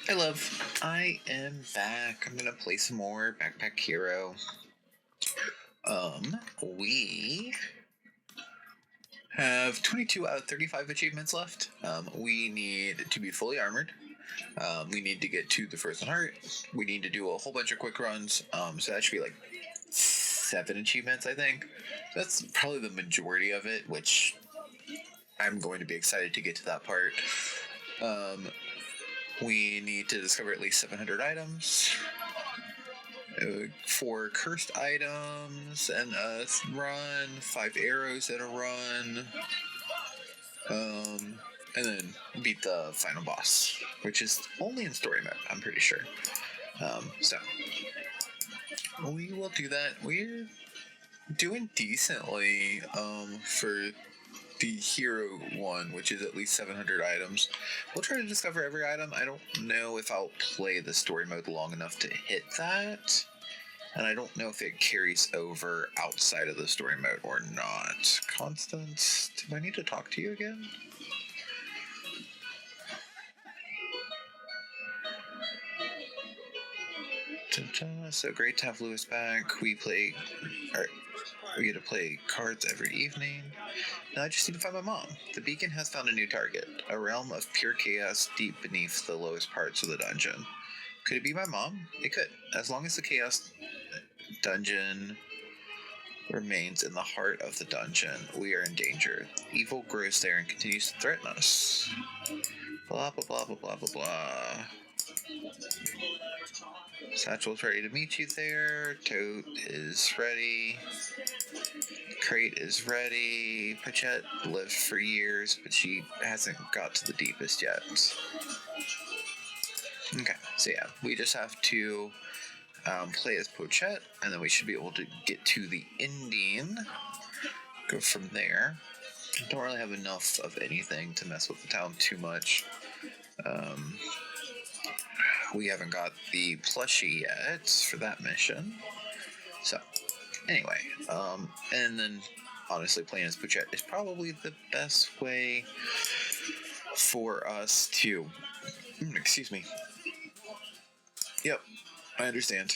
Hey love, I am back. I'm gonna play some more Backpack Hero. We have 22 out of 35 achievements left. We need to be fully armored. We need to get to the Frozen Heart. We need to do a whole bunch of quick runs. So that should be like 7 achievements, I think. That's probably the majority of it, which I'm going to be excited to get to that part. We need to discover at least 700 items. 4 cursed items and a run, 5 arrows in a run, and then beat the final boss, which is only in story mode, I'm pretty sure. So we will do that. We're doing decently for the hero one, which is at least 700 items. We'll try to discover every item. I don't know if I'll play the story mode long enough to hit that. And I don't know if it carries over outside of the story mode or not. Constance, do I need to talk to you again? So great to have Lewis back. We get to play cards every evening. Now I just need to find my mom. The beacon has found a new target, a realm of pure chaos deep beneath the lowest parts of the dungeon. Could it be my mom? It could, as long as the chaos dungeon remains in the heart of the dungeon. We are in danger. Evil grows there and continues to threaten us. Blah, blah, blah, blah, blah, blah, blah. Satchel's ready to meet you there. Toad is ready. Crate is ready. Ponchette lived for years, but she hasn't got to the deepest yet. Okay, so yeah, we just have to play as Ponchette, and then we should be able to get to the ending. Go from there. Don't really have enough of anything to mess with the town too much. We haven't got the plushie yet for that mission. So, anyway, and then honestly, playing as Ponchette is probably the best way for us to. Excuse me. Yep, I understand.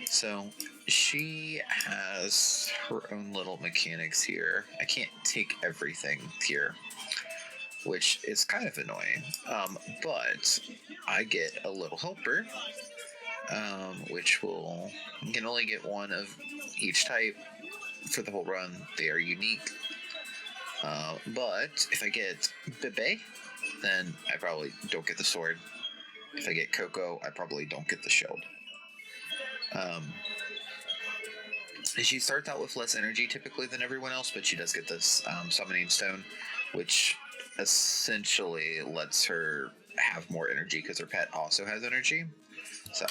So, she has her own little mechanics here. I can't take everything here, which is kind of annoying. But I get a little helper, which you can only get one of each type for the whole run. They are unique. But if I get Bebe, then I probably don't get the sword. If I get Coco, I probably don't get the shield. She starts out with less energy typically than everyone else, but she does get this summoning stone, which essentially lets her have more energy because her pet also has energy. So,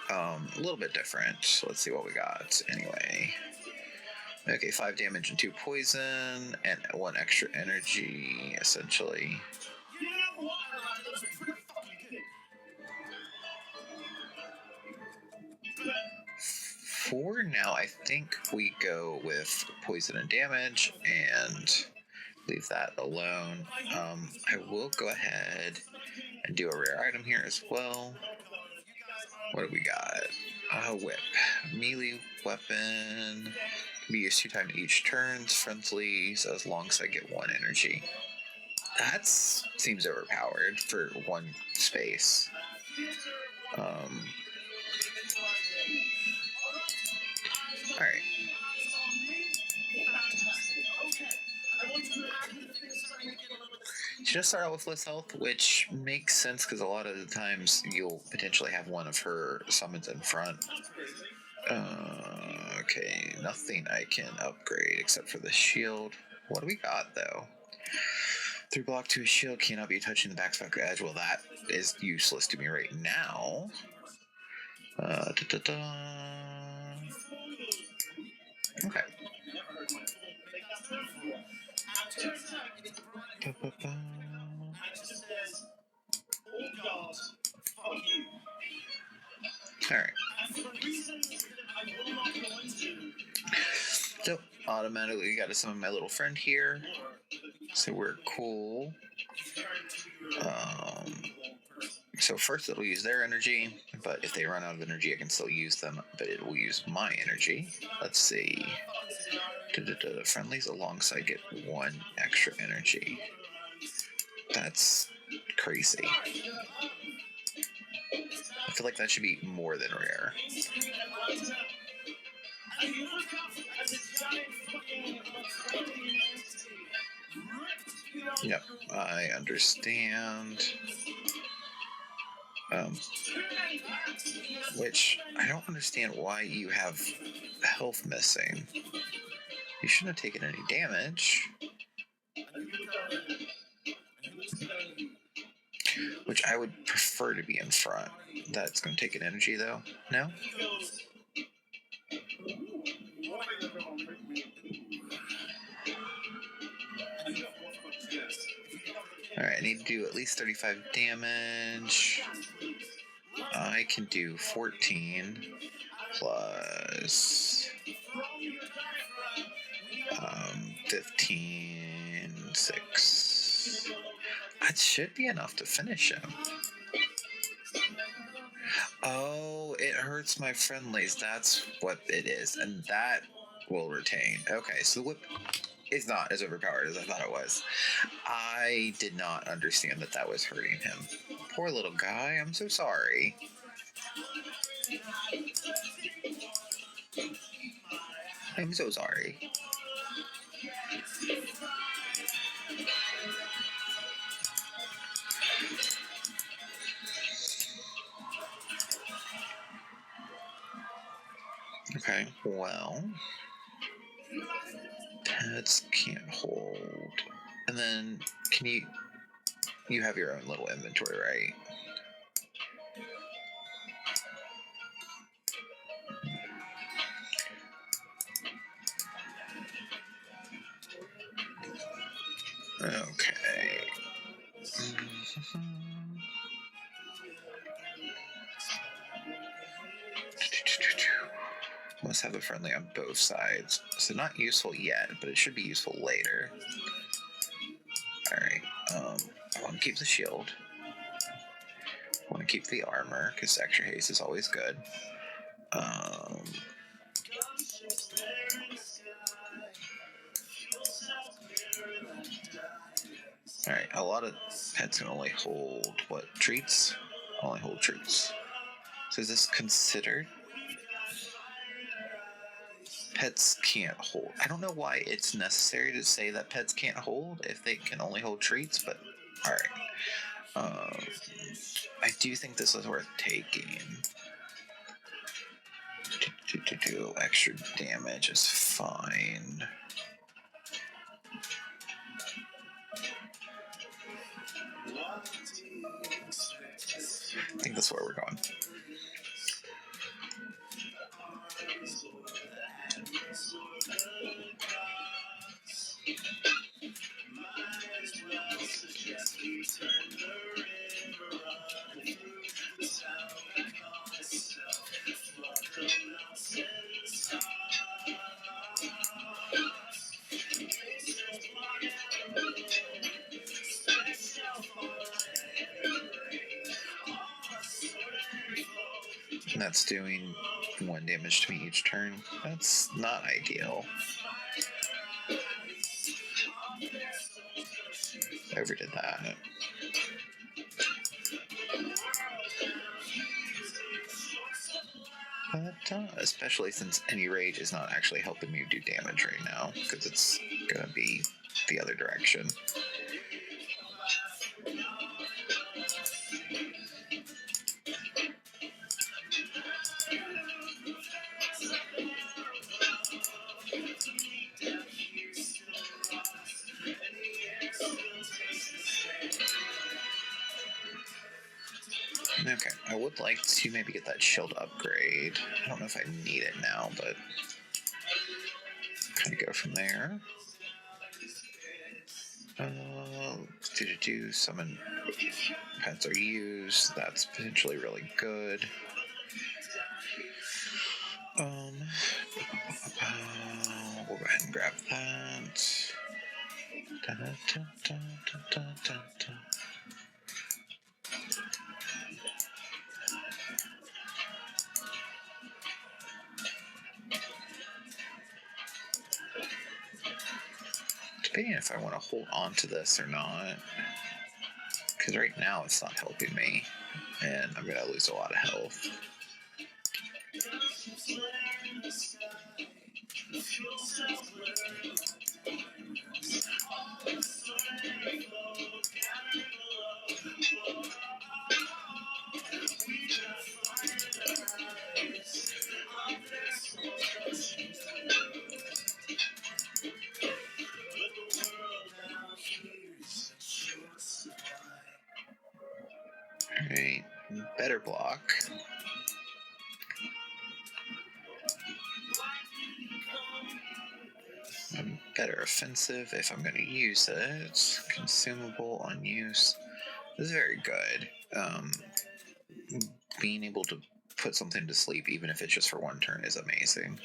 a little bit different. Let's see what we got anyway. Okay, 5 damage and 2 poison, and 1 extra energy, essentially. For now, I think we go with poison and damage and leave that alone. I will go ahead and do a rare item here as well. What do we got? A whip. Melee weapon. Can be used 2 times each turn. Friendly, so as long as I get 1 energy. That seems overpowered for 1 space. Alright. She does start out with less health, which makes sense because a lot of the times you'll potentially have one of her summons in front. Okay, nothing I can upgrade except for the shield. What do we got though? 3 block to a shield cannot be touching the backpack edge. Well, that is useless to me right now. Okay. Alright. So, automatically got to summon my little friend here. So we're cool. So first it'll use their energy, but if they run out of energy, I can still use them, but it will use my energy. Let's see. Friendlies alongside get 1 extra energy. That's crazy. I feel like that should be more than rare. Yep, I understand. Which, I don't understand why you have health missing. You shouldn't have taken any damage. Which I would prefer to be in front. That's going to take an energy, though. No? Alright, I need to do at least 35 damage. I can do 14 plus 15, 6. That should be enough to finish him. Oh, it hurts my friendlies. That's what it is. And that will retain. Okay, so the whip is not as overpowered as I thought it was. I did not understand that that was hurting him. Poor little guy. I'm so sorry. I'm so sorry. Okay, well, pets can't hold. And then, can you have your own little inventory, right? Okay. Must have a friendly on both sides. So not useful yet, but it should be useful later. Alright, I want to keep the shield. I want to keep the armor, because extra haste is always good. Alright, a lot of pets can only hold, what, treats? Only hold treats. So is this considered? Pets can't hold. I don't know why it's necessary to say that pets can't hold if they can only hold treats, but alright. I do think this is worth taking. Do extra damage is fine. I think that's where we're going. And that's doing 1 damage to me each turn. That's not ideal. Overdid that. But, especially since any rage is not actually helping me do damage right now, because it's gonna be the other direction. Okay, I would like to maybe get that shield upgrade. I don't know if I need it now, but kind of go from there. Summon pets are used. That's potentially really good. We'll go ahead and grab that. debating if I want to hold on to this or not. Because right now it's not helping me. And I'm going to lose a lot of health. Alright, better block. Better offensive if I'm going to use it. Consumable on use. This is very good. Being able to put something to sleep, even if it's just for one turn, is amazing.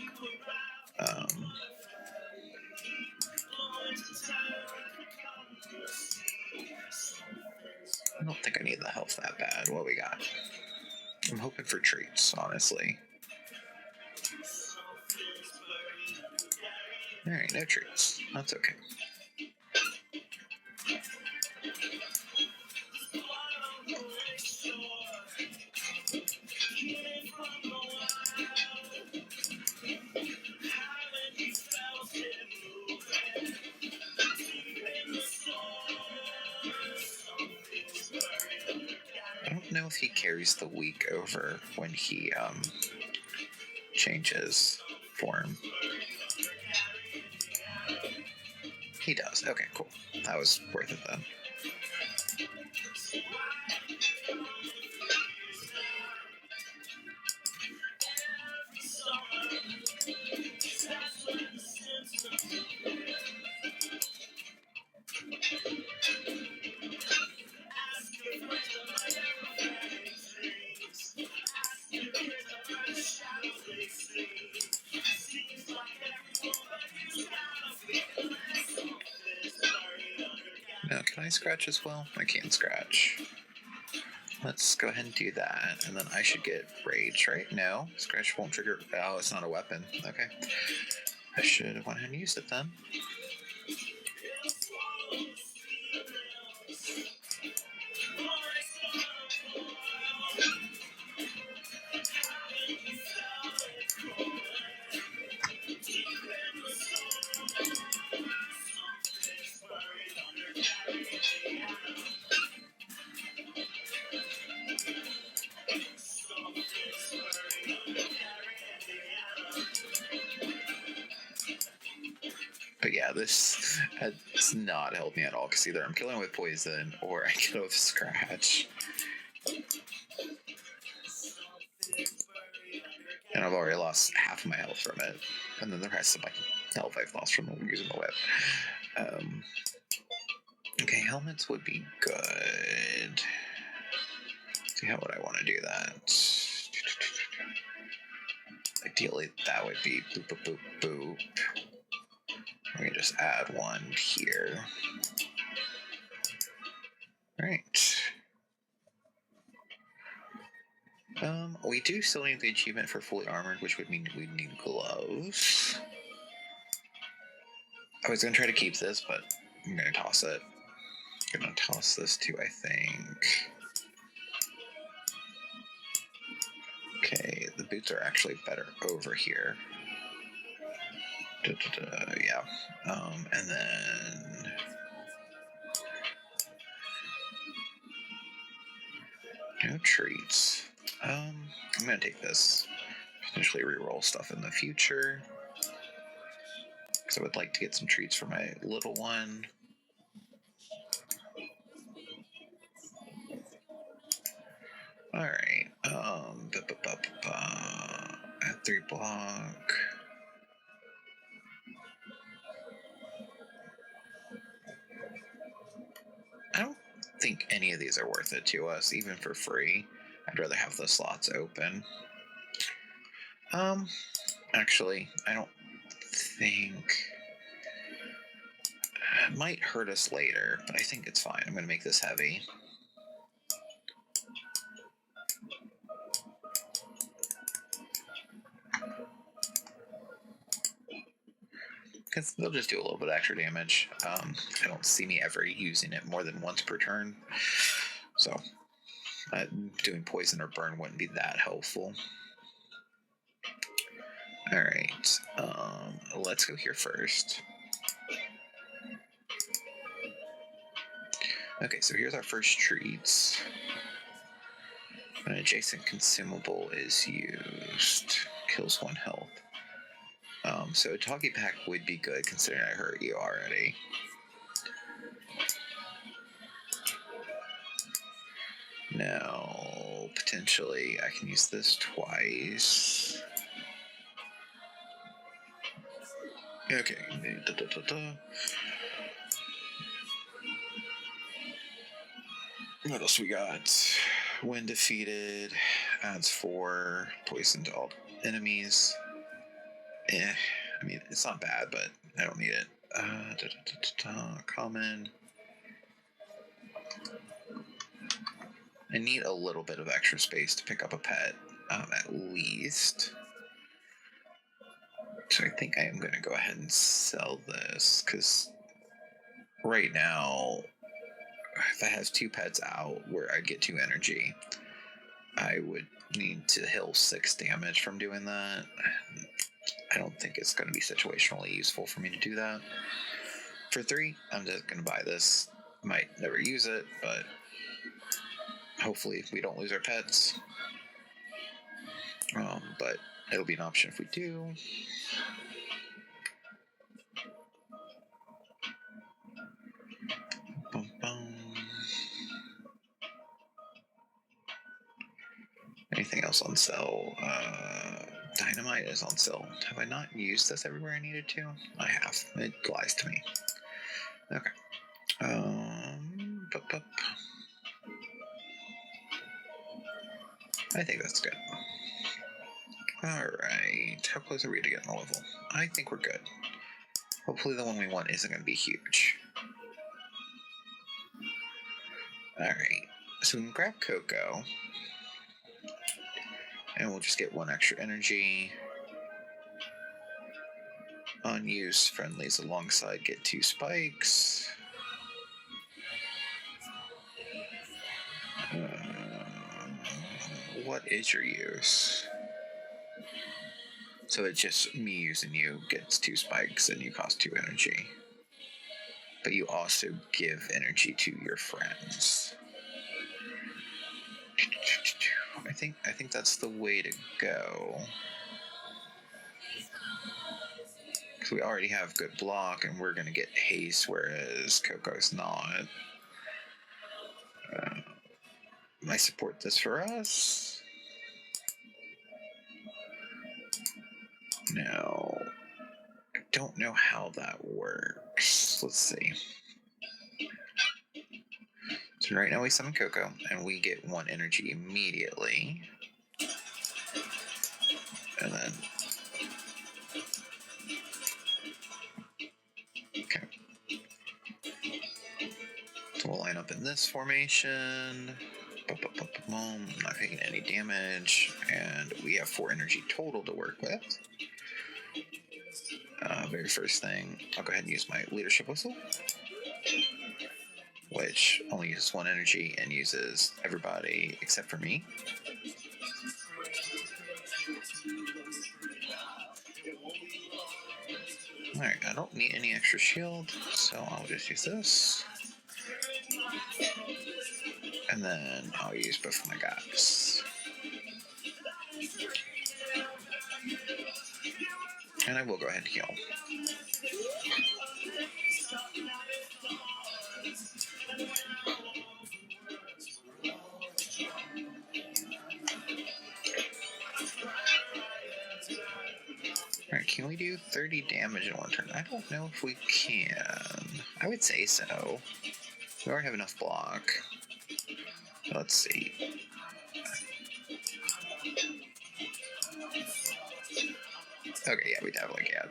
I don't think I need the health that bad. What we got? I'm hoping for treats, honestly. Alright, no treats. That's okay. I don't know if he carries the weak over when he changes form. He does. Okay, cool. That was worth it then. Now, can I scratch as well? I can't scratch. Let's go ahead and do that, and then I should get rage, right? No, scratch won't trigger. Oh, it's not a weapon. Okay. I should have went ahead and used it then. But yeah, this has not helped me at all, because either I'm killing with poison or I kill with scratch. And I've already lost half of my health from it. And then the rest of my health I've lost from using the whip. Okay, helmets would be good. See, how would I want to do that? Ideally, that would be boop, boop, boop, boop. We can just add one here. Right. We do still need the achievement for fully armored, which would mean we'd need gloves. I was gonna try to keep this, but I'm gonna toss it. I'm gonna toss this too, I think. Okay, the boots are actually better over here. Yeah. And then no treats. I'm gonna take this. Potentially reroll stuff in the future, because I would like to get some treats for my little one. Alright, at 3 block. I don't think any of these are worth it to us, even for free. I'd rather have the slots open. Actually, I don't think... It might hurt us later, but I think it's fine. I'm going to make this heavy. because they'll just do a little bit of extra damage. I don't see me ever using it more than once per turn, so doing poison or burn wouldn't be that helpful. All right, let's go here first. Okay, so here's our first treats. An adjacent consumable is used. Kills 1 health. So a Talkie Pack would be good considering I hurt you already. Now, potentially, I can use this twice. Okay. What else we got? When defeated, adds 4 poison to all enemies. I mean, it's not bad, but I don't need it. Common. I need a little bit of extra space to pick up a pet, at least. So I think I am going to go ahead and sell this, because right now, if I have 2 pets out where I'd get 2 energy, I would need to heal 6 damage from doing that. I don't think it's going to be situationally useful for me to do that. For 3, I'm just going to buy this. Might never use it, but hopefully we don't lose our pets. But it'll be an option if we do. Bum, bum. Anything else on sale? Dynamite is on sale. Have I not used this everywhere I needed to? I have. It lies to me. Okay. I think that's good. Alright. How close are we to getting a level? I think we're good. Hopefully the one we want isn't going to be huge. Alright. So we can grab Coco. And we'll just get 1 extra energy. Unused friendlies alongside get 2 spikes. What is your use? So it's just me using you gets 2 spikes and you cost 2 energy. But you also give energy to your friends. I think that's the way to go. Because we already have good block and we're going to get haste, whereas Coco's not. I support this for us. No. I don't know how that works. Let's see. So right now we summon Coco, and we get 1 energy immediately. And then... Okay. So we'll line up in this formation. I'm not taking any damage, and we have 4 energy total to work with. Very first thing, I'll go ahead and use my leadership whistle, which only uses 1 energy and uses everybody except for me. Alright, I don't need any extra shield, so I'll just use this. And then I'll use both of my guys. And I will go ahead and heal. Alright, can we do 30 damage in 1 turn? I don't know if we can. I would say so. We already have enough block. Let's see. Okay, yeah, we definitely can.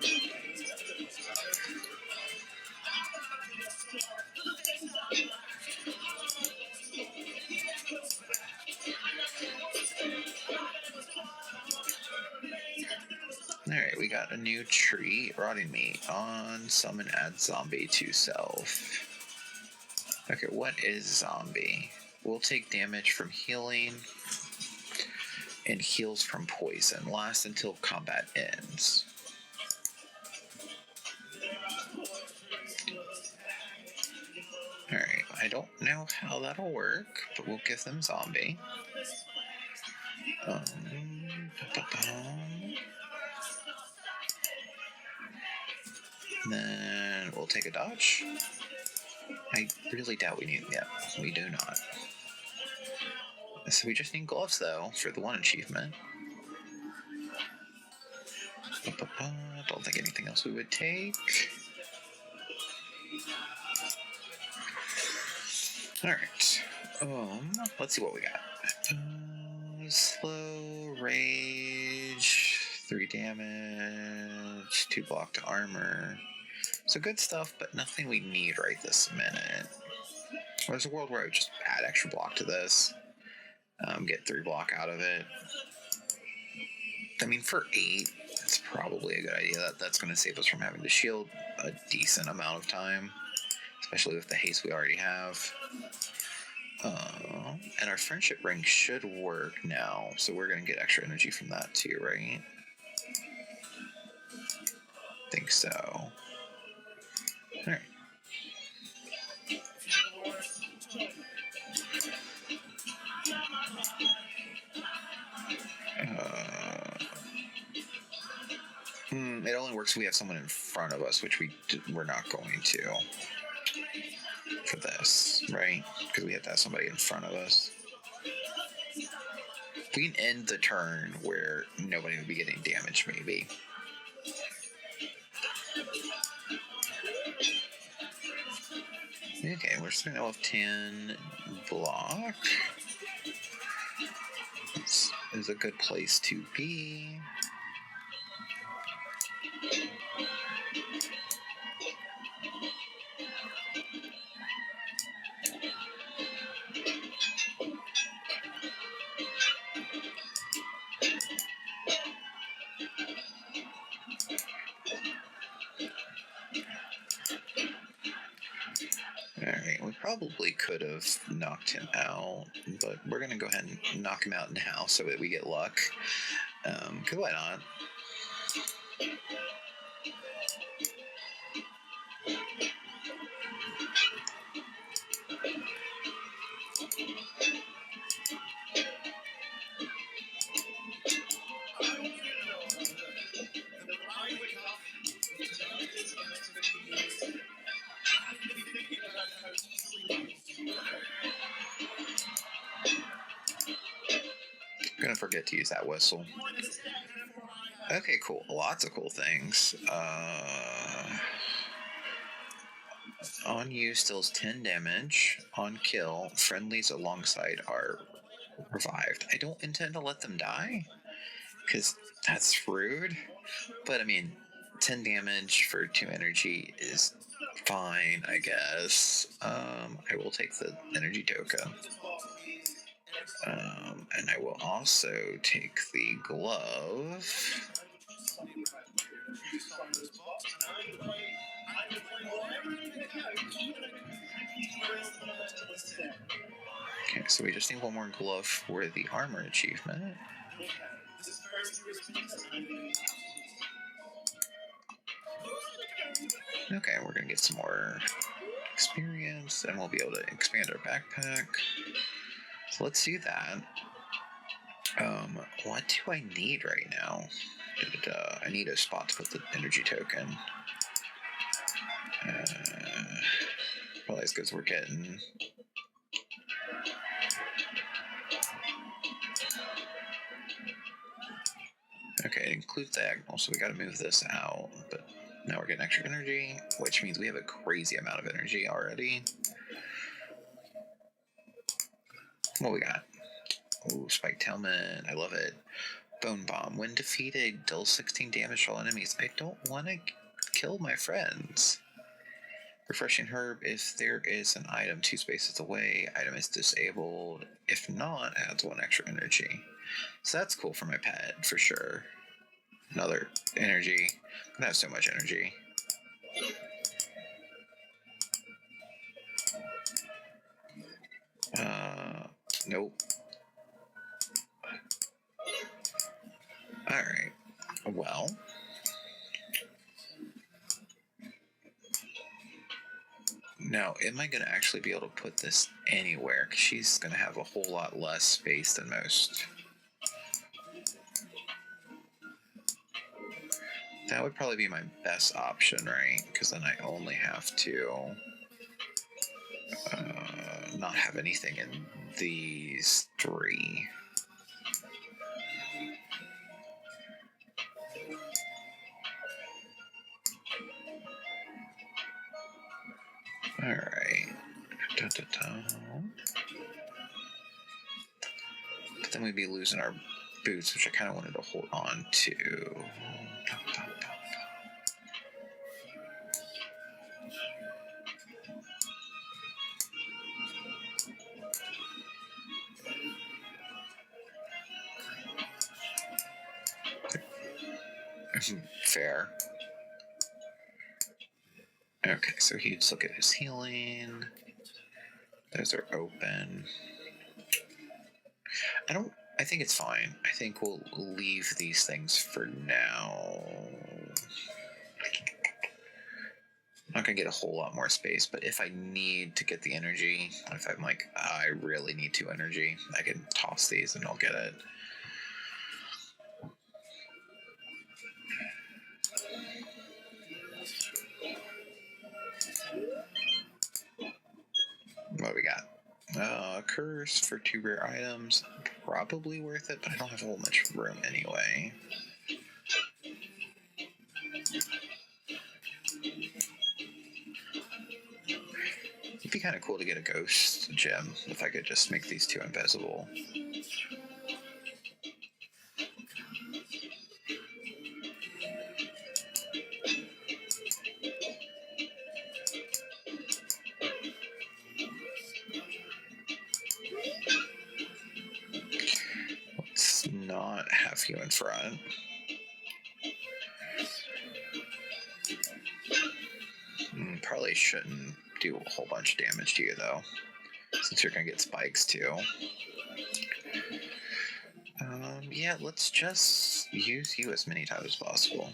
Alright, Alright, we got a new treat. Rotting meat. On summon add zombie to self. Okay, what is zombie? We'll take damage from healing and heals from poison. Lasts until combat ends. Alright, I don't know how that'll work, but we'll give them zombie. Then we'll take a dodge. I really doubt we need. Yeah, we do not. So we just need gloves though for the one achievement. Don't think anything else we would take. Alright. Let's see what we got. Slow, rage, 3 damage, 2 blocked armor. So good stuff, but nothing we need right this minute. There's a world where I would just add extra block to this. Get 3 block out of it. I mean, for 8, it's probably a good idea. That's going to save us from having to shield a decent amount of time, especially with the haste we already have. And our friendship ring should work now, so we're going to get extra energy from that too, right? Think so. Alright. It only works if we have someone in front of us, which we're not going to for this, right? Because we have to have somebody in front of us. We can end the turn where nobody would be getting damaged, maybe. Okay, we're starting out with 10 block. This is a good place to be. Alright, we probably could have knocked him out, but we're going to go ahead and knock him out now so that we get luck. Because why not? I'm going to forget to use that whistle. Okay, cool. Lots of cool things. On use deals 10 damage. On kill, friendlies alongside are revived. I don't intend to let them die, because that's rude. But I mean, 10 damage for 2 energy is fine, I guess. I will take the energy token. And I will also take the glove. Okay, so we just need one more glove for the armor achievement. Okay, we're gonna get some more experience, and we'll be able to expand our backpack. So let's do that. What do I need right now? I need a spot to put the energy token. Probably as good as we're getting. Okay, it includes diagonal, so we gotta move this out, but now we're getting extra energy, which means we have a crazy amount of energy already. What we got? Ooh, spiked helmet, I love it. Bone bomb. When defeated, deals 16 damage to all enemies. I don't want to kill my friends. Refreshing herb. If there is an item 2 spaces away, item is disabled. If not, adds 1 extra energy. So that's cool for my pet, for sure. another energy. I'm gonna have so much energy. Nope. Alright. Well. Now, am I going to actually be able to put this anywhere? Because she's going to have a whole lot less space than most. That would probably be my best option, right? Because then I only have to not have anything in these three. Alright. But then we'd be losing our boots, which I kind of wanted to hold on to. Fair. Okay, so he'd look at his healing. Those are open. I think it's fine. I think we'll leave these things for now. I'm not gonna get a whole lot more space, but if I need to get the energy, if I'm like, I really need 2 energy, I can toss these and I'll get it. What do we got? Curse for 2 rare items. Probably worth it, but I don't have a whole much room anyway. It'd be kind of cool to get a ghost gem if I could just make these 2 invisible. Let's not have you in front. Probably shouldn't do a whole bunch of damage to you though, since you're gonna get spikes too. Yeah, let's just use you as many times as possible.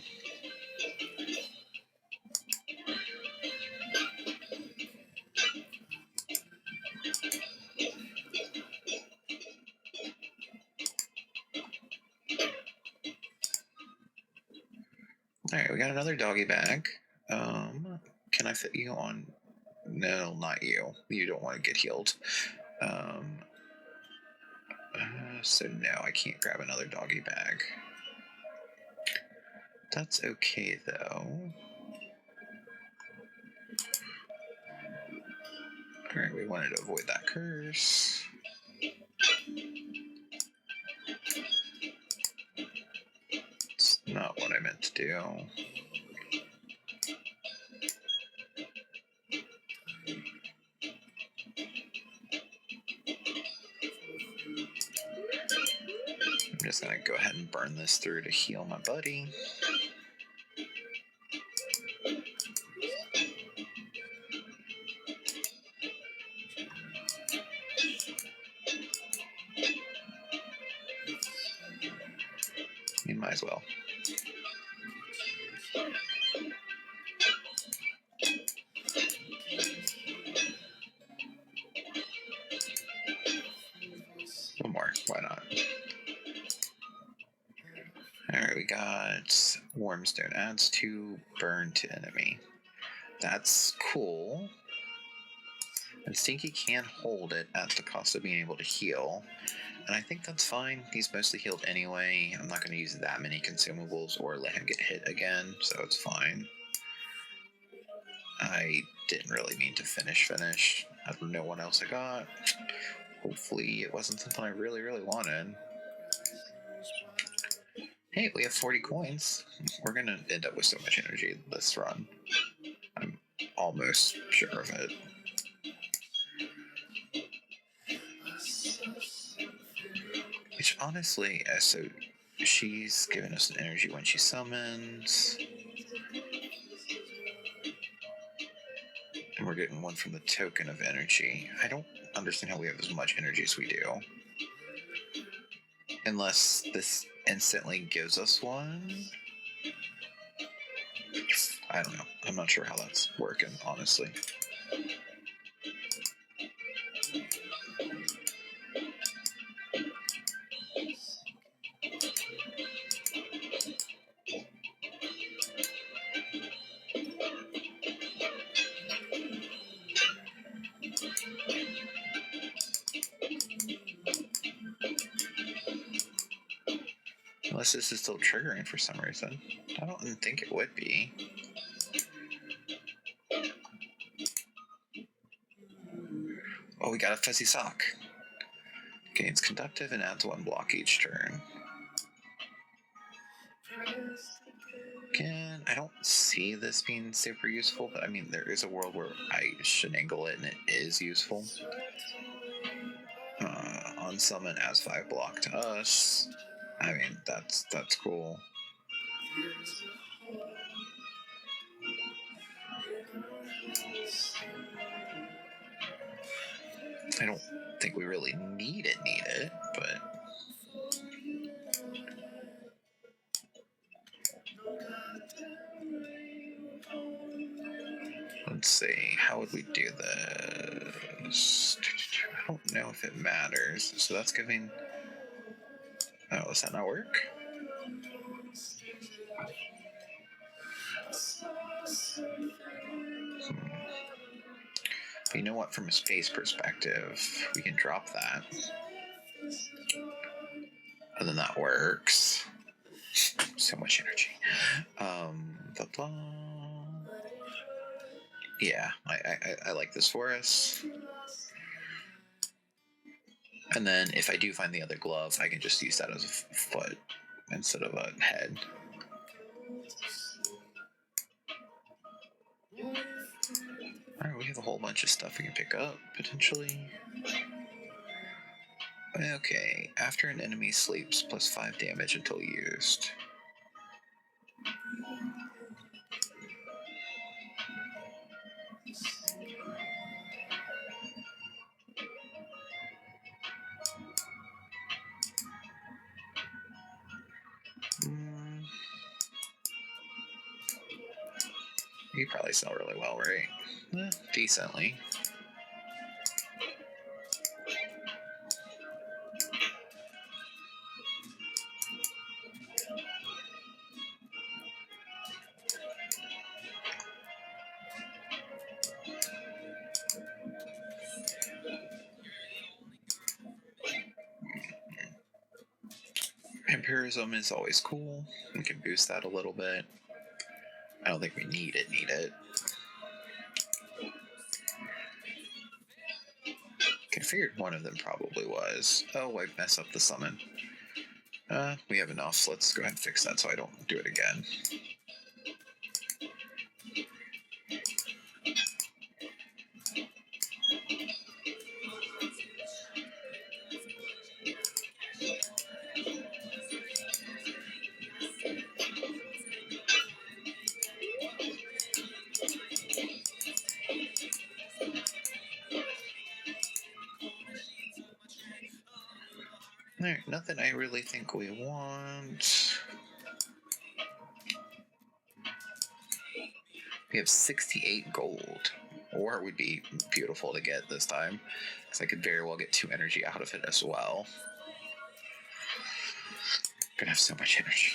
Alright, we got another doggy bag. Can I fit you on? No, not you. You don't want to get healed. So no, I can't grab another doggy bag. That's okay though. Alright, we wanted to avoid that curse. It's not what I meant to do. I'm just gonna go ahead and burn this through to heal my buddy. You might as well. One more, why not? Alright, we got Wormstone. Adds 2 burn to enemy. That's cool. And Stinky can hold it at the cost of being able to heal. And I think that's fine. He's mostly healed anyway. I'm not going to use that many consumables or let him get hit again, so it's fine. I didn't really mean to finish. I don't know what else I got. Hopefully it wasn't something I really wanted. Hey, we have 40 coins. We're going to end up with so much energy this run. I'm almost sure of it. Which honestly, so She's giving us an energy when she summons. And we're getting one from the token of energy. I don't understand how we have as much energy as we do. Unless this instantly gives us one. I don't know. I'm not sure how that's working, honestly. Unless this is still triggering for some reason. I don't think it would be. Oh, we got a fuzzy sock. Gains conductive and adds 1 block each turn. Again, I don't see this being super useful, but I mean, there is a world where I should angle it and it is useful. On summon, adds 5 block to us. I mean, that's cool. I don't think we really need it, but let's see, how would we do this? I don't know if it matters. So that's giving... Oh, does that not work? But you know what? From a space perspective, we can drop that. And then that works. So much energy. Blah, blah. Yeah, I like this for us. And then if I do find the other glove, I can just use that as a foot instead of a head. Alright, we have a whole bunch of stuff we can pick up, potentially. Okay, after an enemy sleeps, plus 5 damage until used. You probably sell really well, right? Decently. Empirism is always cool. We can boost that a little bit. I don't think we need it. Okay, I figured one of them probably was. Oh, I messed up the summon. We have enough, so let's go ahead and fix that so I don't do it again. Alright, nothing I really think we want. We have 68 gold. Or it would be beautiful to get this time, because I could very well get 2 energy out of it as well. Gonna have so much energy.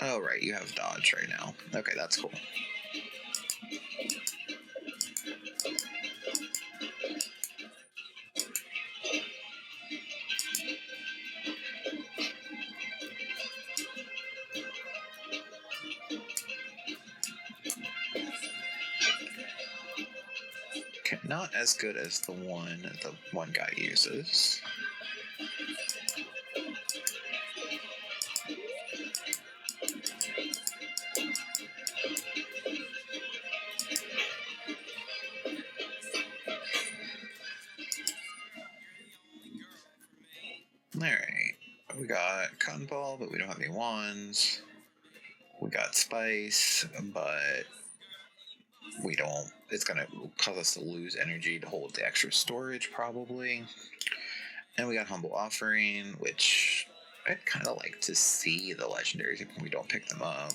Oh, right, you have dodge right now. Okay, that's cool. Okay, not as good as the one guy uses. cotton ball, but we don't have any wands. We got spice, but we don't. It's gonna cause us to lose energy to hold the extra storage, probably. And we got humble offering, which I'd kind of like to see the legendaries if we don't pick them up.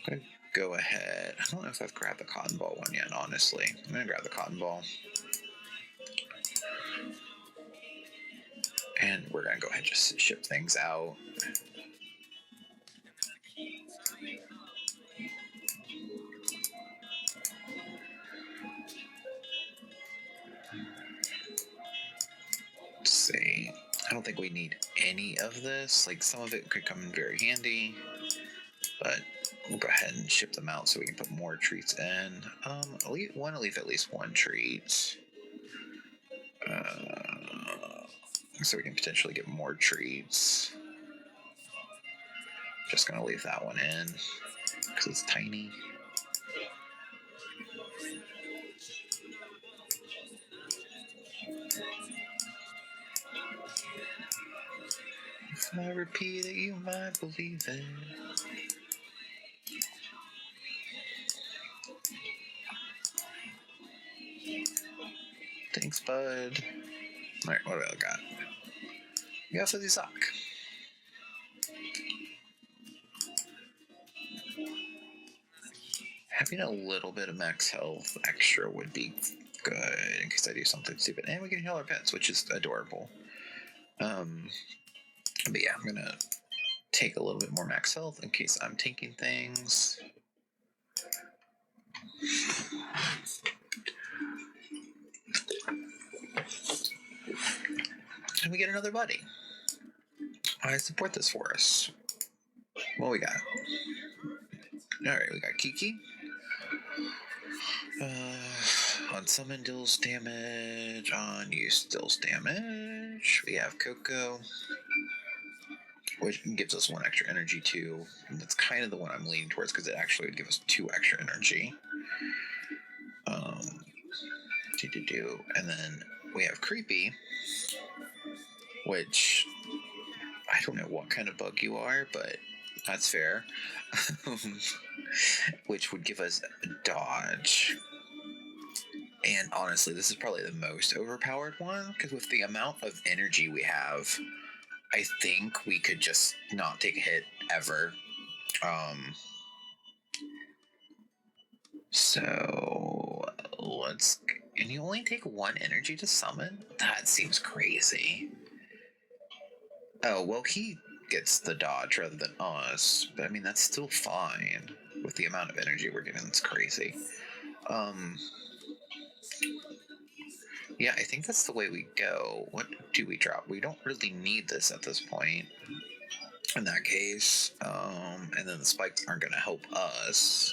I'm gonna go ahead. I don't know if I've grabbed the cotton ball one yet, honestly. I'm gonna grab the cotton ball. And we're gonna go ahead and just ship things out. Let's see. I don't think we need any of this. Like, some of it could come in very handy, but we'll go ahead and ship them out so we can put more treats in. I want to leave at least one treat. So we can potentially get more treats. Just gonna leave that one in because it's tiny. If I repeat it, you might believe it. Thanks, bud. Alright, what do I got? We got fuzzy sock. Having a little bit of max health extra would be good in case I do something stupid. And we can heal our pets, which is adorable. But yeah, I'm gonna take a little bit more max health in case I'm tanking things. And we get another buddy. I support this for us. What we got? Alright, we got Kiki. On summon deals damage, on use deals damage. We have Coco, which gives us 1 extra energy too. And that's kind of the one I'm leaning towards because it actually would give us 2 extra energy. And then we have Creepy, which I don't know what kind of bug you are, but that's fair. Which would give us dodge. And honestly, this is probably the most overpowered one, because with the amount of energy we have, I think we could just not take a hit ever. So let's. And you only take 1 energy to summon? That seems crazy. Oh, well, he gets the dodge rather than us, but I mean, that's still fine. With the amount of energy we're getting, it's crazy. Yeah, I think that's the way we go. What do we drop? We don't really need this at this point. In that case, and then the spikes aren't going to help us.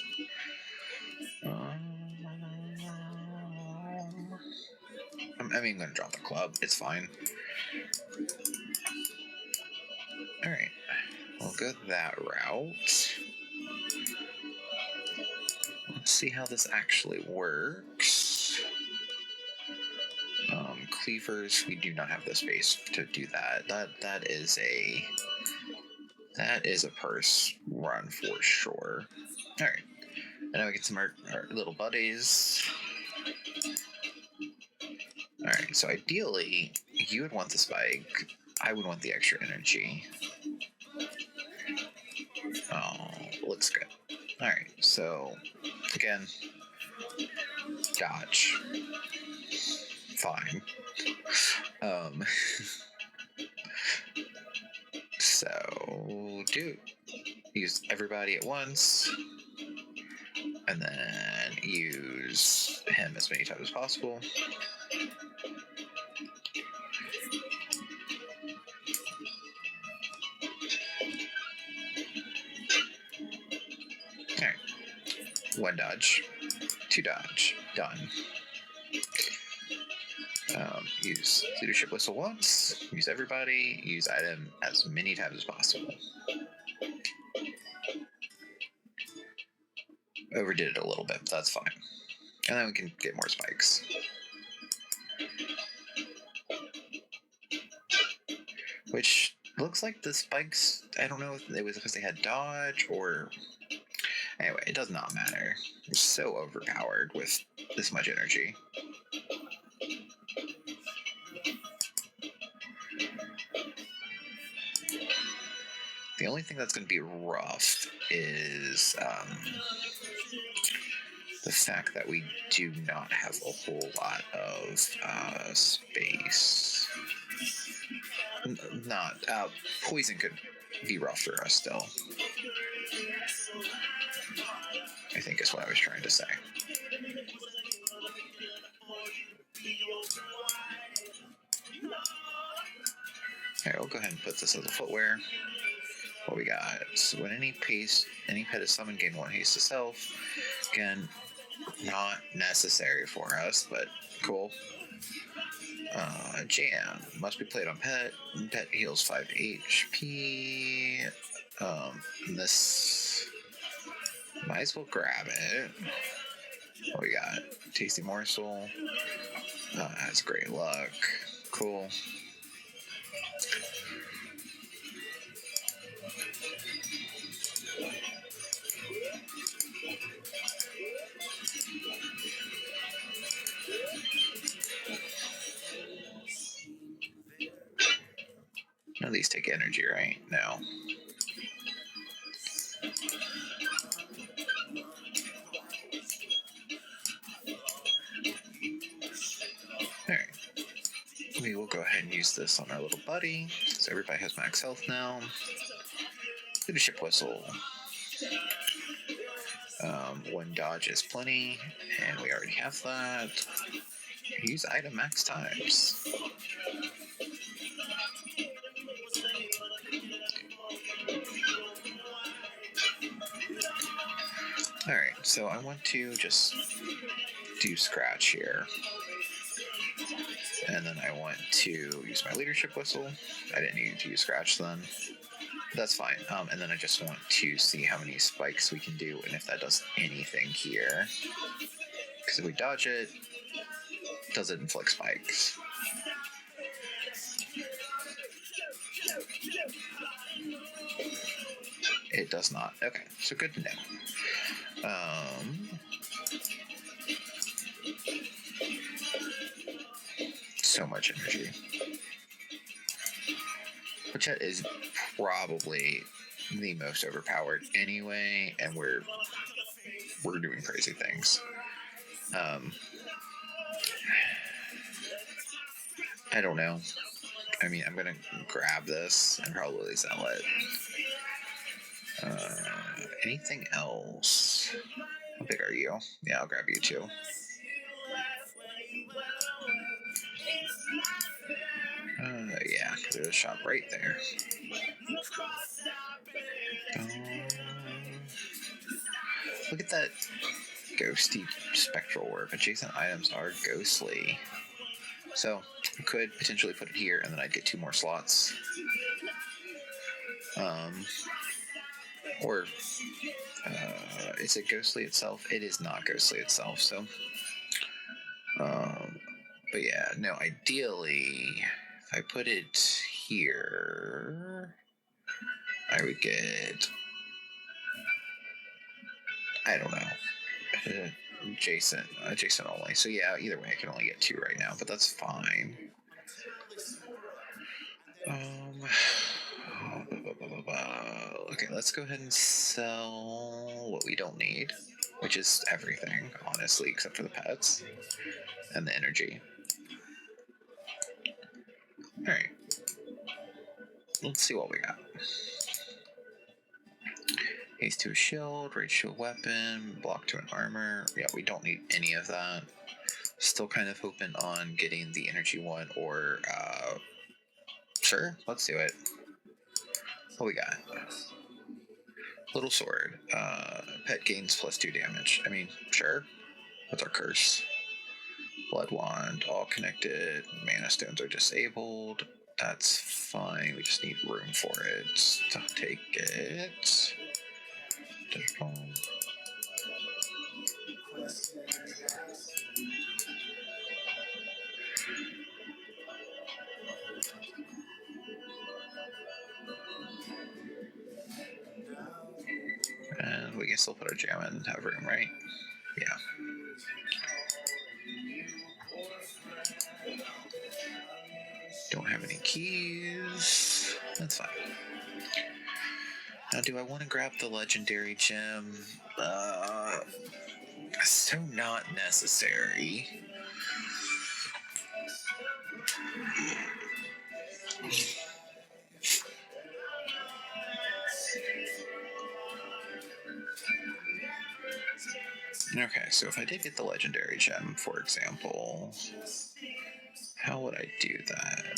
I mean, I'm going to drop the club. It's fine. Alright. We'll go that route. Let's see how this actually works. Cleavers, we do not have the space to do that. That is a purse run for sure. Alright. And now we get some our little buddies. Alright, so ideally, you would want the spike. I would want the extra energy. Oh, looks good. Alright, so, again, dodge. Fine. So, use everybody at once, and then use him as many times as possible. Alright. 1 dodge. 2 dodge. Done. Use leadership whistle once. Use everybody. Use item as many times as possible. Overdid it a little bit, but that's fine. And then we can get more spikes. Which Looks like the spikes, I don't know if it was because they had dodge or... Anyway, it does not matter. We're so overpowered with this much energy. The only thing that's going to be rough is the fact that we do not have a whole lot of space. Poison could be rough for us still, I think is what I was trying to say. Alright, we'll go ahead and put this as a footwear. What we got? So when any pet is summoned, gain 1 haste to self. Again, not necessary for us, but cool. Jam must be played on pet. Pet heals 5 HP. This might as well grab it. What we got? Tasty morsel. That's great luck. Cool. None of these take energy, right? No. Alright. We will go ahead and use this on our little buddy. So everybody has max health now. Leadership whistle. 1 dodge is plenty, and we already have that. Use item max times. Alright, so I want to just do scratch here. And then I want to use my leadership whistle. I didn't need to use scratch then. That's fine. And then I just want to see how many spikes we can do and if that does anything here. Because if we dodge it, does it inflict spikes? It does not. Okay, so good to know. So much energy. Ponchette is probably the most overpowered anyway, and we're doing crazy things. I don't know. I mean, I'm gonna grab this and probably sell it. Anything else? How big are you? Yeah, I'll grab you too. Yeah, because there's a shop right there. Look at that ghosty spectral orb. Adjacent items are ghostly. So, I could potentially put it here, and then I'd get 2 more slots. Or, is it ghostly itself? It is not ghostly itself, so... but yeah, no, ideally, if I put it here, I would get... I don't know. Adjacent only. So yeah, either way, I can only get 2 right now, but that's fine. Okay, let's go ahead and sell what we don't need, which is everything, honestly, except for the pets and the energy. Alright. Let's see what we got. Haste to a shield, rage to a weapon, block to an armor. Yeah, we don't need any of that. Still kind of hoping on getting the energy one or, sure, let's do it. What we got? Little sword. Pet gains +2 damage. I mean, sure. That's our curse. Blood wand, all connected. Mana stones are disabled. That's fine. We just need room for it. So take it. we can still put our jam in have room, right? Yeah. Don't have any keys. That's fine. Now, do I want to grab the legendary gem? So not necessary. Okay, so if I did get the legendary gem, for example, how would I do that?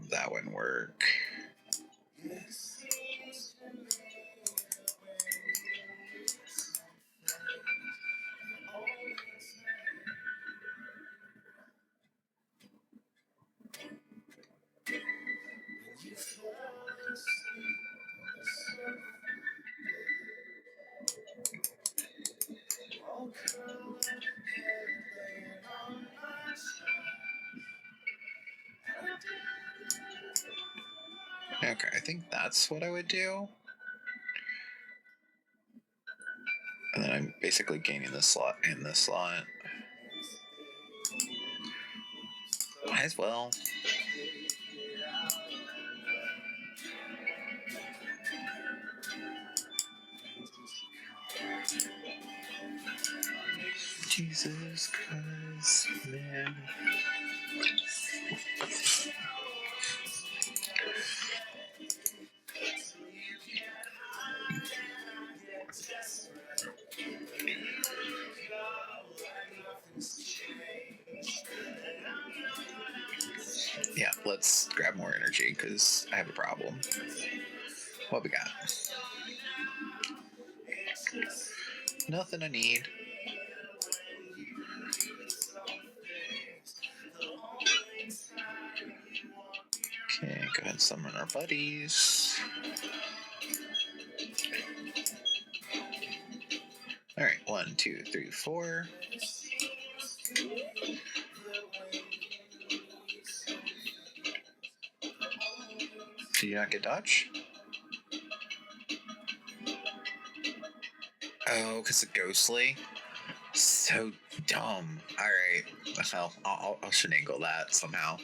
That wouldn't work. Okay, I think that's what I would do. And then I'm basically gaining this slot and this slot. Might as well. Jesus Christ, man. Yeah, let's grab more energy because I have a problem. What we got? Nothing I need. Okay, go ahead and summon our buddies. Alright, 1, 2, 3, 4. Did you not get dodge? Oh, because of ghostly? So dumb. Alright, well, I'll shenagle that somehow.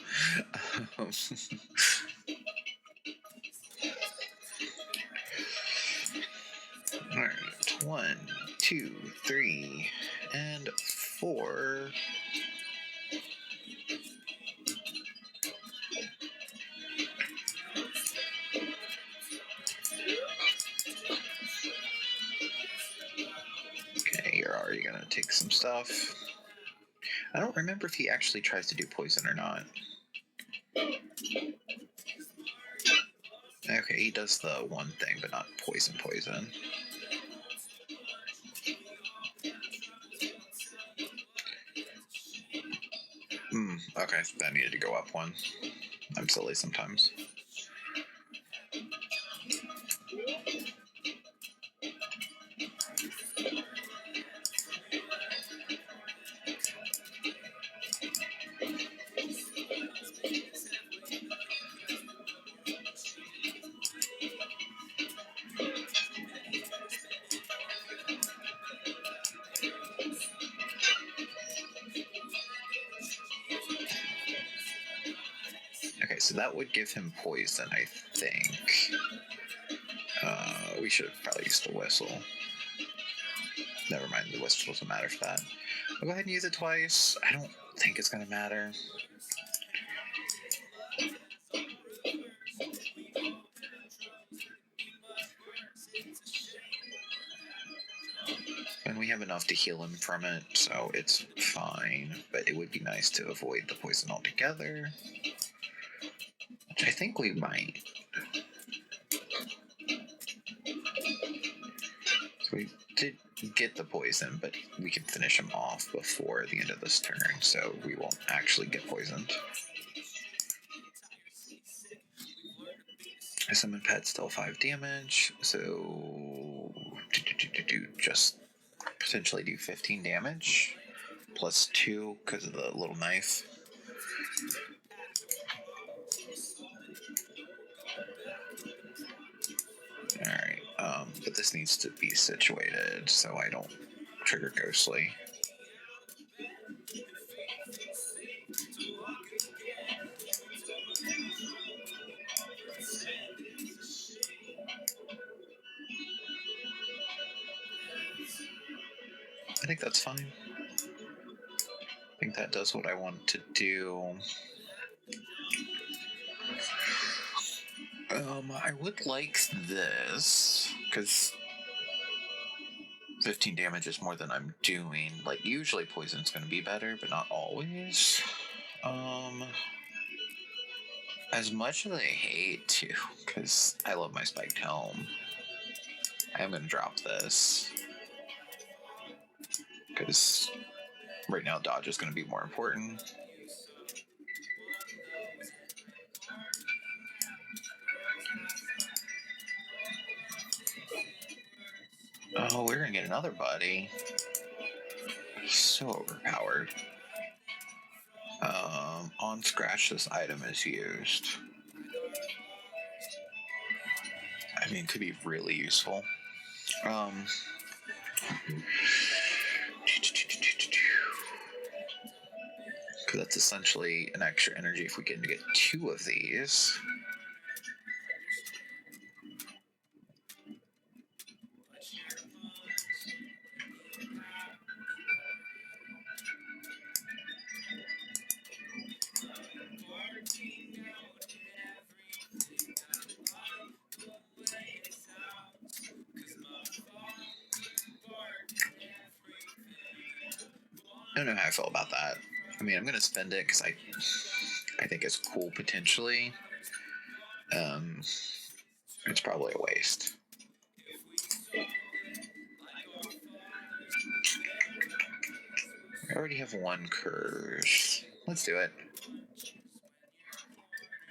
Alright, 1, 2, 3, and 4. Okay, you're already gonna take some stuff. I don't remember if he actually tries to do poison or not. Okay, he does the one thing, but not poison. Okay, that needed to go up one. I'm silly sometimes. Okay, so that would give him poison, I think. We should have probably used the whistle. Never mind, the whistle doesn't matter for that. I'll go ahead and use it twice. I don't think it's going to matter. And we have enough to heal him from it, so it's fine. But it would be nice to avoid the poison altogether. Which I think we might. So we did get the poison, but we can finish him off before the end of this turn, so we won't actually get poisoned. I summon pet, still 5 damage, so just potentially do 15 damage, plus 2 because of the little knife. Alright, but this needs to be situated so I don't trigger Ghostly. I think that's fine. I think that does what I want to do. I would like this, because 15 damage is more than I'm doing. Like, usually poison's going to be better, but not always. As much as I hate to, because I love my spiked helm, I am going to drop this. Because right now dodge is going to be more important. Oh, we're going to get another buddy. So overpowered. On scratch, this item is used. I mean, it could be really useful. Because that's essentially an extra energy if we get to get 2 of these. I don't know how I feel about that. I mean, I'm going to spend it because I think it's cool potentially. It's probably a waste. I already have 1 curse. Let's do it.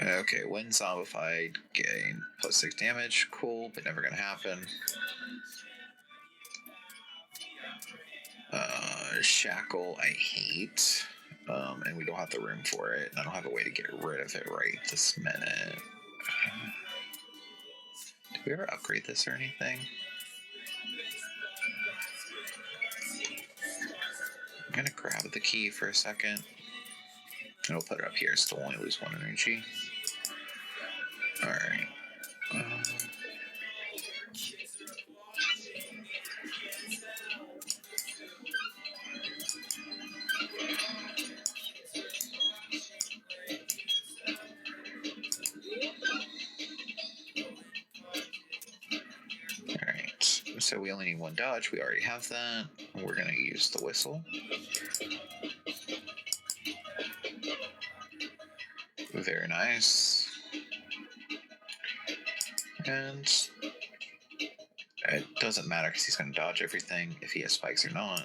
Okay, when zombified, gain plus 6 damage. Cool, but never gonna happen. Shackle, I hate. And we don't have the room for it, and I don't have a way to get rid of it right this minute. Did we ever upgrade this or anything? I'm gonna grab the key for a second. And we'll put it up here, so we'll only lose 1 energy. Alright. Alright, so we only need 1 dodge. We already have that. We're going to use the whistle. Very nice. And it doesn't matter because he's going to dodge everything if he has spikes or not.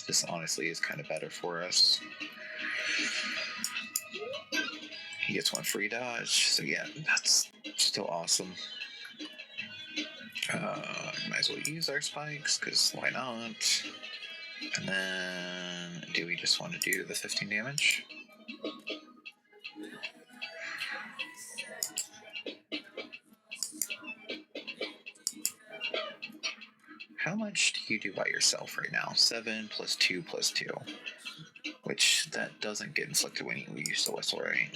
This honestly is kind of better for us. He gets 1 free dodge, so yeah, that's still awesome. Might as well use our spikes, because why not? And then, do we just want to do the 15 damage? How much do you do by yourself right now? 7 plus 2 plus 2. Which, that doesn't get inflicted when you use the whistle, right?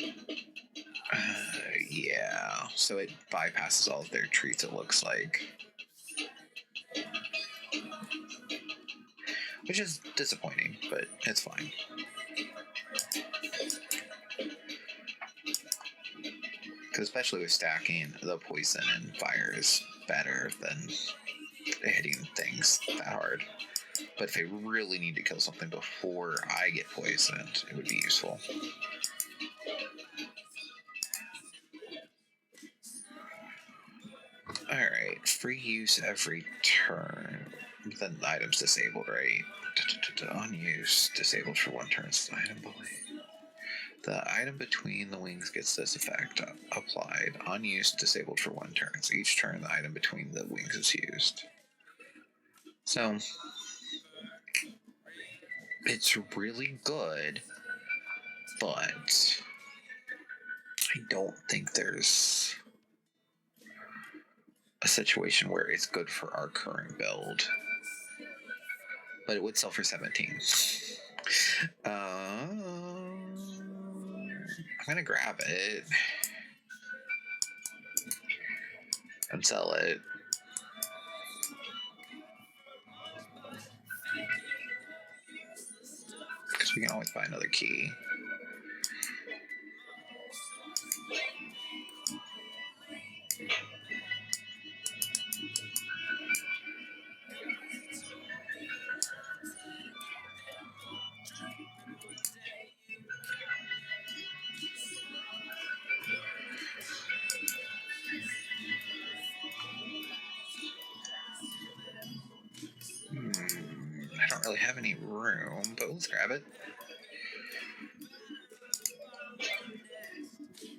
Yeah, so it bypasses all of their treats, it looks like. Which is disappointing, but it's fine. Because especially with stacking, the poison and fire is better than hitting things that hard. But if I really need to kill something before I get poisoned, it would be useful. Alright, free use every turn. Then the item's disabled, right? Unused, disabled for 1 turn. Item The item between the wings gets this effect applied. On use, disabled for 1 turn. So each turn, the item between the wings is used. So, it's really good, but I don't think there's a situation where it's good for our current build. But it would sell for 17. I'm gonna grab it and sell it. Because we can always buy another key. I don't really have any room, but let's grab it.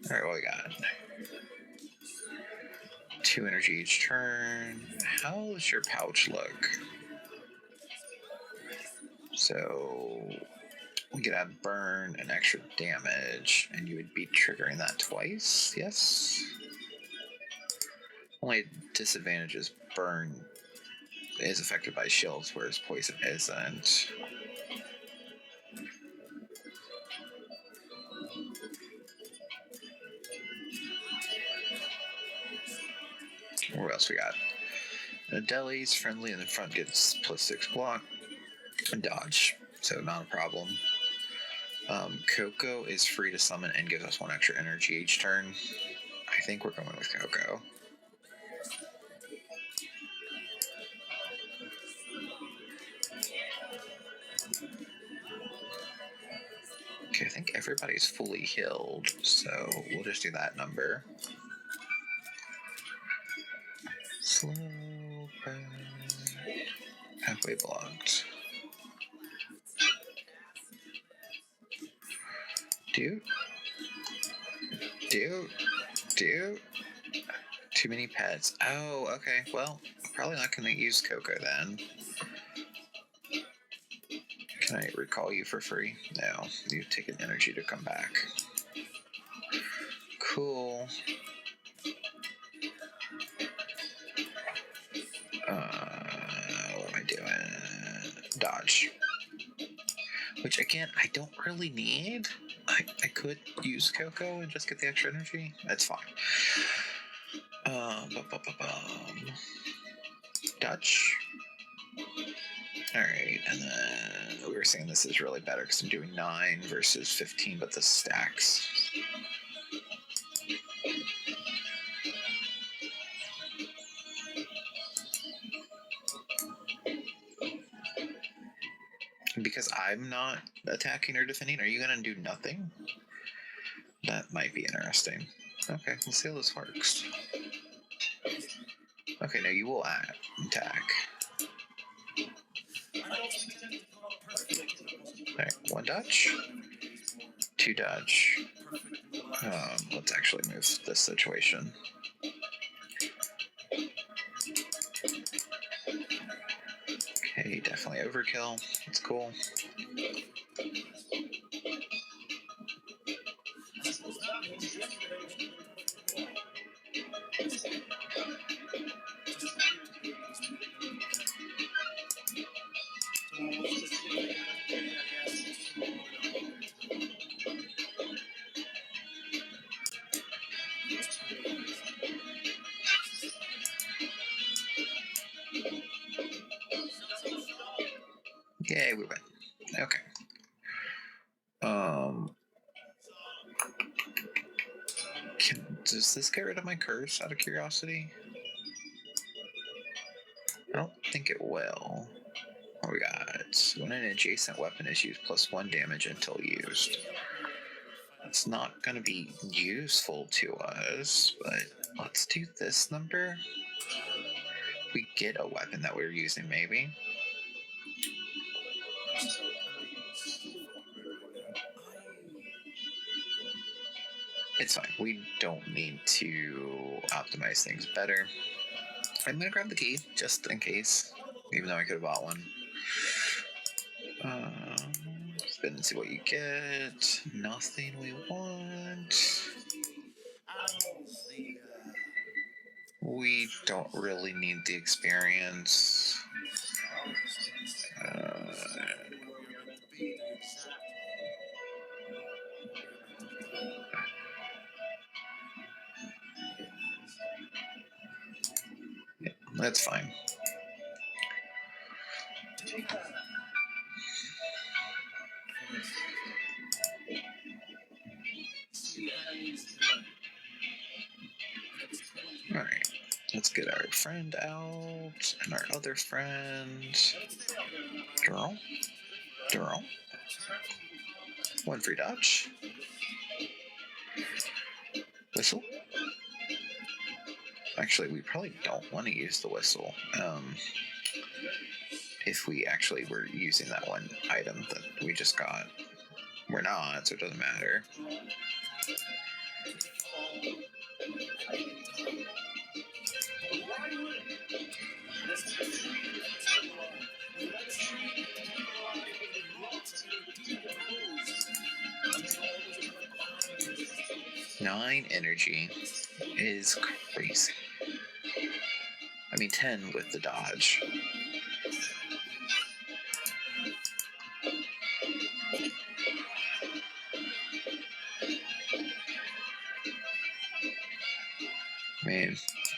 Alright, what we got? 2 energy each turn. How does your pouch look? So we could add burn and extra damage, and you would be triggering that twice, yes? Only disadvantage is burn is affected by shields, whereas poison isn't. What else we got? The Deli's friendly in the front gets +6 block and dodge, so not a problem. Coco is free to summon and gives us 1 extra energy each turn. I think we're going with Coco. Okay, I think everybody's fully healed, so we'll just do that number. Slow burn. Halfway blocked. Dude. Too many pets. Oh, okay. Well, probably not going to use Coco then. Can I recall you for free? No. You take an energy to come back. Cool. What am I doing? Dodge. Which, again, I don't really need. I could use Coco and just get the extra energy. That's fine. Dutch. Alright, and then we were saying this is really better because I'm doing 9 versus 15, but the stacks. Because I'm not attacking or defending, are you going to do nothing? That might be interesting. Okay, let's see how this works. Okay, no, you will attack. Alright, 1 dodge. 2 dodge. Let's actually move this situation. Okay, definitely overkill. That's cool. Yay, we win. Okay. Does this get rid of my curse out of curiosity? I don't think it will. What we got? When an adjacent weapon is used, +1 damage until used. It's not going to be useful to us, but let's do this number. We get a weapon that we're using, maybe. It's fine. We don't need to optimize things better. I'm gonna grab the key just in case, even though I could have bought one. Spin and see what you get. Nothing we want. We don't really need the experience. Yeah, that's fine. Alright, let's get our friend out and our other friend. Girl. One free dodge. Whistle. Actually, we probably don't want to use the whistle. If we actually were using that one item that we just got. We're not, so it doesn't matter. Nine energy is crazy. I mean, 10 with the dodge. Man,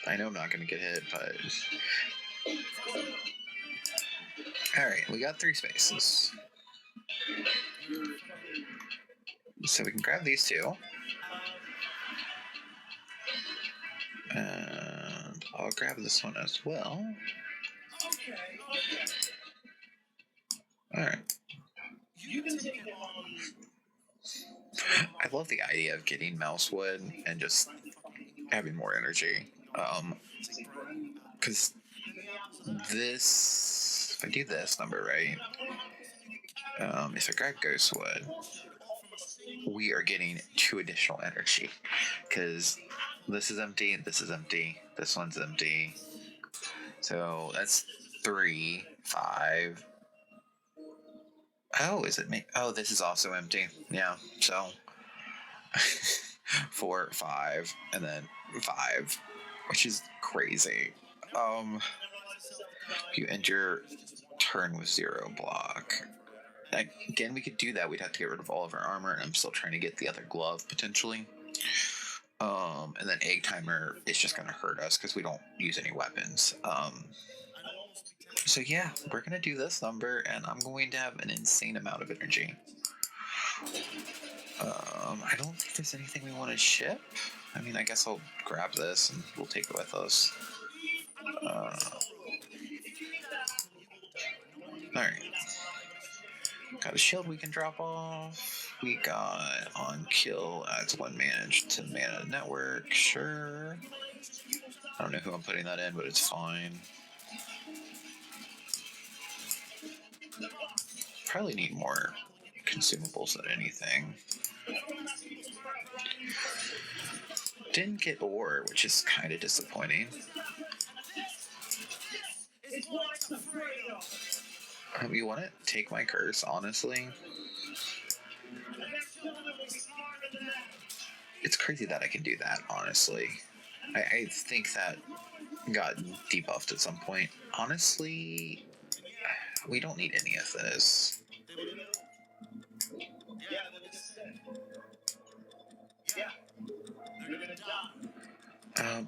I know I'm not going to get hit, but... Alright, we got 3 spaces. So we can grab these 2. And I'll grab this one as well. Alright. I love the idea of getting mouse wood and just having more energy. Because this, if I do this number right, if I grab Ghostwood, we are getting 2 additional energy. Because this is empty, this is empty, this one's empty. So that's 3, 5. Oh, is it me? Oh, this is also empty. Yeah, so 4, 5, and then 5, which is crazy. You end your turn with 0 block. Again, we could do that. We'd have to get rid of all of our armor, and I'm still trying to get the other glove potentially. And then Egg Timer is just going to hurt us because we don't use any weapons. So yeah, we're going to do this number, and I'm going to have an insane amount of energy. I don't think there's anything we want to ship. I mean, I guess I'll grab this and we'll take it with us. Alright. Got a shield we can drop off. We got on kill adds 1 manage to mana network. Sure. I don't know who I'm putting that in, but it's fine. Probably need more consumables than anything. Didn't get ore, which is kind of disappointing. You want to take my curse, honestly? It's crazy that I can do that, honestly. I think that got debuffed at some point. Honestly, we don't need any of this.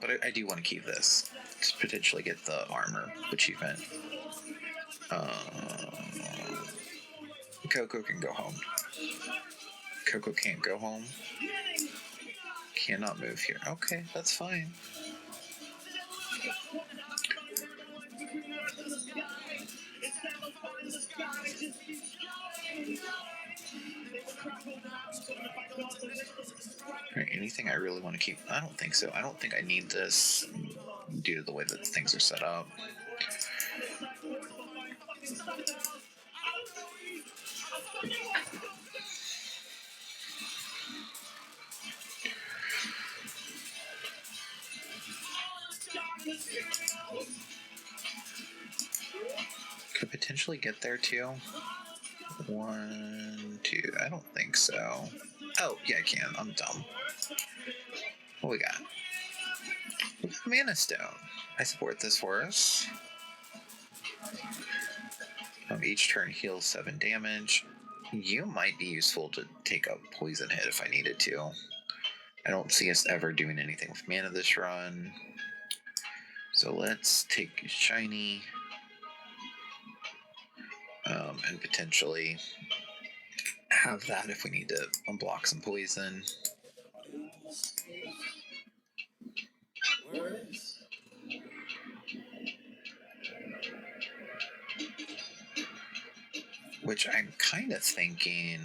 But I do want to keep this to potentially get the armor achievement. Coco can go home. Coco can't go home. Cannot move here. Okay, that's fine. Right, anything I really want to keep? I don't think so. I don't think I need this due to the way that things are set up. Could potentially get there too. 1, 2. I don't think so. Oh, yeah, I can. I'm dumb. What we got? Mana Stone. I support this for us. Each turn heals 7 damage. You might be useful to take a poison hit if I needed to. I don't see us ever doing anything with mana this run. So let's take Shiny. And potentially have that if we need to unblock some poison. Which I'm kind of thinking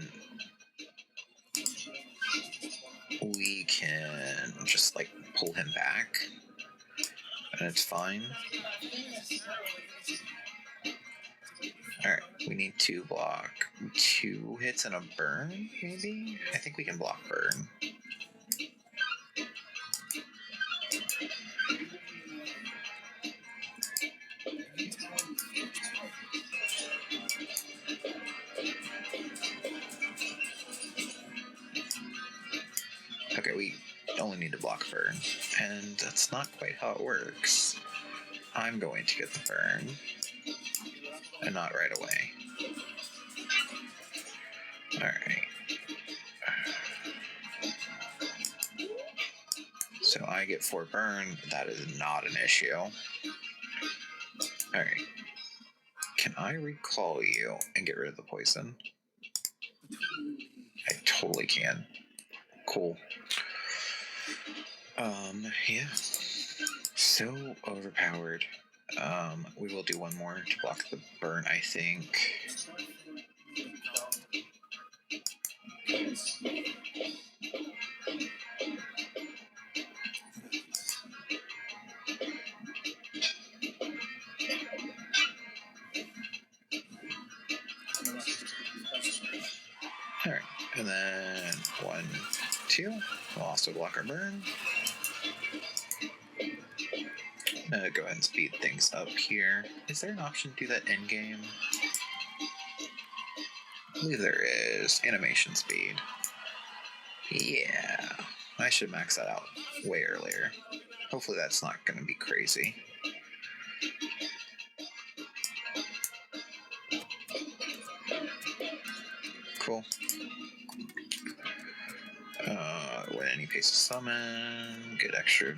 we can just like pull him back and it's fine. Alright, we need to block 2 hits and a burn, maybe? I think we can block burn. Okay, we only need to block burn, and that's not quite how it works. I'm going to get the burn, and not right away. Alright. So I get 4 burn, that is not an issue. Alright. Can I recall you and get rid of the poison? I totally can. Cool. Yeah. So overpowered. We will do one more to block the burn, I think. Alright, and then 1, 2. We'll also block our burn. Go ahead and speed things up here. Is there an option to do that end game? I believe there is. Animation speed. Yeah. I should max that out way earlier. Hopefully that's not going to be crazy. Cool. When any pace of summon, get extra.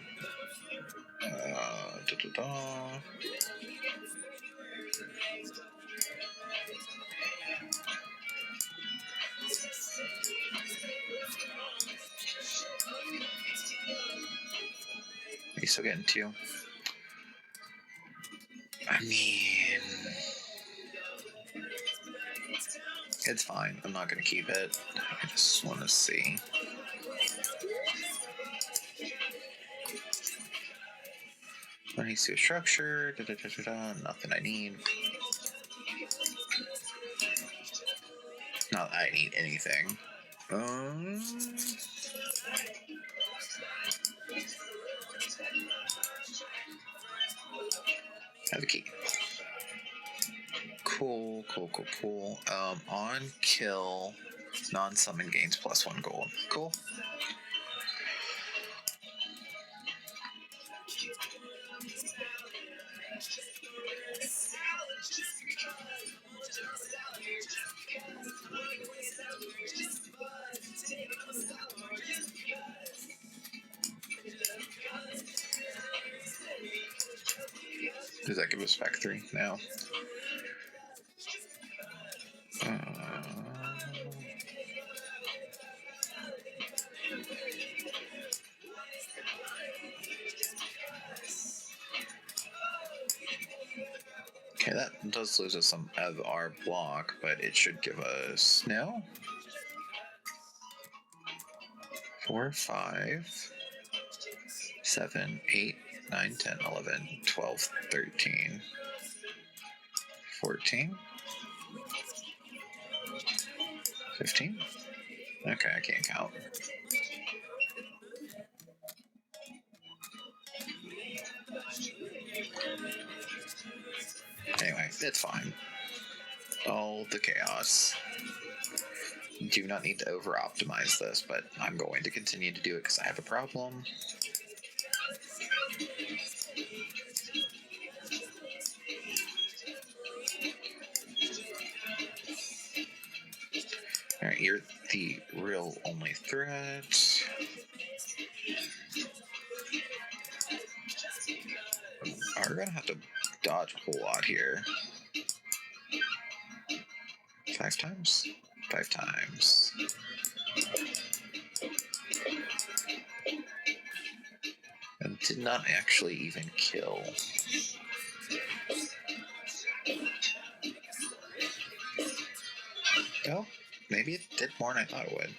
Are you still getting 2? I mean, it's fine. I'm not going to keep it. I just want to see. When he's to a structure, nothing I need. Not that I need anything. Have a key. Cool. On kill, non-summon gains +1 gold. Cool. Does that give us back 3 now? Okay, that does lose us some of our block, but it should give us no. 4, 5, 7, 8, 9, 10, 11, 12, 13, 14, 15. Okay, I can't count. It's fine. All the chaos. Do not need to over-optimize this, but I'm going to continue to do it because I have a problem. Alright, you're the real only threat. We're gonna have to dodge a whole lot here. 5 times? 5 times. And did not actually even kill. Oh, maybe it did more than I thought it would.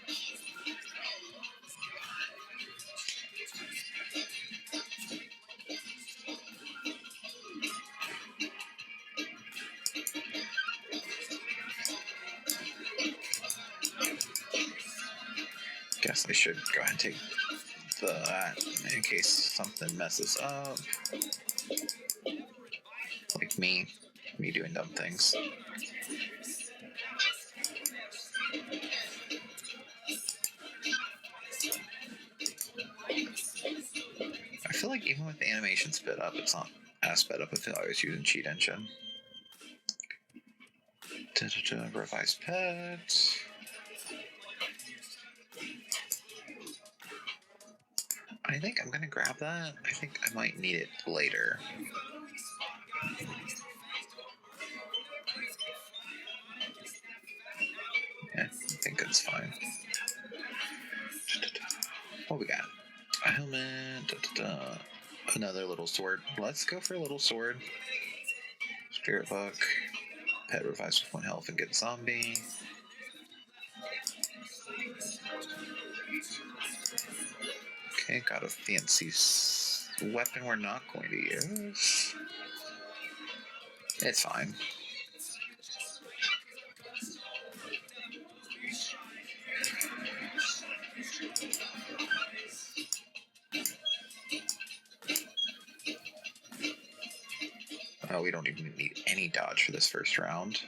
Guess I should go ahead and take that in case something messes up. Like me doing dumb things. I feel like even with the animation sped up, it's not as sped up if I was using Cheat Engine. Revised pet. I think I'm gonna grab that. I think I might need it later. Yeah, I think it's fine. What we got? A helmet. Another little sword. Let's go for a little sword. Spirit book. Pet revives with 1 health and get zombie. Okay, got a fancy weapon we're not going to use. It's fine. We don't even need any dodge for this first round.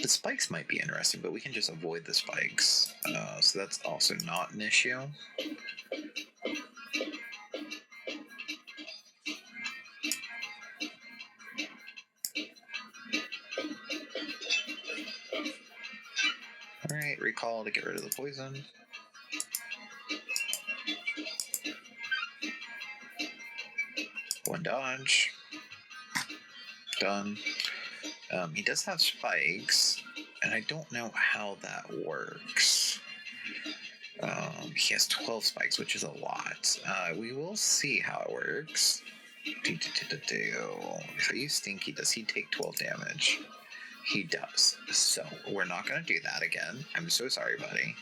The spikes might be interesting, but we can just avoid the spikes. So that's also not an issue. Alright, recall to get rid of the poison. One dodge. Done. He does have spikes, and I don't know how that works. He has 12 spikes, which is a lot. We will see how it works. If I use Stinky, does he take 12 damage? He does. So we're not going to do that again. I'm so sorry, buddy.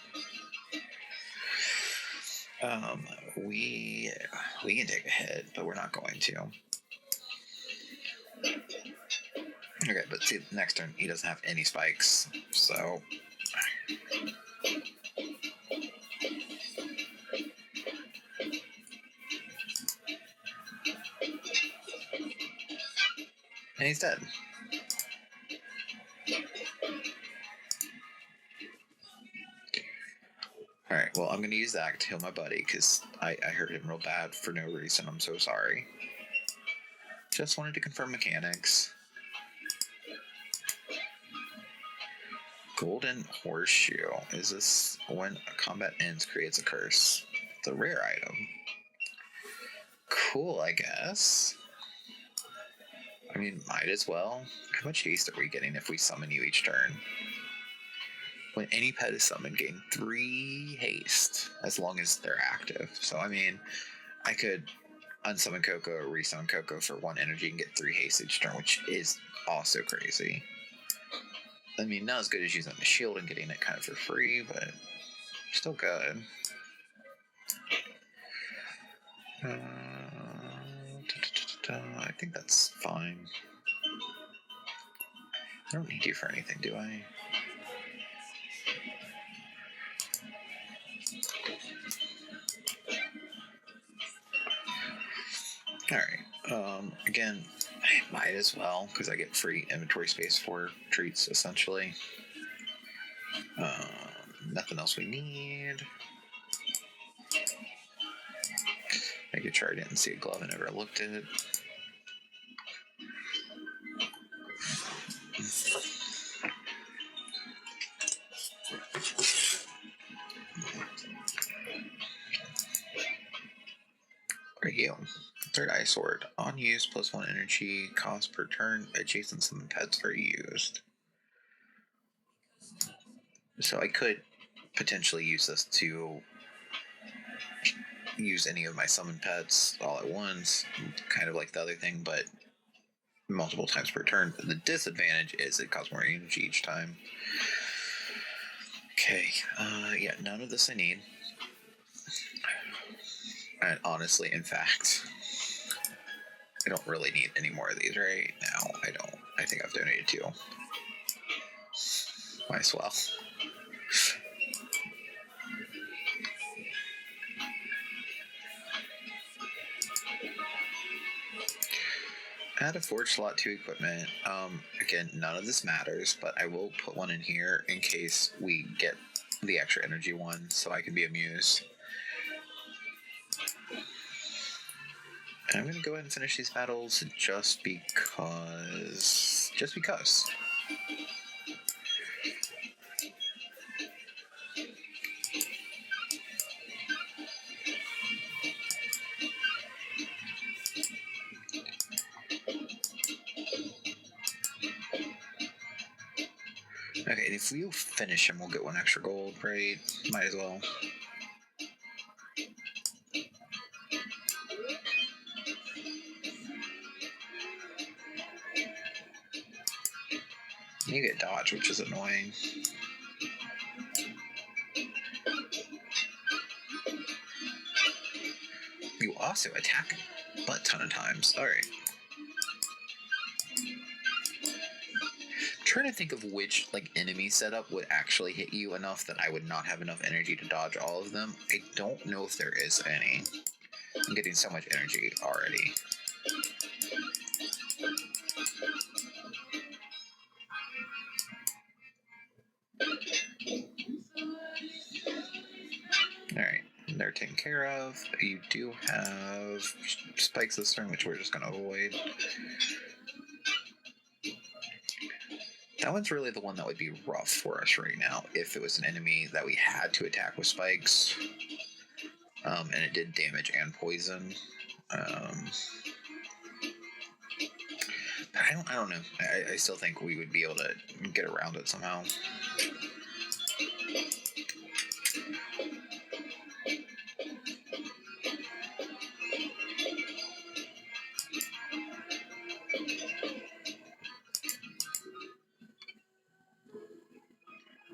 We can take a hit, but we're not going to. Okay, but see, next turn he doesn't have any spikes, so. And he's dead. Alright, well, I'm going to use that to heal my buddy, because I hurt him real bad for no reason. I'm so sorry. Just wanted to confirm mechanics. Golden Horseshoe. Is this when combat ends creates a curse? It's a rare item. Cool, I guess. I mean, might as well. How much haste are we getting if we summon you each turn? When any pet is summoned, gain 3 haste as long as they're active. So, I mean, I could unsummon Coco or resummon Coco for 1 energy and get 3 haste each turn, which is also crazy. I mean, not as good as using the shield and getting it kind of for free, but still good. I think that's fine. I don't need you for anything, do I? Alright, again, I might as well, because I get free inventory space for treats, essentially. Nothing else we need. Making sure I didn't see a glove and never looked at it. Where are you? Third eye sword. On use, +1 energy. Cost per turn. Adjacent summon pets are used. So I could potentially use this to use any of my summon pets all at once, kind of like the other thing, but multiple times per turn. The disadvantage is it costs more energy each time. Okay, yeah, none of this I need. And honestly, in fact, I don't really need any more of these right now. I don't. I think I've donated 2. Might as well. Add a forge slot to equipment. Again, none of this matters, but I will put one in here in case we get the extra energy one, so I can be amused. And I'm going to go ahead and finish these battles just because. Just because. Okay, if we finish him, we'll get 1 extra gold, right? Might as well. You get dodge, which is annoying. You also attack a butt ton of times. Alright. Trying to think of which enemy setup would actually hit you enough that I would not have enough energy to dodge all of them. I don't know if there is any. I'm getting so much energy already. Alright, they're taken care of. You do have spikes this turn, which we're just going to avoid. That one's really the one that would be rough for us right now if it was an enemy that we had to attack with spikes. And it did damage and poison. I don't know. I still think we would be able to get around it somehow.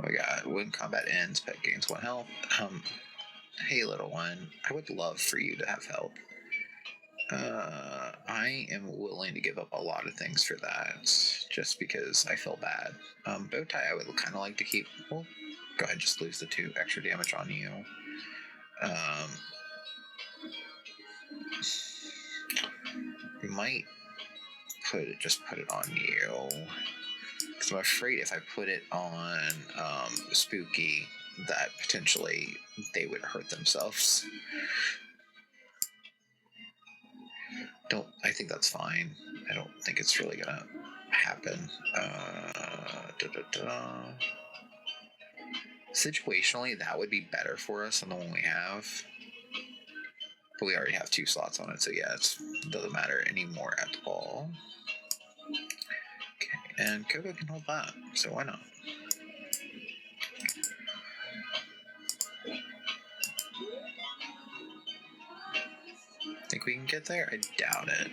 We got when combat ends, pet gains 1 health. Hey, little one, I would love for you to have help. I am willing to give up a lot of things for that, just because I feel bad. Bowtie, I would kind of like to keep. Well, go ahead, just lose the 2 extra damage on you. We might just put it on you. Because I'm afraid if I put it on Spooky, that potentially they would hurt themselves. I think that's fine. I don't think it's really gonna happen. Situationally, that would be better for us than the one we have. But we already have 2 slots on it, so yeah, it doesn't matter anymore at all. Okay, and Coco can hold that, so why not? Think we can get there? I doubt it.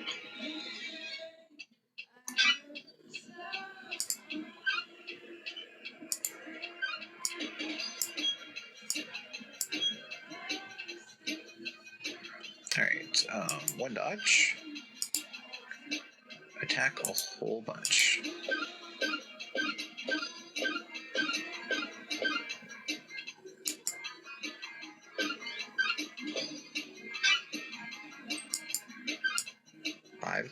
Alright, 1 dodge. Attack a whole bunch.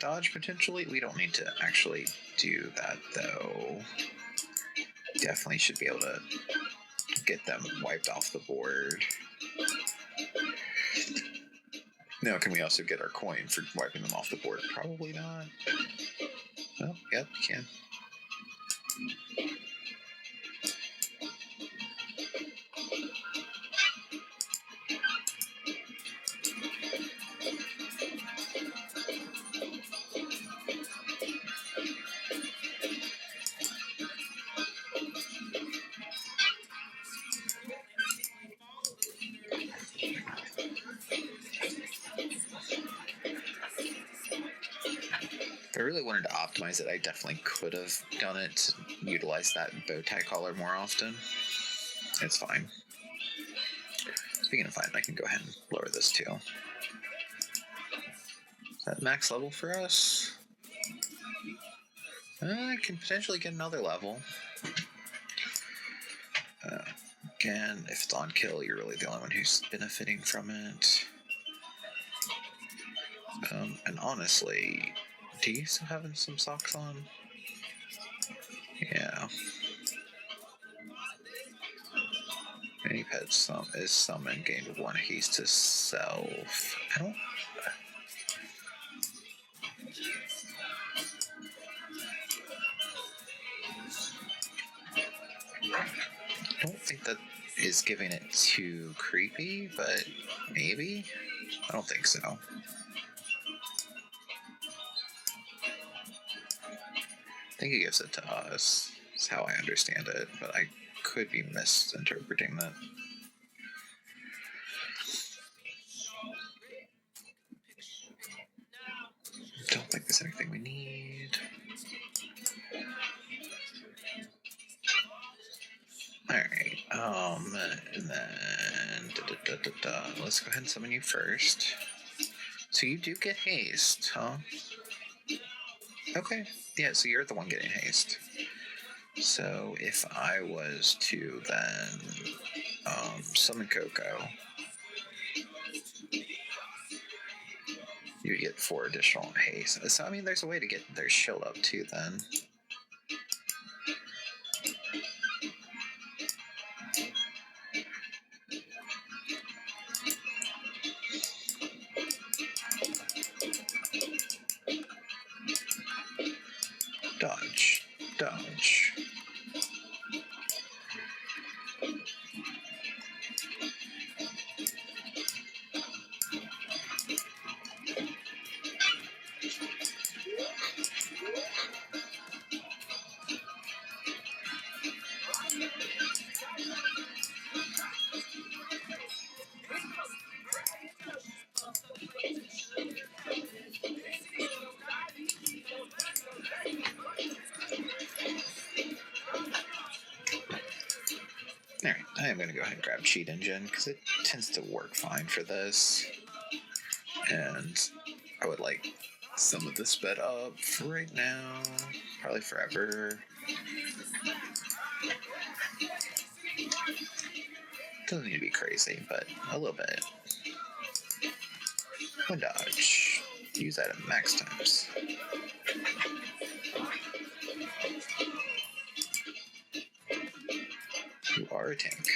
dodge potentially. We don't need to actually do that though. Definitely should be able to get them wiped off the board. Now, can we also get our coin for wiping them off the board? Probably not. Oh, yep, can. If I really wanted to optimize it, I definitely could have done it to utilize that bow tie collar more often. It's fine. Speaking of fine, I can go ahead and lower this too. Is that max level for us? I can potentially get another level. Again, if it's on kill, you're really the only one who's benefiting from it. And honestly, do you still have some socks on? Yeah. Any pet is summoned, gained 1 haste to self. I don't think that is giving it too creepy, but maybe? I don't think so. I think it gives it to us. That's how I understand it, but I could be misinterpreting that. Don't think there's anything we need. Alright, and then let's go ahead and summon you first. So you do get haste, huh? Okay, yeah, so you're the one getting haste. So if I was to then summon Coco, you get 4 additional haste. So I mean, there's a way to get their shield up too then. Dodge, dodge. Alright, I am going to go ahead and grab Cheat Engine because it tends to work fine for this. And I would like some of this sped up for right now, probably forever. Doesn't need to be crazy, but a little bit. One dodge. Use that at max times. You are a tank.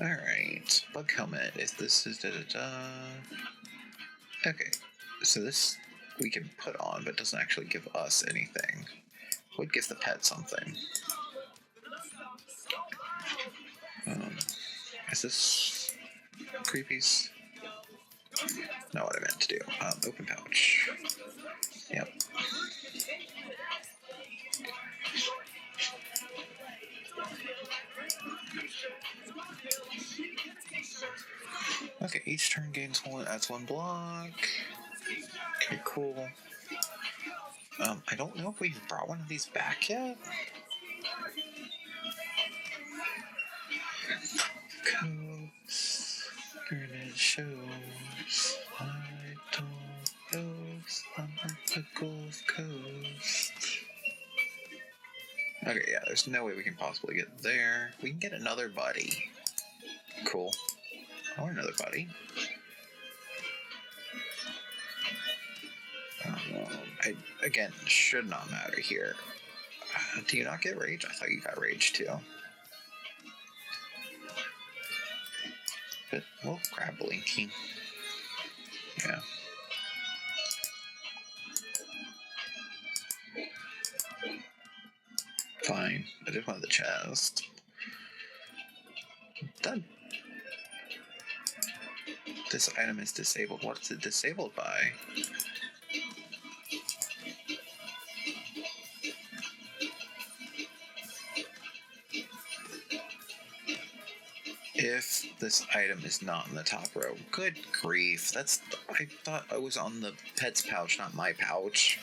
Alright, bug helmet. If this is Okay, so this we can put on, but doesn't actually give us anything. Would give the pet something. Is this creepies? Not what I meant to do. Open pouch. Yep. Okay, each turn gains adds 1 block. Okay, cool. I don't know if we've brought one of these back yet. Coats, granite shows. I don't know on the Gulf Coast. Okay, yeah, there's no way we can possibly get there. We can get another buddy. Cool. Or another buddy. again, should not matter here. Do you not get rage? I thought you got rage too. But we'll grab Blinky. Yeah. Fine. I just wanted the chest. Done. This item is disabled. What's it disabled by? If this item is not in the top row. Good grief. I thought I was on the pet's pouch, not my pouch.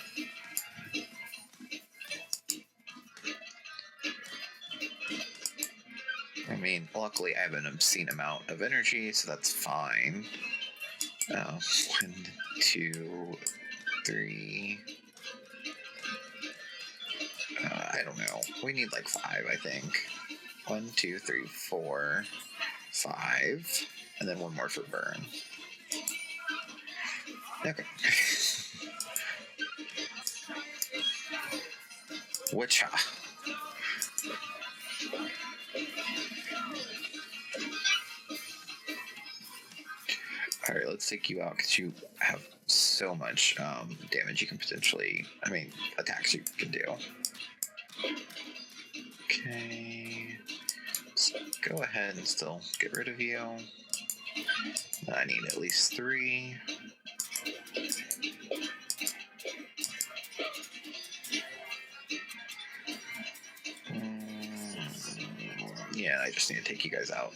I mean, luckily I have an obscene amount of energy, so that's fine. 1, 2, 3. I don't know. We need like 5, I think. 1, 2, 3, 4, 5, and then one more for burn. Okay. Witcha. Alright, let's take you out because you have so much damage you can potentially, attacks you can do. Okay. Let's go ahead and still get rid of you. I need at least 3. Yeah, I just need to take you guys out.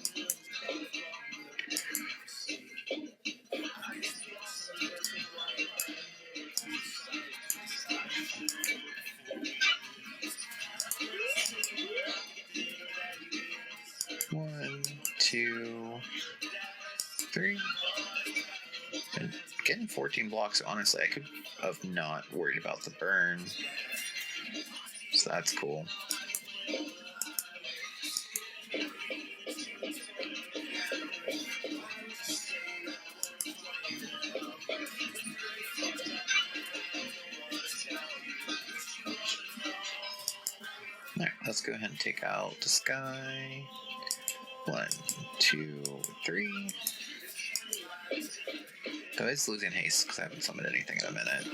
One, 2, 3. And getting 14 blocks, honestly, I could have not worried about the burn. So that's cool. Alright, let's go ahead and take out this guy. 1, 2, 3. Though it's losing haste because I haven't summoned anything in a minute.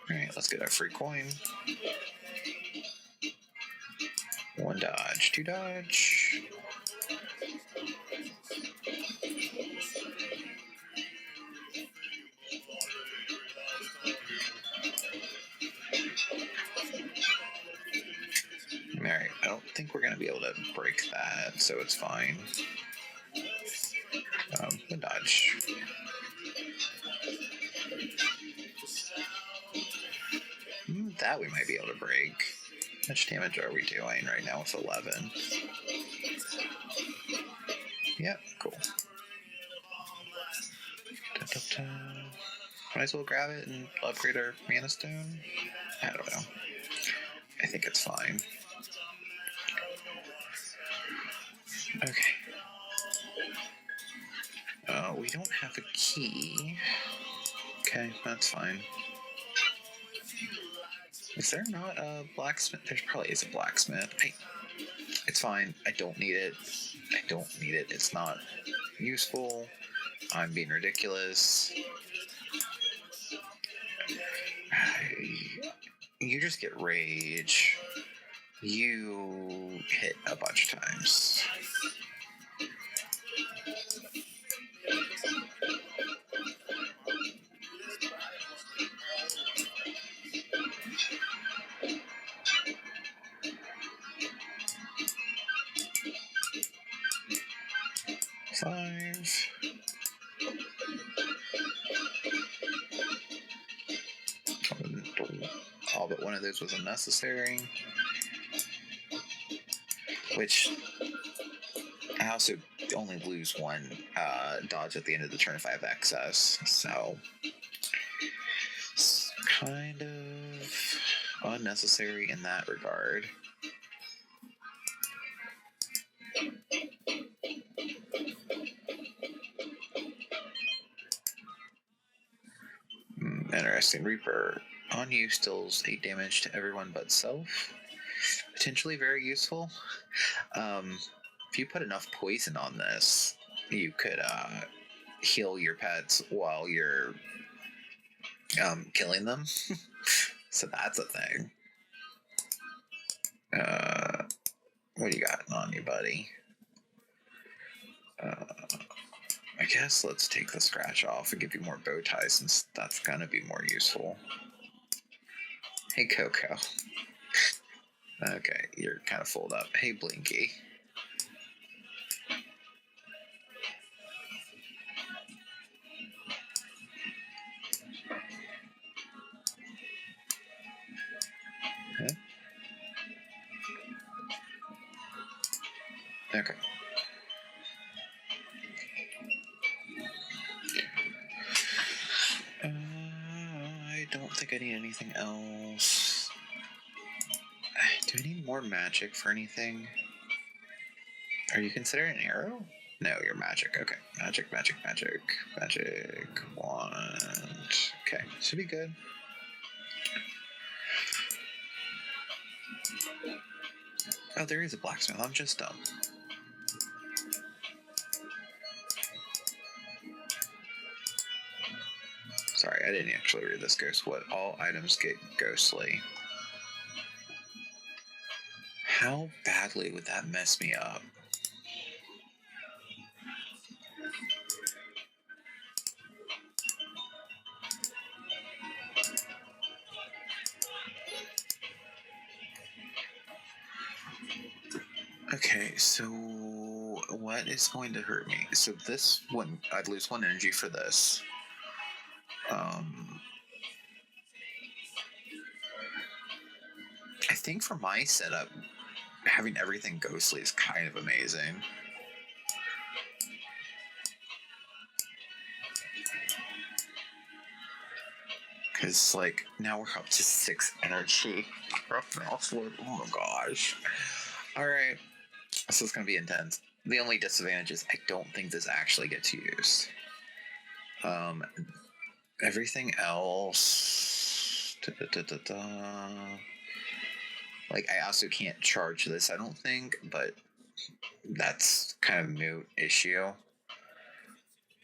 Alright, let's get our free coin. 1 dodge, 2 dodge. Alright, I don't think we're going to be able to break that, so it's fine. 1 dodge. That we might be able to break. How much damage are we doing right now with 11? Yep, cool. Might as well grab it and upgrade our mana stone. I don't know. I think it's fine. Okay. We don't have a key. Okay, that's fine. Is there not a blacksmith? There probably is a blacksmith. It's fine. I don't need it. It's not useful. I'm being ridiculous. You just get rage. You hit a bunch of times. All but one of those was unnecessary. Which I also only lose 1 dodge at the end of the turn if I have excess, so it's kind of unnecessary in that regard. Resting Reaper on you deals 8 damage to everyone but self. Potentially very useful. If you put enough poison on this, you could heal your pets while you're killing them. So that's a thing. What do you got on you, buddy? I guess let's take the scratch off and give you more bow ties, since that's gonna be more useful. Hey, Coco. Okay, you're kind of full up. Hey, Blinky. Huh? Okay. I don't think I need anything else. Do I need more magic for anything? Are you considered an arrow? No, you're magic. Okay. Magic. Wand. Okay. Should be good. Oh, there is a blacksmith. I'm just dumb. Sorry, I didn't actually read this ghost. What? All items get ghostly. How badly would that mess me up? Okay, so what is going to hurt me? So this one, I'd lose 1 energy for this. I think for my setup, having everything ghostly is kind of amazing. Because, like, now we're up to 6 energy. Oh my gosh. Alright. So it's going to be intense. The only disadvantage is I don't think this actually gets used. Everything else... Like, I also can't charge this, I don't think, but that's kind of a moot issue.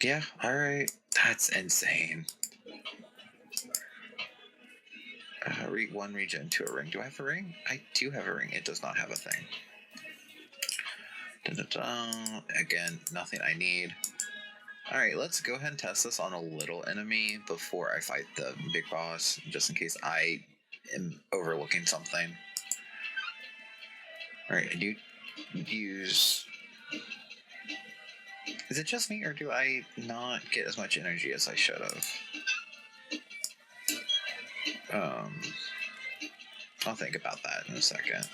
Yeah, alright. That's insane. 1 regen to a ring. Do I have a ring? I do have a ring. It does not have a thing. Again, nothing I need. Alright, let's go ahead and test this on a little enemy before I fight the big boss, just in case I am overlooking something. Alright, I do use... Is it just me, or do I not get as much energy as I should have? I'll think about that in a second.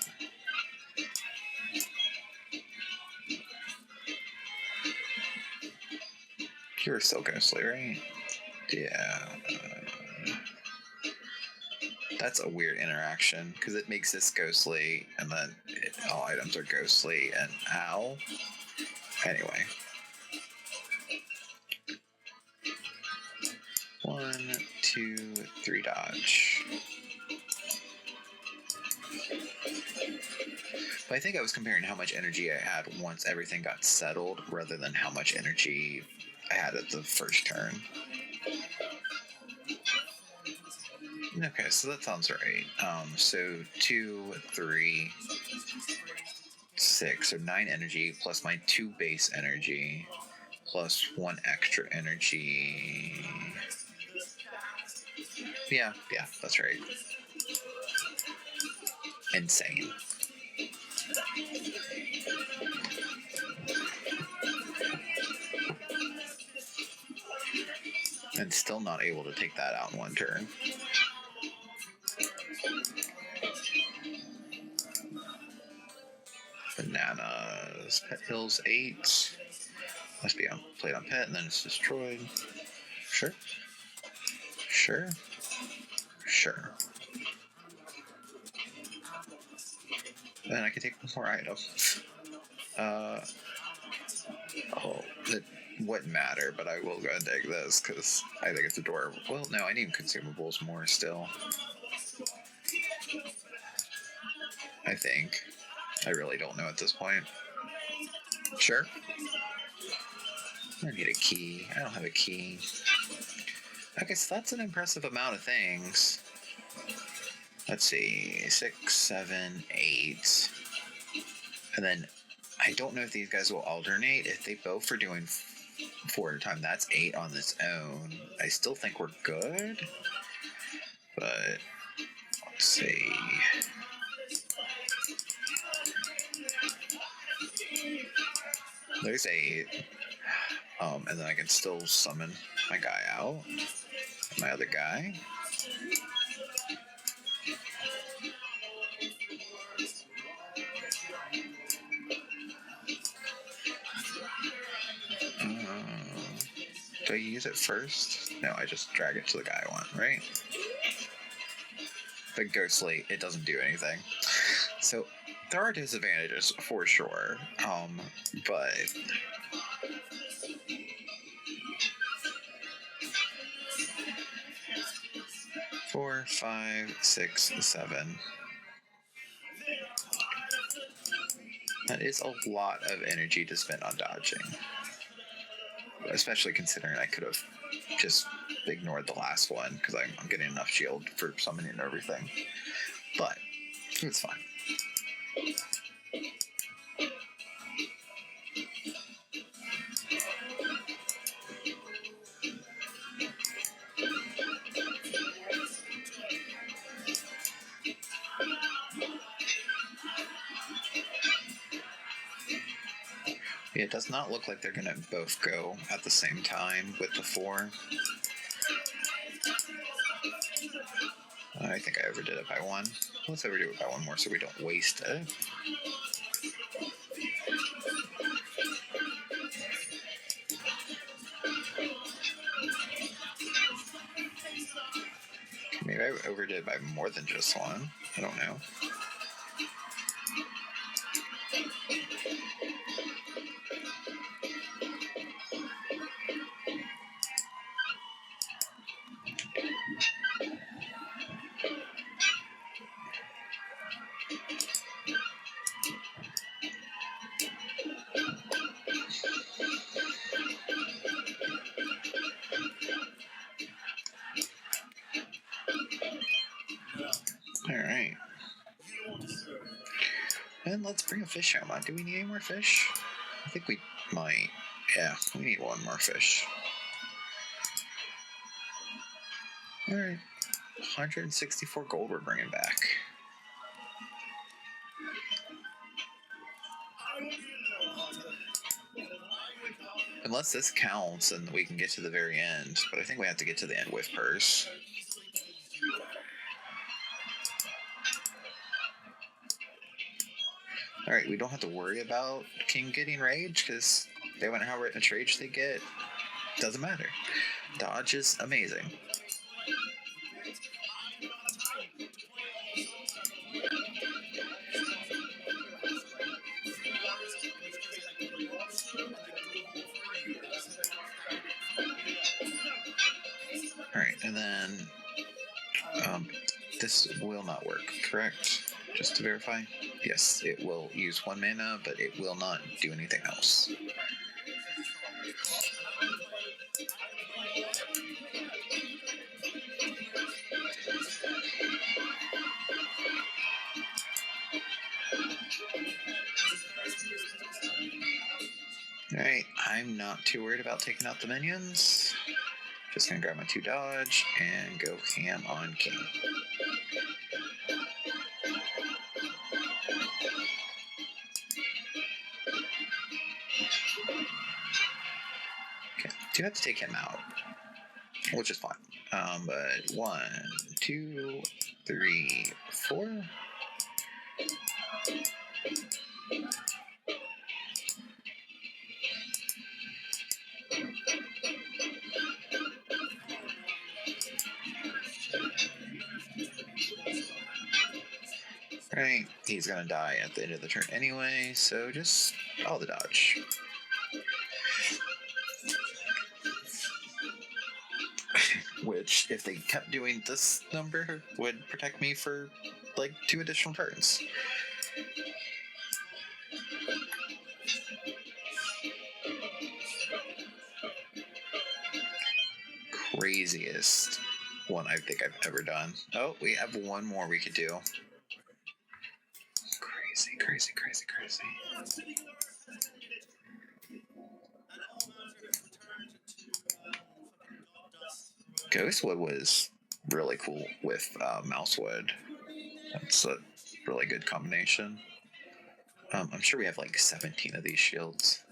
You're still ghostly, right? Yeah. That's a weird interaction, because it makes this ghostly, and then all items are ghostly, and ow. Anyway. 1, 2, 3 dodge. But I think I was comparing how much energy I had once everything got settled, rather than how much energy I had at the first turn. Okay, so that sounds right. So 2, 3, 6, so 9 energy, plus my 2 base energy, plus 1 extra energy. Yeah, that's right. Insane. And still not able to take that out in 1 turn. Bananas. Pet heals 8. Must be played on pet, and then it's destroyed. Sure. Then I can take 1 more item. wouldn't matter, but I will go and take this because I think it's adorable. Well, no, I need consumables more still. I think. I really don't know at this point. Sure. I need a key. I don't have a key. Okay, so that's an impressive amount of things. Let's see. 6, 7, 8. And then I don't know if these guys will alternate. If they both are doing 4 at a time, that's 8 on its own. I still think we're good. But let's see. There's 8. And then I can still summon my guy out. My other guy. Do I use it first? No, I just drag it to the guy I want, right? But Ghostly, it doesn't do anything. So there are disadvantages for sure. But 4, 5, 6, 7. That is a lot of energy to spend on dodging. Especially considering I could have just ignored the last one because I'm getting enough shield for summoning and everything. But it's fine. Yeah, it does not look like they're going to both go at the same time with the 4. I think I overdid it by 1. Let's overdo it by 1 more so we don't waste it. Maybe I overdid it by more than just 1. I don't know. Alright. And let's bring a fish home. Do we need any more fish? I think we might. Yeah, we need 1 more fish. Alright. 164 gold we're bringing back. Unless this counts and we can get to the very end. But I think we have to get to the end with purse. Alright, we don't have to worry about King getting rage because they went how much rage they get. Doesn't matter. Dodge is amazing. Alright, and then this will not work, correct? Just to verify. Yes, it will use 1 mana, but it will not do anything else. Alright, I'm not too worried about taking out the minions. Just gonna grab my 2 dodge and go ham on King. Okay, do have to take him out, which is fine. But 1, 2, 3, 4. Right, he's gonna die at the end of the turn anyway, so just all the dodge. which, if they kept doing this number, would protect me for like 2 additional turns. Craziest one I think I've ever done. Oh, we have one more we could do. Crazy, crazy, crazy, crazy. Ghostwood was really cool with Mousewood. That's a really good combination. I'm sure we have like 17 of these shields.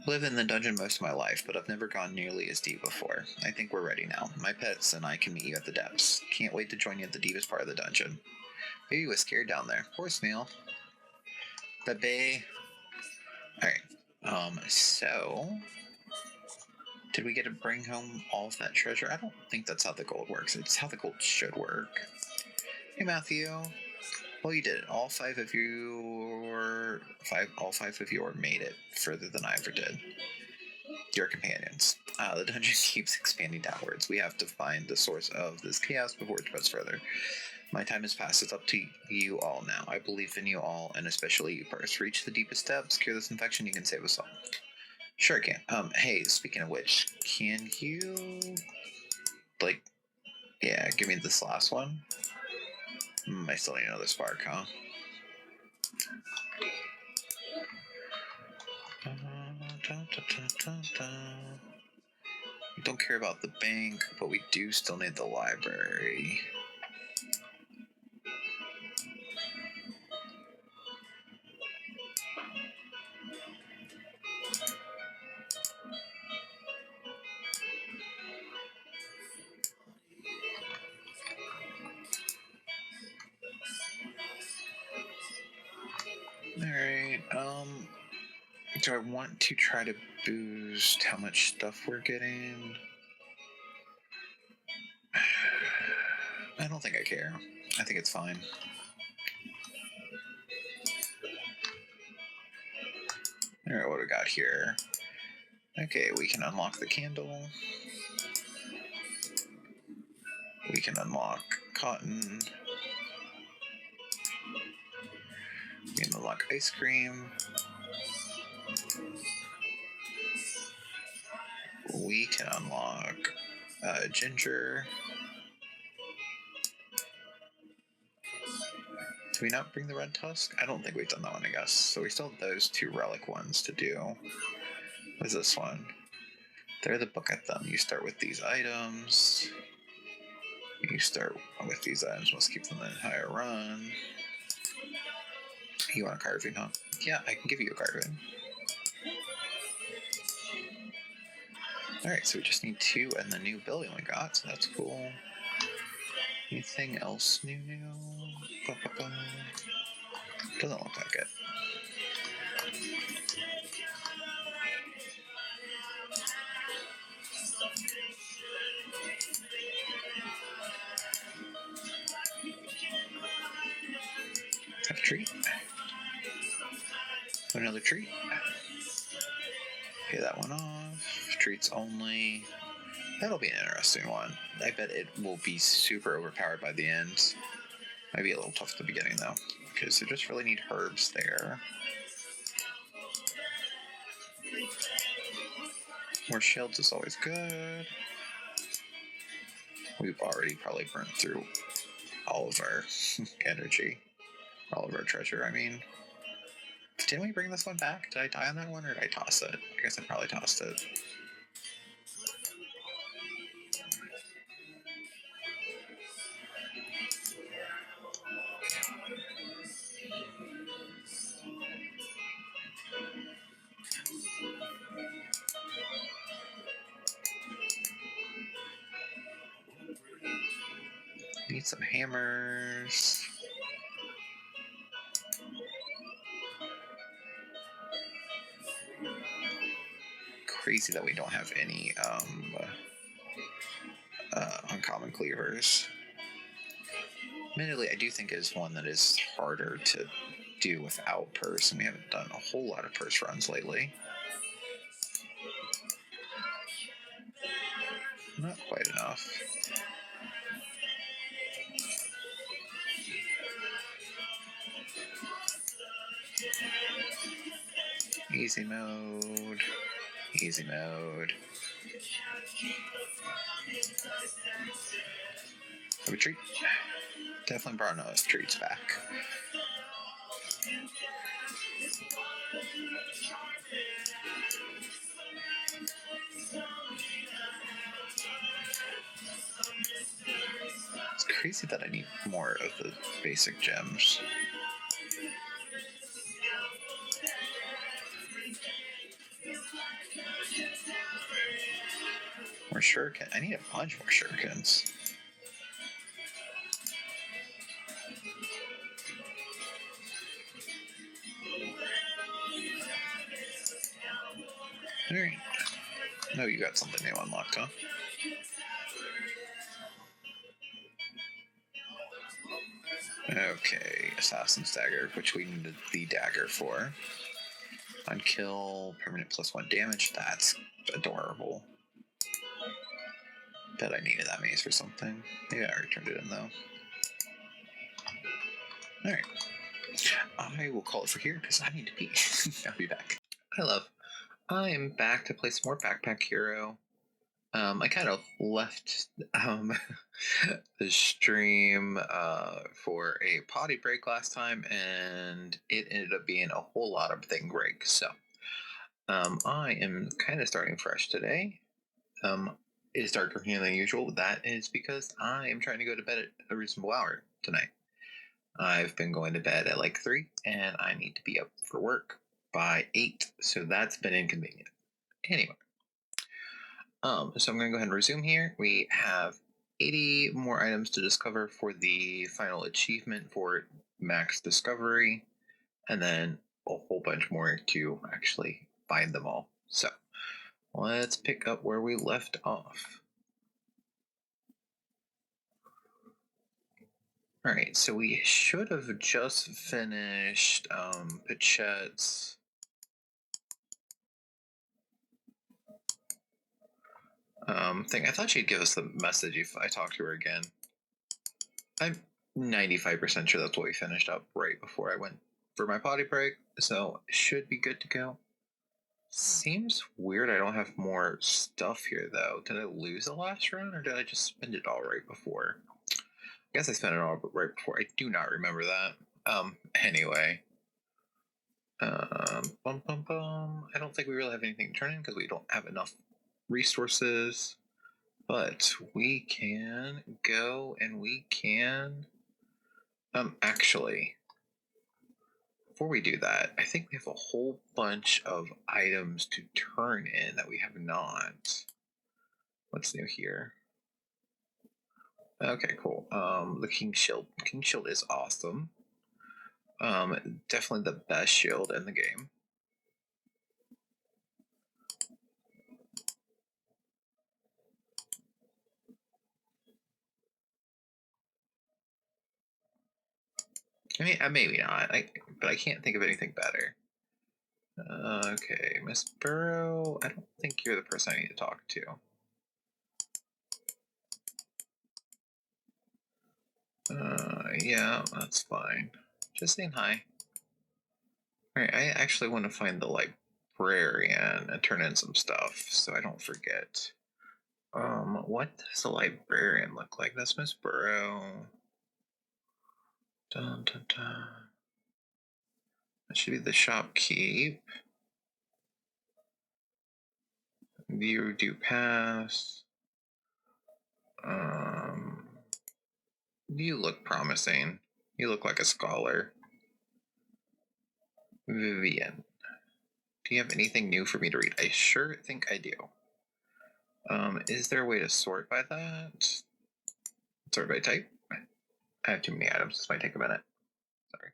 Lived in the dungeon most of my life, but I've never gone nearly as deep before. I think we're ready now. My pets and I can meet you at the depths. Can't wait to join you at the deepest part of the dungeon. Baby was scared down there. Poor Snail. Baby. Alright. So... Did we get to bring home all of that treasure? I don't think that's how the gold works. It's how the gold should work. Hey, Matthew. Well, you did it. All five of you made it further than I ever did. Your companions. The dungeon keeps expanding downwards. We have to find the source of this chaos before it spreads further. My time has passed. It's up to you all now. I believe in you all, and especially you first. Reach the deepest depths, cure this infection, you can save us all. Sure I can. Hey, speaking of which, can you, like, yeah, give me this last one? I still need another spark, huh? We don't care about the bank, but we do still need the library. Alright, do I want to try to boost how much stuff we're getting? I don't think I care. I think it's fine. Alright, what do we got here? Okay, we can unlock the candle. We can unlock cotton. We can unlock ice cream. We can unlock ginger. Did we not bring the red tusk? I don't think we've done that one, I guess. So we still have those 2 relic ones to do. What is this one? They're the book at them. You start with these items. You start with these items. Must keep them in higher run. You want a carving, huh? Yeah, I can give you a carving. Alright, so we just need 2 and the new building we got, so that's cool. Anything else new? Doesn't look like it. Have a treat. Another treat. Pay that one off. Treats only. That'll be an interesting one. I bet it will be super overpowered by the end. Might be a little tough at the beginning though, because they just really need herbs there. More shields is always good. We've already probably burnt through all of our energy. All of our treasure, I mean. Didn't we bring this one back? Did I die on that one, or did I toss it? I guess I probably tossed it. Need some hammers. Crazy that we don't have any uncommon cleavers. Admittedly, I do think it is one that is harder to do without purse, and we haven't done a whole lot of purse runs lately. Not quite enough. Easy mode. Easy mode. Have a treat? Definitely brought those treats back. It's crazy that I need more of the basic gems. More shuriken. I need a bunch more shurikens. Alright. No, you got something new unlocked, huh? Okay, Assassin's Dagger, which we needed the dagger for. On kill, permanent +1 damage. That's adorable. Bet I needed that maze for something. Maybe I already turned it in though. Alright. I will call it for here because I need to pee. I'll be back. Hi, love. I am back to play some more Backpack Hero. I kind of left the stream for a potty break last time, and it ended up being a whole lot of thing break. So I am kind of starting fresh today. It is darker here than usual. That is because I am trying to go to bed at a reasonable hour tonight. I've been going to bed at like 3, and I need to be up for work by 8, so that's been inconvenient. Anyway. So I'm going to go ahead and resume here. We have 80 more items to discover for the final achievement for max discovery, and then a whole bunch more to actually find them all. So let's pick up where we left off. Alright, so we should have just finished Ponchette's thing. I thought she'd give us the message if I talked to her again. I'm 95% sure that's what we finished up right before I went for my potty break, so should be good to go. Seems weird I don't have more stuff here though. Did I lose the last run, or did I just spend it all right before? I guess I spent it all right before. I do not remember that. Anyway. I don't think we really have anything to turn in because we don't have enough resources. But we can go and we can... actually, before we do that, I think we have a whole bunch of items to turn in that we have not. What's new here? Okay, cool. The King Shield. King Shield is awesome. Definitely the best shield in the game. I mean, maybe not. But I can't think of anything better. Okay, Miss Burrow. I don't think you're the person I need to talk to. Yeah, that's fine. Just saying hi. Alright, I actually want to find the librarian and turn in some stuff so I don't forget. What does the librarian look like? That's Miss Burrow. Dun, dun, dun. That should be the shopkeep. View due pass. You look promising. You look like a scholar. Vivian. Do you have anything new for me to read? I sure think I do. Is there a way to sort by that? Sort by type? I have too many items. This might take a minute. Sorry.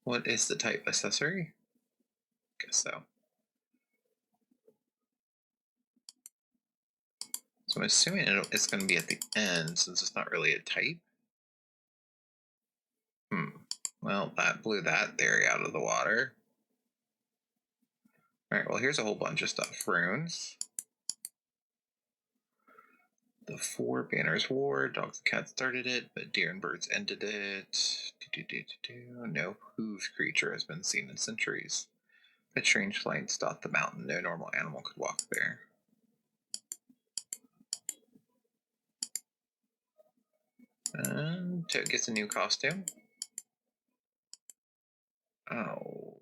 What is the type? Accessory? Guess so. So I'm assuming it's going to be at the end since it's not really a type. Well, that blew that theory out of the water. Alright, well here's a whole bunch of stuff. Runes. The Four Banners War. Dogs and cats started it, but deer and birds ended it. No hooved creature has been seen in centuries. But strange lights dot the mountain. No normal animal could walk there. And Toad gets a new costume. Oh.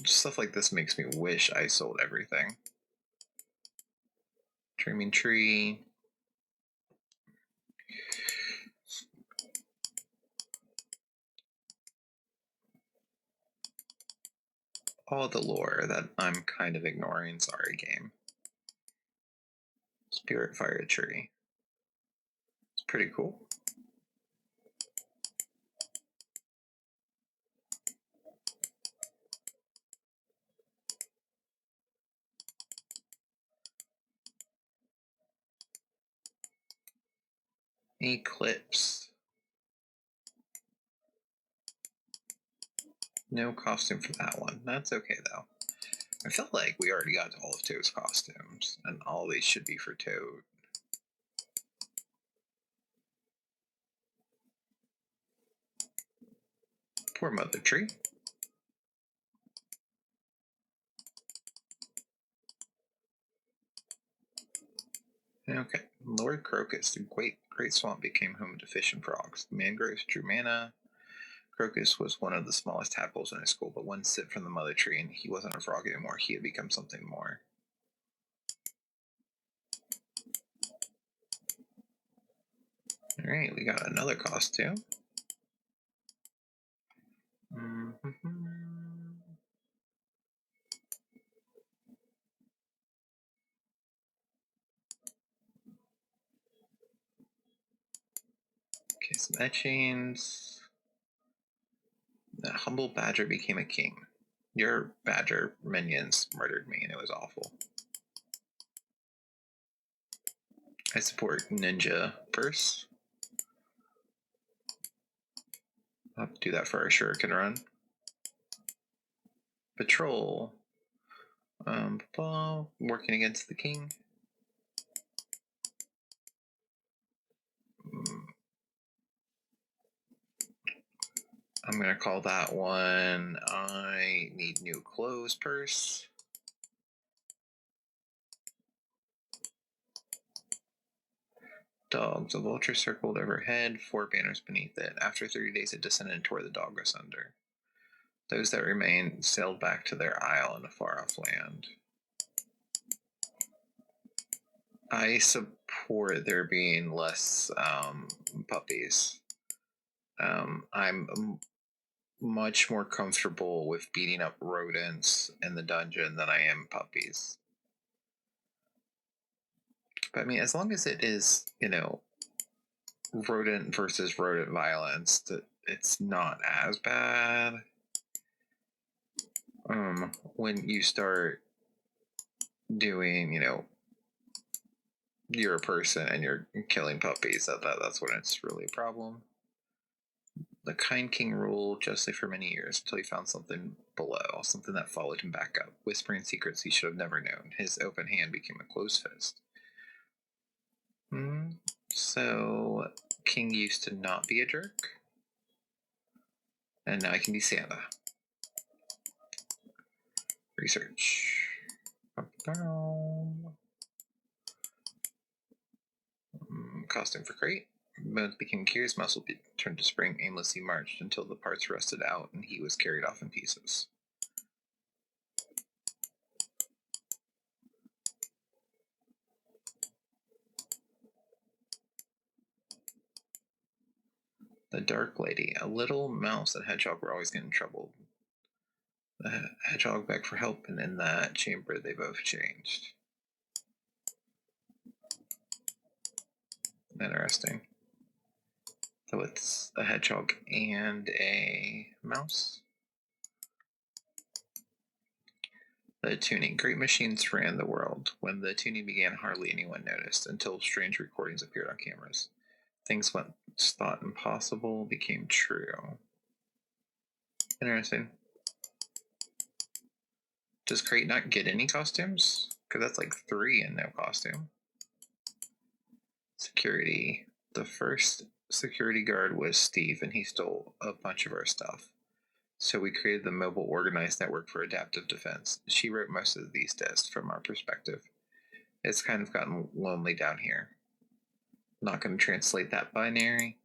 Stuff like this makes me wish I sold everything. Dreaming Tree. All the lore that I'm kind of ignoring. Sorry, game. Spirit Fire Tree. It's pretty cool. Eclipse. No costume for that one. That's okay, though. I felt like we already got all of Toad's costumes, and all of these should be for Toad. Poor Mother Tree. Okay. Lord Crocus. The Great Swamp became home to fish and frogs. The mangroves drew mana. Crocus was one of the smallest tadpoles in his school, but one sip from the mother tree, and he wasn't a frog anymore. He had become something more. Alright, we got another costume. Okay, some etchings. The humble badger became a king. Your badger minions murdered me, and it was awful. I support Ninja Purse. I'll have to do that for our shuriken run. Patrol. Working against the king. I'm gonna call that one I need new clothes purse. Dogs. A vulture circled overhead, 4 banners beneath it. After 30 days, it descended and tore the dog asunder. Those that remained sailed back to their isle in a far-off land. I support there being less puppies. I'm much more comfortable with beating up rodents in the dungeon than I am puppies. But I mean, as long as it is, rodent versus rodent violence, it's not as bad. When you start doing, you're a person and you're killing puppies, that's when it's really a problem. The kind king ruled justly for many years until he found something below, something that followed him back up, whispering secrets he should have never known. His open hand became a closed fist. So, king used to not be a jerk, and now I can be Santa. Research. Costume for crate. Bones became curious, muscle turned to spring, aimlessly marched until the parts rusted out and he was carried off in pieces. The Dark Lady. A little mouse and hedgehog were always getting in trouble. The hedgehog begged for help, and in that chamber they both changed. Interesting. So it's a hedgehog and a mouse. The tuning. Great machines ran the world. When the tuning began, hardly anyone noticed, until strange recordings appeared on cameras. Things once thought impossible became true. Interesting. Does Crate not get any costumes? Because that's like 3 and no costume. Security. The first security guard was Steve, and he stole a bunch of our stuff. So we created the Mobile Organized Network for Adaptive Defense. She wrote most of these tests from our perspective. It's kind of gotten lonely down here. Not going to translate that binary.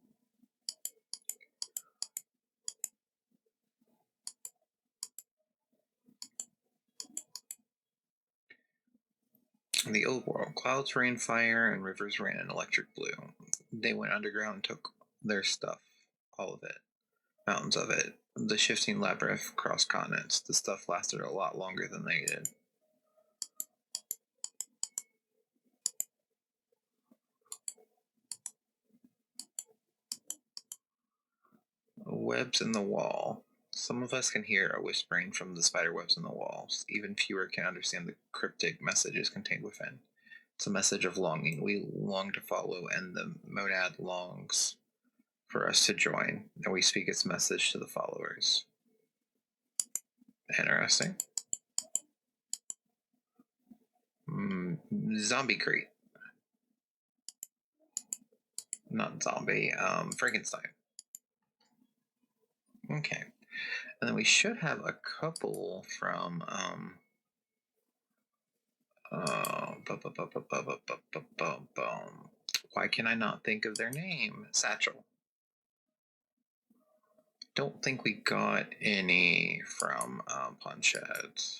In the old world, clouds rained fire and rivers ran in electric blue. They went underground and took their stuff, all of it, mountains of it. The shifting labyrinth crossed continents. The stuff lasted a lot longer than they did. Webs in the wall. Some of us can hear a whispering from the spider webs in the walls. Even fewer can understand the cryptic messages contained within. It's a message of longing. We long to follow, and the monad longs for us to join, and we speak its message to the followers. Interesting. Zombie crate. Not zombie, Frankenstein. Okay. And then we should have a couple from, why can I not think of their name? Satchel. Don't think we got any from Ponchette.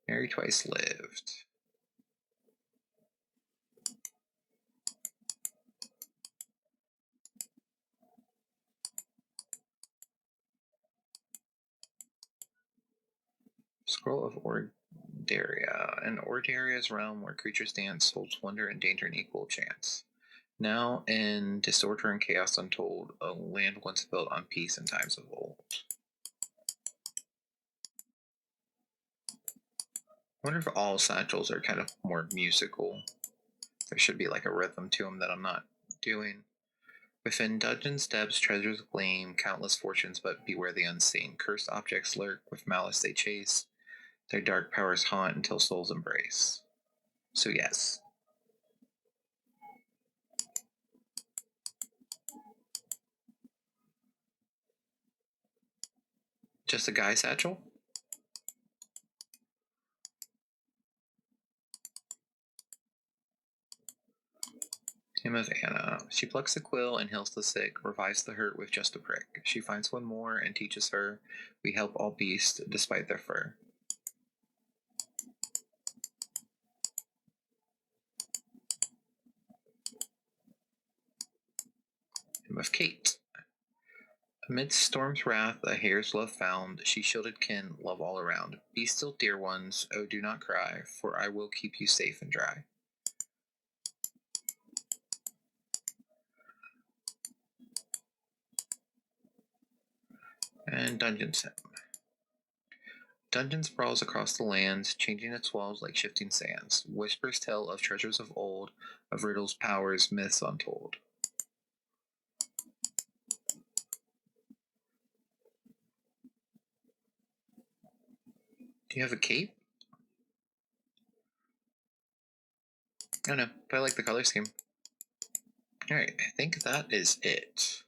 Married twice, lived. Scroll of Ordaria. An Ordaria's realm where creatures dance holds wonder and danger in equal chance. Now in disorder and chaos untold, a land once built on peace in times of old. I wonder if all satchels are kind of more musical. There should be like a rhythm to them that I'm not doing. Within dungeons, depths, treasures gleam, countless fortunes, but beware the unseen. Cursed objects lurk, with malice they chase. Their dark powers haunt until souls embrace. So yes. Just a guy satchel? Hymn of Anna. She plucks the quill and heals the sick, revives the hurt with just a prick. She finds one more and teaches her, we help all beasts despite their fur. Hymn of Kate. Amidst storm's wrath, a hare's love found, she shielded kin, love all around. Be still, dear ones, oh do not cry, for I will keep you safe and dry. And Dungeon Sim. Dungeon sprawls across the lands, changing its walls like shifting sands. Whispers tell of treasures of old, of riddles, powers, myths untold. Do you have a cape? Oh no, but I like the color scheme. Alright, I think that is it.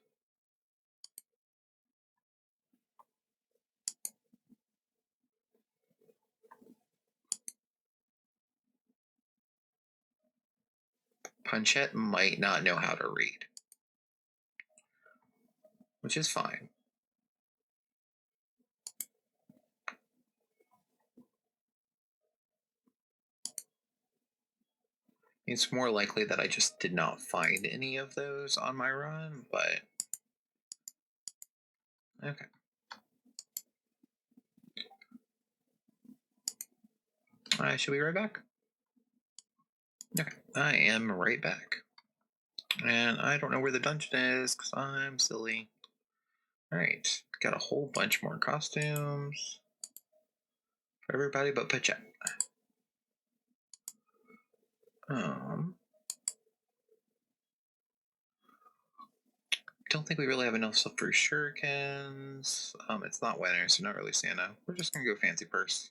Ponchette might not know how to read, which is fine. It's more likely that I just did not find any of those on my run, but okay. Should we be right back? Okay, I am right back. And I don't know where the dungeon is because I'm silly. Alright, got a whole bunch more costumes. For everybody but Ponchette. Don't think we really have enough stuff for shurikens. It's not winter, so not really Santa. We're just gonna go fancy purse.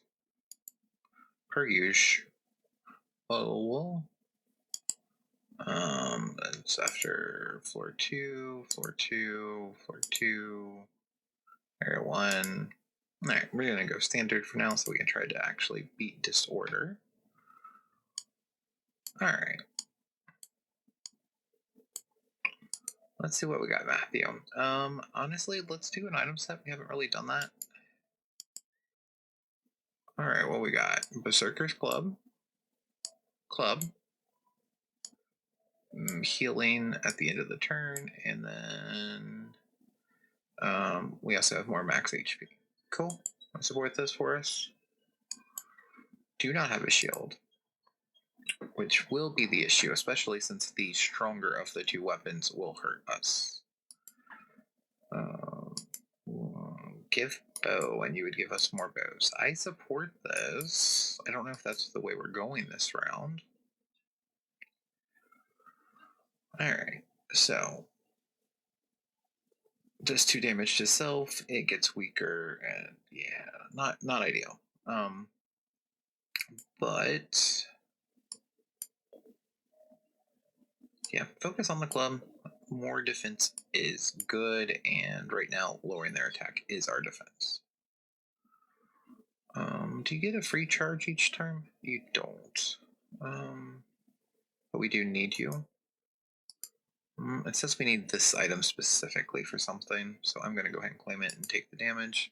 Per usual. Oh, it's after floor 2, floor 2, floor 2, area 1. Alright, we're gonna go standard for now so we can try to actually beat disorder. Alright. Let's see what we got, Matthew. Honestly, let's do an item set. We haven't really done that. Alright, what we got? Berserker's Club. Healing at the end of the turn, and then we also have more max HP. Cool. Let's support this for us. Do not have a shield, which will be the issue, especially since the stronger of the two weapons will hurt us. Give bow, and you would give us more bows. I support this. I don't know if that's the way we're going this round. Alright, so does 2 damage to self, it gets weaker, and yeah, not ideal. But yeah, focus on the club. More defense is good, and right now lowering their attack is our defense. Do you get a free charge each turn? You don't. But we do need you. It says we need this item specifically for something, so I'm going to go ahead and claim it and take the damage.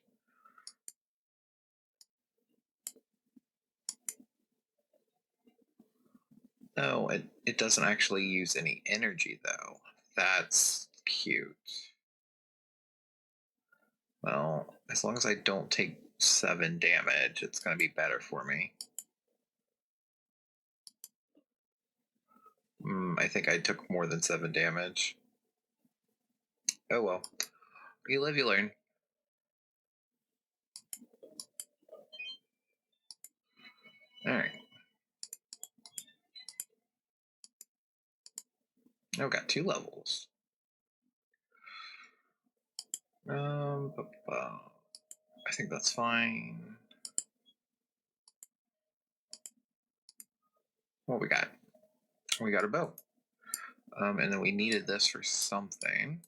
No, it doesn't actually use any energy, though. That's cute. Well, as long as I don't take 7 damage, it's going to be better for me. I think I took more than 7 damage. Oh well. You live, you learn. Alright. I've got 2 levels. I think that's fine. What we got? We got a bow. And then we needed this for something.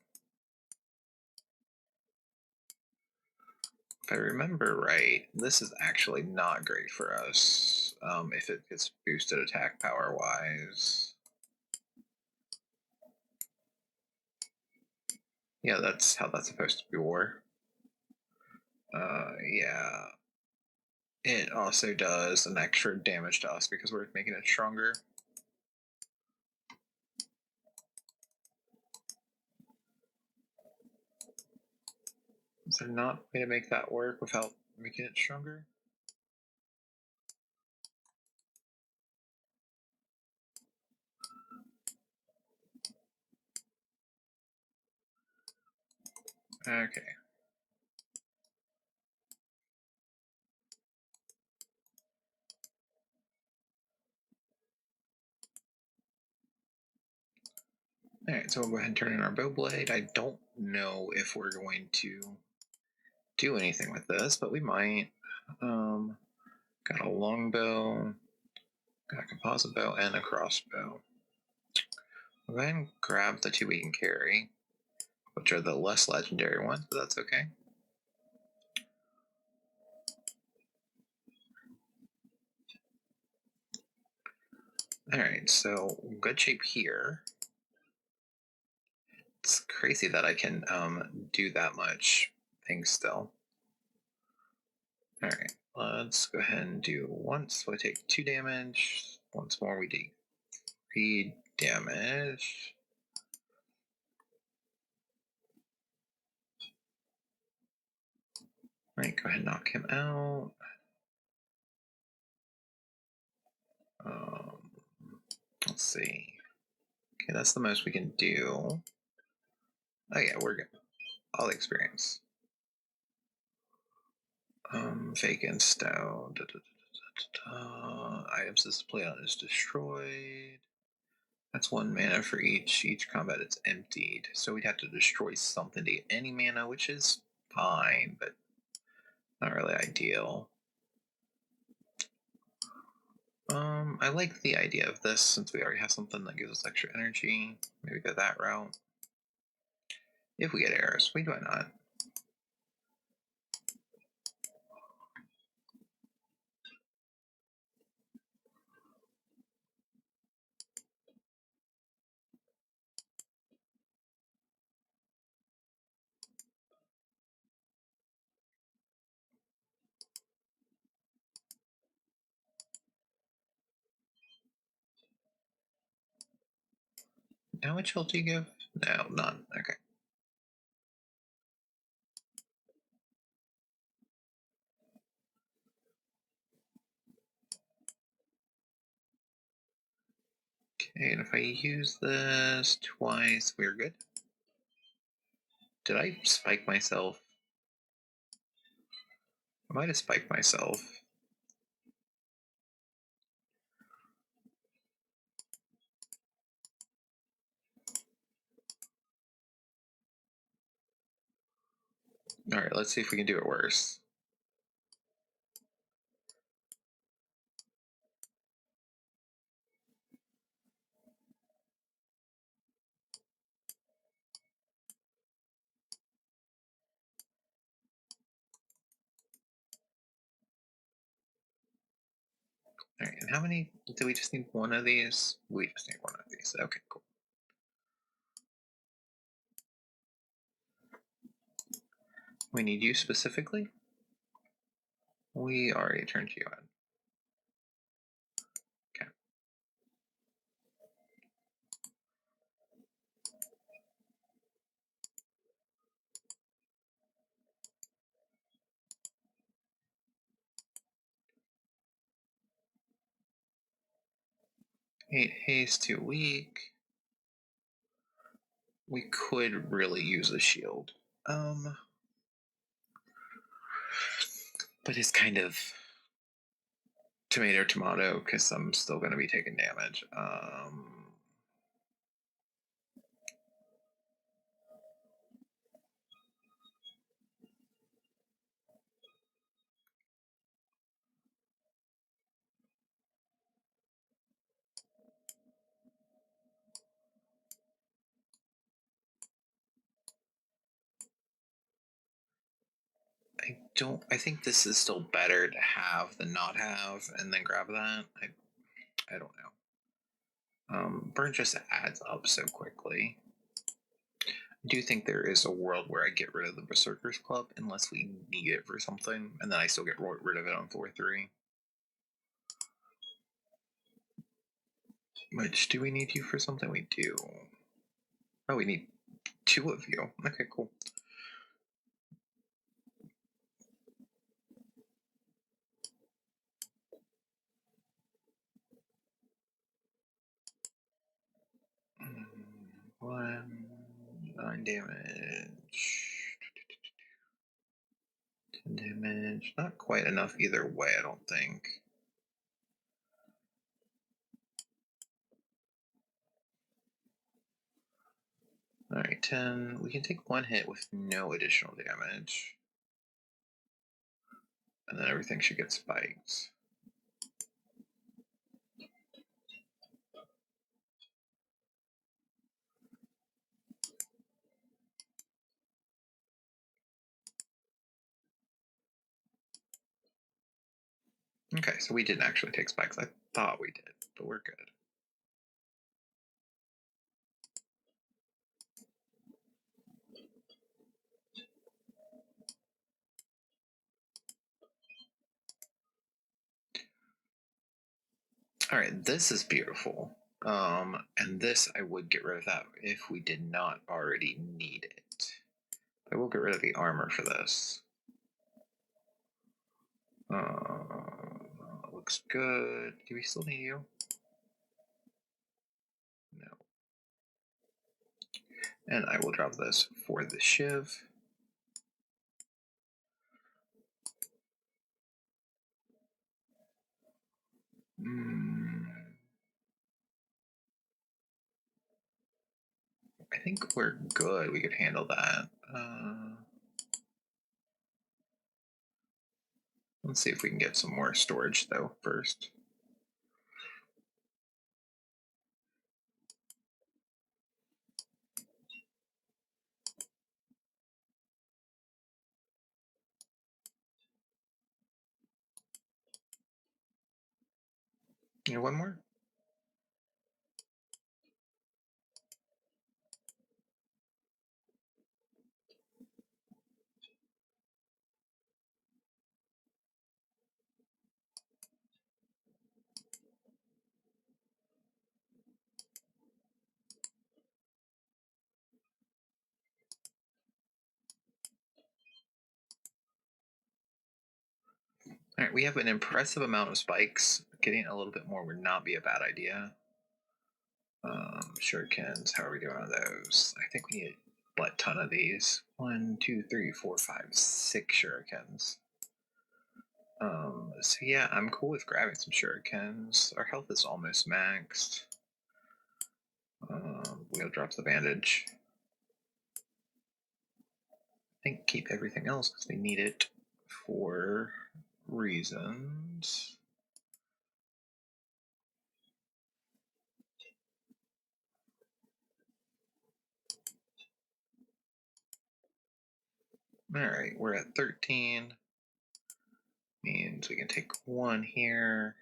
If I remember right, this is actually not great for us if it gets boosted attack power wise. Yeah, that's how that's supposed to be war. Yeah. It also does an extra damage to us because we're making it stronger. Is there not a way to make that work without making it stronger? Okay. Alright, so we'll go ahead and turn in our bow blade. I don't know if we're going to do anything with this, but we might. Got a longbow, got a composite bow, and a crossbow. We'll go ahead and grab the 2 we can carry, which are the less legendary ones, but that's okay. Alright, so good shape here. It's crazy that I can do that much things still. Alright, let's go ahead and do once. So I take 2 damage. Once more, we do 3 damage. Alright, go ahead and knock him out. Let's see. Okay, that's the most we can do. Oh yeah, we're good. All the experience. Vacant style. Items displayed on is destroyed. That's 1 mana for each. Each combat it's emptied. So we'd have to destroy something to get any mana, which is fine, but not really ideal. I like the idea of this since we already have something that gives us extra energy. Maybe go that route. If we get arrows, why not? How much health do you give? No, none. Okay. Okay, and if I use this twice, we're good. Did I spike myself? I might have spiked myself. Alright, let's see if we can do it worse. Alright, and how many? Do we just need one of these? We just need one of these. Okay, cool. We need you specifically? We already turned you on. Okay. Eight haste, 2 weak. We could really use a shield. But it's kind of tomato, because I'm still going to be taking damage. I think this is still better to have than not have, and then grab that. I don't know. Burn just adds up so quickly. I do think there is a world where I get rid of the Berserker's Club unless we need it for something, and then I still get rid of it on 4-3. Which, do we need you for something? We do. Oh, we need 2 of you. Okay, cool. One, 9 damage. 10 damage. Not quite enough either way, I don't think. Alright, 10. We can take 1 hit with no additional damage. And then everything should get spiked. Okay, so we didn't actually take spikes. I thought we did, but we're good. Alright, this is beautiful. And this I would get rid of that if we did not already need it. I will get rid of the armor for this. Looks good. Do we still need you? No. And I will drop this for the shiv. I think we're good. We could handle that. Let's see if we can get some more storage, though, first. One more? All right, we have an impressive amount of spikes. Getting a little bit more would not be a bad idea. Shurikens, how are we doing on those? I think we need a butt ton of these. 1, 2, 3, 4, 5, 6 shurikens. So yeah, I'm cool with grabbing some shurikens. Our health is almost maxed. We'll drop the bandage. I think keep everything else because we need it for reasons. All right, we're at 13. Means we can take 1 here.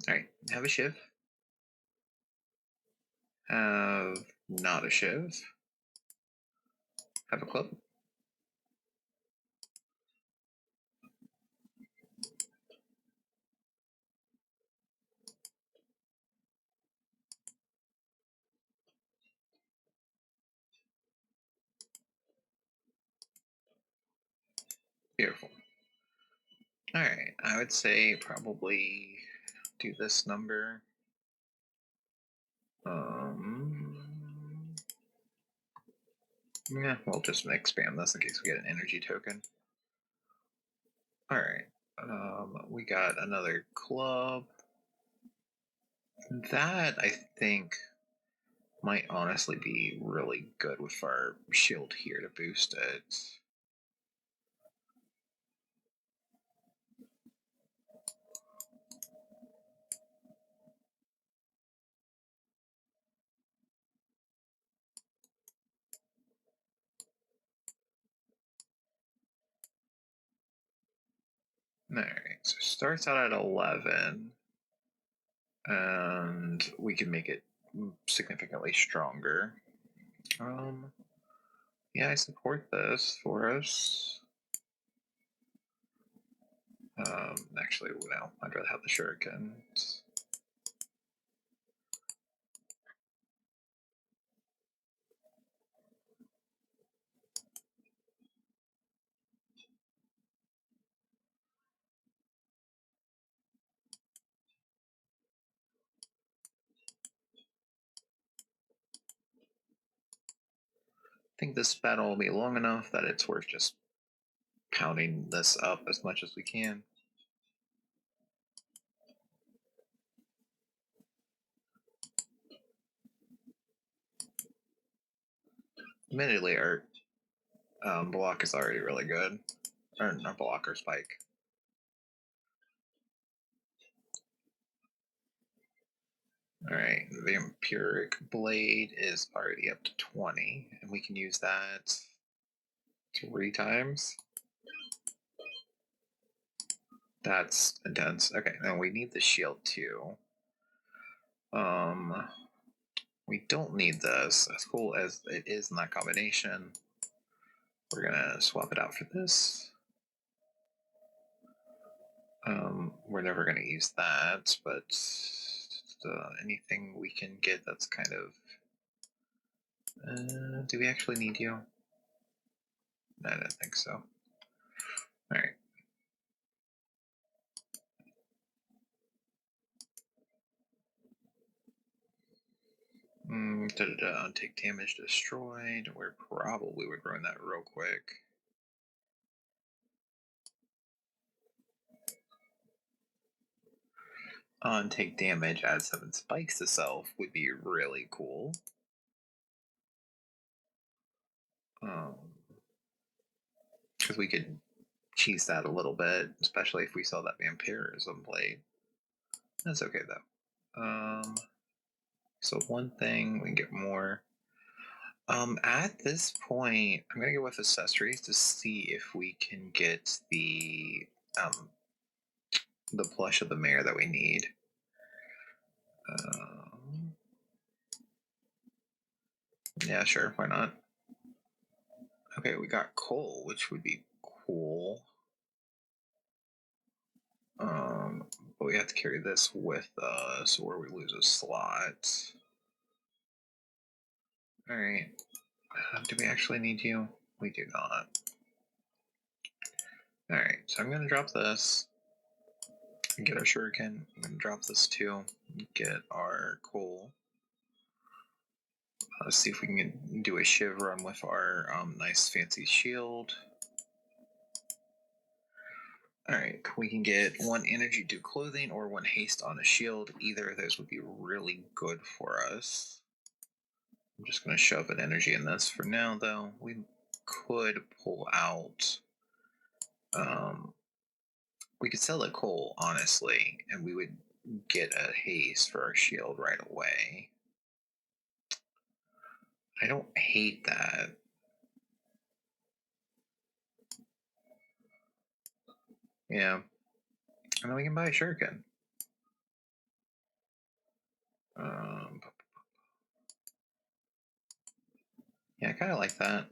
All right, have a shiv. Have not a shiv. Have a club. Beautiful. All right, I would say probably do this number. Yeah, we'll just expand this in case we get an energy token. All right, we got another club. That I think might honestly be really good with our shield here to boost it. All right, so it starts out at 11, and we can make it significantly stronger. Yeah, I support this for us. Actually, no, I'd rather have the shurikens. I think this battle will be long enough that it's worth just pounding this up as much as we can. Admittedly, our block is already really good. Or our block or spike. Alright, the Vampiric Blade is already up to 20, and we can use that 3 times. That's intense. Okay, now we need the shield too. We don't need this, as cool as it is in that combination. We're gonna swap it out for this. We're never gonna use that, but anything we can get that's kind of... do we actually need you? No, I don't think so. Alright. Take damage destroyed. We're probably would run that real quick. Take damage, add 7 spikes to self would be really cool. Because we could cheese that a little bit, especially if we saw that vampirism blade. That's okay though. So one thing, we can get more. At this point, I'm gonna go with accessories to see if we can get the plush of the mayor that we need. Yeah, sure, why not? Okay, we got coal, which would be cool. But we have to carry this with us, or we lose a slot. All right. Do we actually need you? We do not. All right, so I'm gonna drop this. Get our shuriken. I'm gonna drop this too. Get our coal. Let's see if we can do a shiv run with our nice fancy shield. Alright, we can get 1 energy to clothing or 1 haste on a shield. Either of those would be really good for us. I'm just going to shove an energy in this for now, though. We could pull out. We could sell the coal, honestly, and we would get a haste for our shield right away. I don't hate that. Yeah. And then we can buy a shuriken. Yeah, I kind of like that.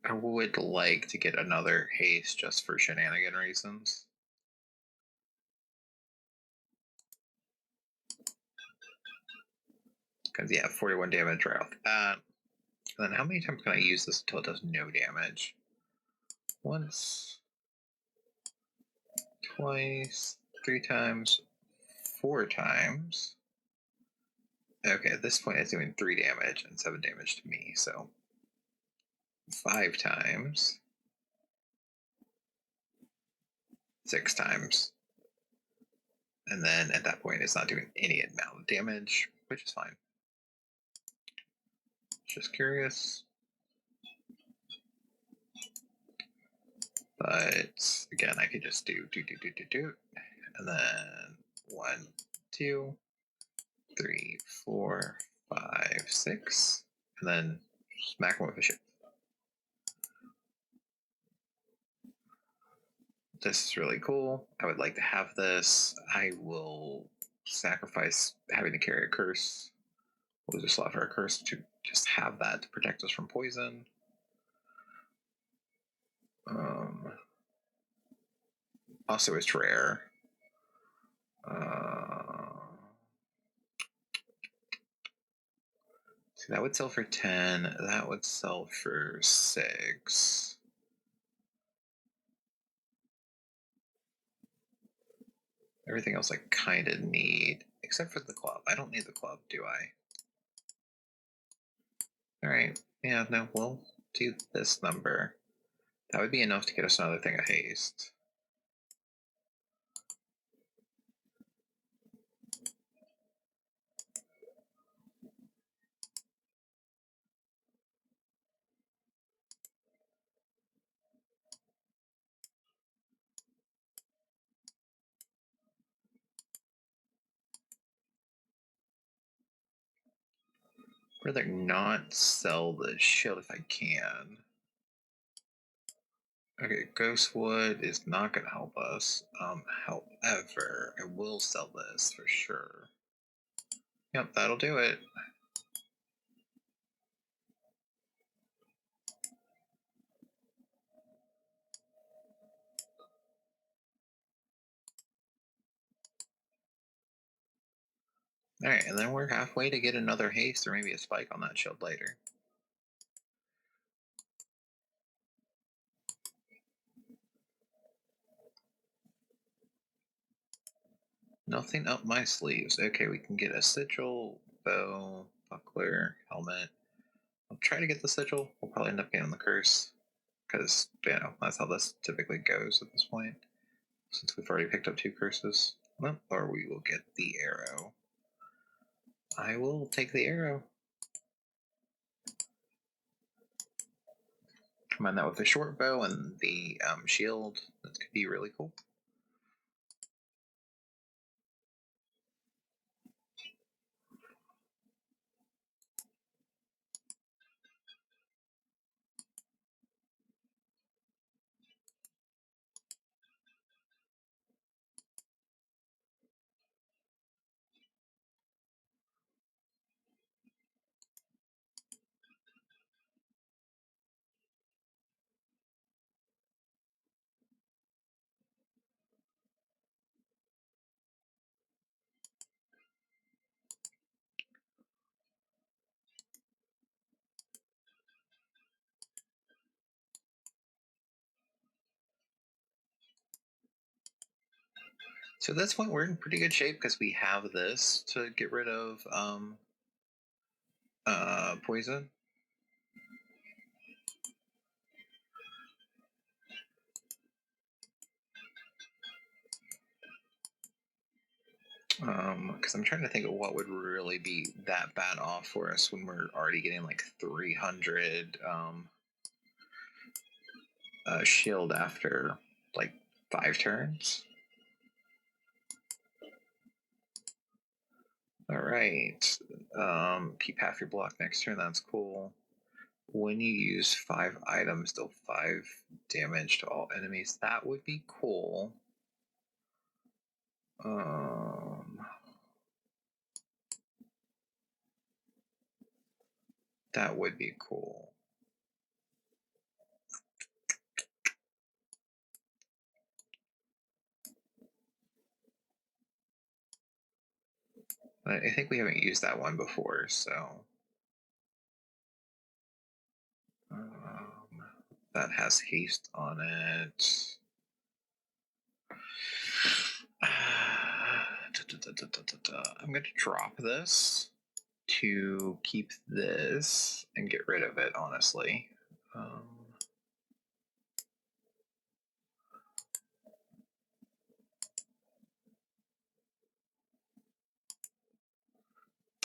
I would like to get another haste just for shenanigan reasons. Because, yeah, 41 damage right off the bat. And then how many times can I use this until it does no damage? Once, twice, 3 times, 4 times. Okay, at this point it's doing 3 damage and 7 damage to me, so 5 times, 6 times. And then at that point it's not doing any amount of damage, which is fine. Just curious. But again, I could just do, and then 1, 2, 3, 4, 5, 6, and then smack him with a ship. This is really cool. I would like to have this. I will sacrifice having to carry a curse. We'll just slot for a curse to just have that to protect us from poison. Also, it's rare. See, that would sell for 10. That would sell for 6. Everything else I kind of need, except for the club. I don't need the club, do I? Alright, yeah, no, we'll do this number. That would be enough to get us another thing of haste. I'd rather not sell the shield if I can. Okay, Ghostwood is not going to help us. However, I will sell this for sure. Yep, that'll do it. Alright, and then we're halfway to get another haste or maybe a spike on that shield later. Nothing up my sleeves. Okay, we can get a sigil, bow, buckler, helmet. I'll try to get the sigil. We'll probably end up getting the curse. Because, that's how this typically goes at this point. Since we've already picked up 2 curses. Well, or we will get the arrow. I will take the arrow. Combine that with the short bow and the shield. That could be really cool. So at this point, we're in pretty good shape because we have this to get rid of poison. Because I'm trying to think of what would really be that bad off for us when we're already getting like 300 shield after like 5 turns. All right. Keep half your block next turn. That's cool. When you use 5 items, deal 5 damage to all enemies. That would be cool. That would be cool. I think we haven't used that one before, so that has haste on it. I'm going to drop this to keep this and get rid of it, honestly.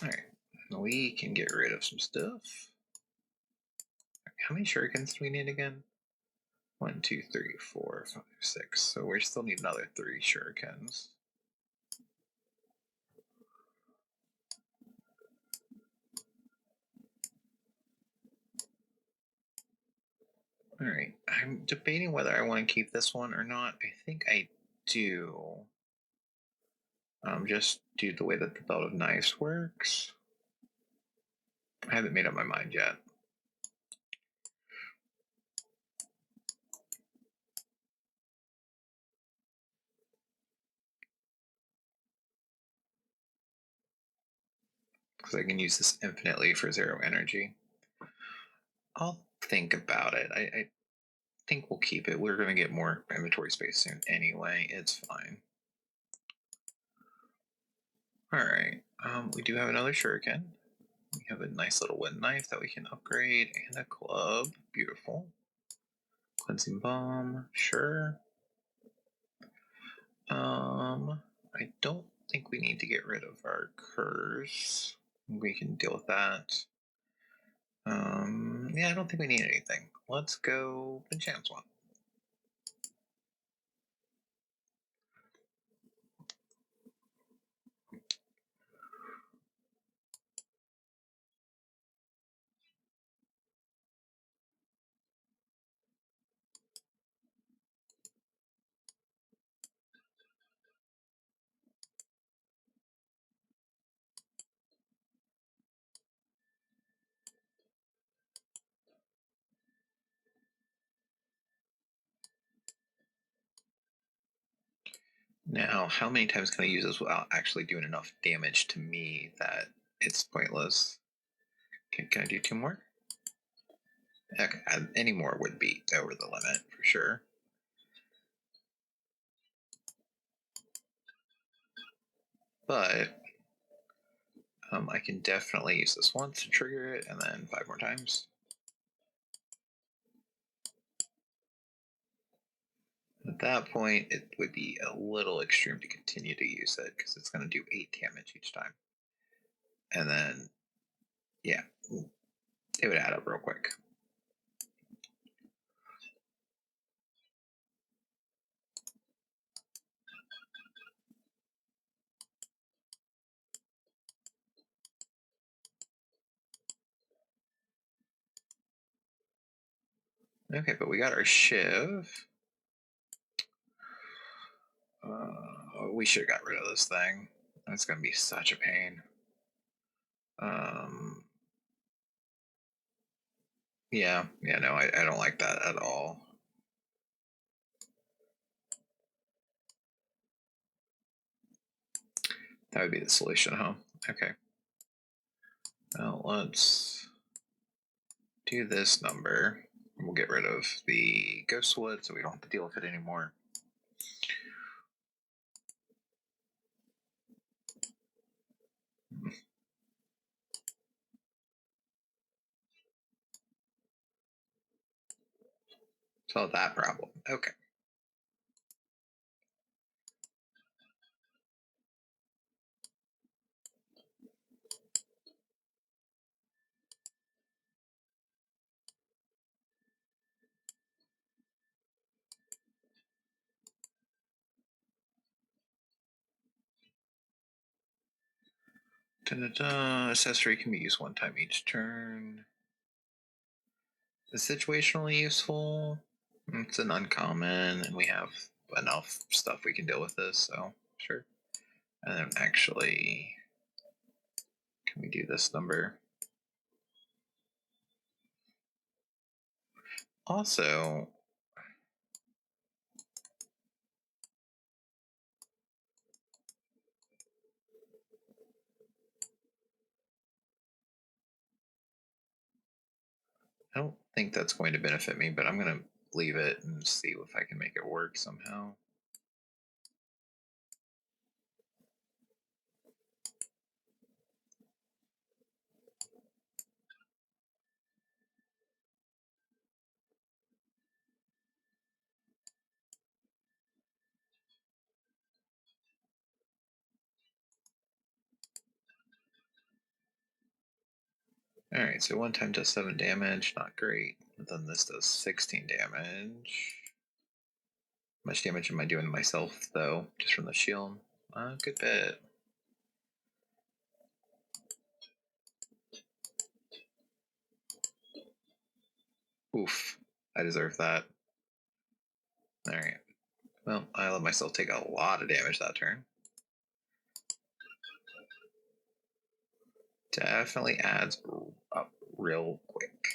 Alright, we can get rid of some stuff. How many shurikens do we need again? 1, 2, 3, 4, 5, 6. So we still need another 3 shurikens. Alright, I'm debating whether I want to keep this one or not. I think I do. Just due to the way that the belt of knives works. I haven't made up my mind yet. Because I can use this infinitely for 0 energy. I'll think about it. I think we'll keep it. We're going to get more inventory space soon anyway. It's fine. Alright, we do have another shuriken. We have a nice little wooden knife that we can upgrade, and a club. Beautiful. Cleansing bomb, sure. I don't think we need to get rid of our curse. We can deal with that. Yeah, I don't think we need anything. Let's go Ponchette Swamp. Now, how many times can I use this without actually doing enough damage to me that it's pointless? Can I do 2 more? Okay, any more would be over the limit for sure. but I can definitely use this once to trigger it, and then 5 more times. At that point, it would be a little extreme to continue to use it because it's going to do 8 damage each time. And then, yeah, it would add up real quick. Okay, but we got our Shiv. We should have got rid of this thing. It's going to be such a pain. Yeah, no, I don't like that at all. That would be the solution, huh? Okay. Well, let's do this number. We'll get rid of the Ghostwood so we don't have to deal with it anymore. Solve that problem. Okay. Da-da-da. Accessory can be used one time each turn. Is situationally useful? It's an uncommon, and we have enough stuff we can deal with this, so sure. And then actually, can we do this number? Also, I don't think that's going to benefit me, but I'm going to leave it and see if I can make it work somehow. Alright, so one time does 7 damage, not great. But then this does 16 damage. How much damage am I doing to myself, though, just from the shield? A good bit. Oof, I deserve that. Alright. Well, I let myself take a lot of damage that turn. Definitely adds up real quick.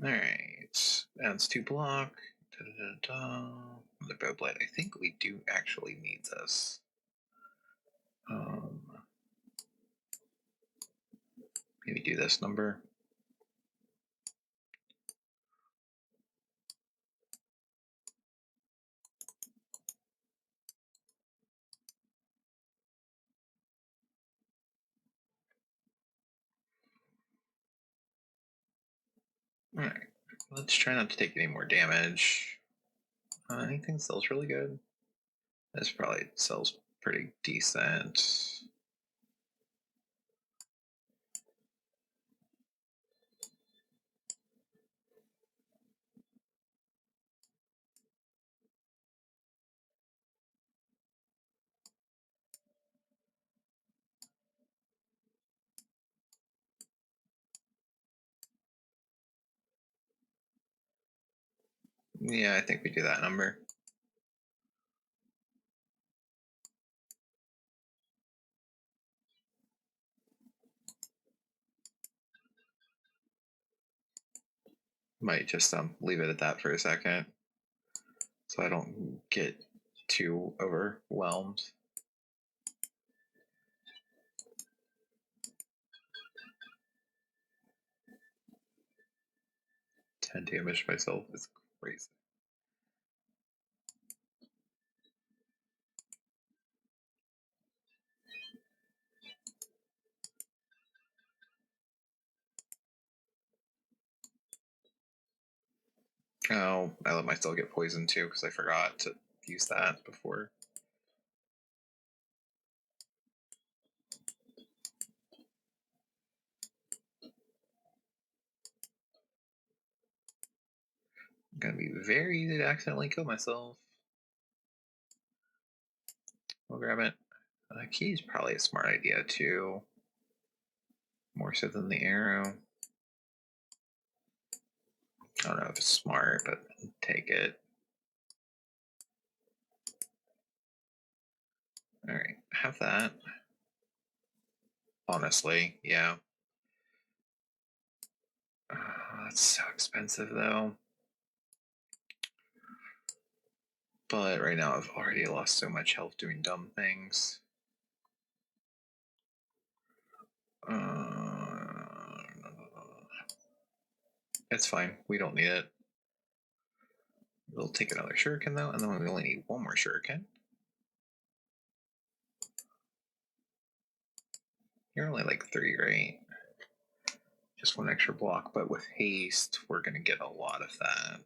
Alright. Adds 2 block. Da-da-da-da. The bow blade. I think we do actually need this. Maybe do this number. Alright. Let's try not to take any more damage. Anything sells really good. This probably sells pretty decent. Yeah, I think we do that number. Might just leave it at that for a second so I don't get too overwhelmed. 10 damage myself is crazy. Oh, I let myself get poisoned too because I forgot to use that before. I'm gonna be very easy to accidentally kill myself. We'll grab it. Key is probably a smart idea too. More so than the arrow. I don't know if it's smart, but take it. Alright, have that. Honestly, yeah. That's so expensive though. But right now I've already lost so much health doing dumb things. It's fine. We don't need it. We'll take another shuriken though, and then we only need one more shuriken. You're only like 3, right? Just one extra block, but with haste, we're gonna get a lot of that.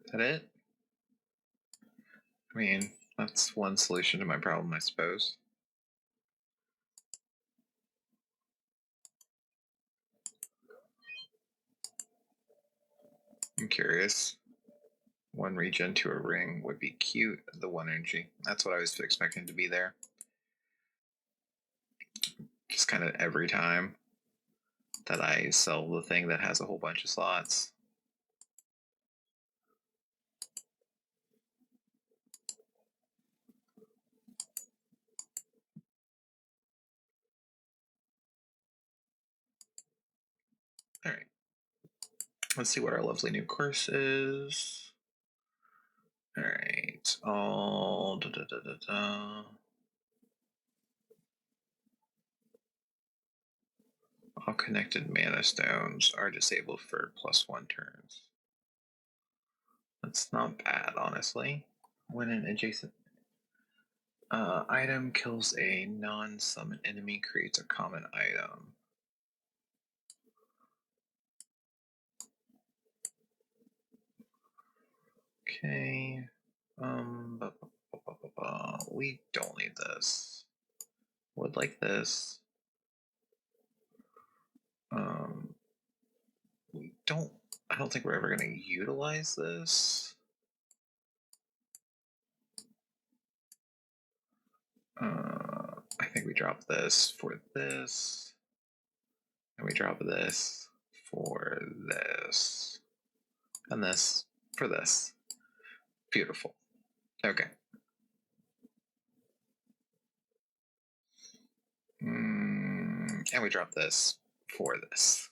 Is that it? I mean, that's one solution to my problem, I suppose. I'm curious. One regen to a ring would be cute. The 1 energy. That's what I was expecting to be there. Just kind of every time that I sell the thing that has a whole bunch of slots. Alright. Let's see what our lovely new course is. Alright. All connected mana stones are disabled for +1 turns. That's not bad, honestly. When an adjacent item kills a non-summon enemy, creates a common item. Okay. We don't need this. Would like this. We don't. I don't think we're ever going to utilize this. I think we drop this for this, and we drop this for this, and this for this. Beautiful. Okay. And we drop this for this.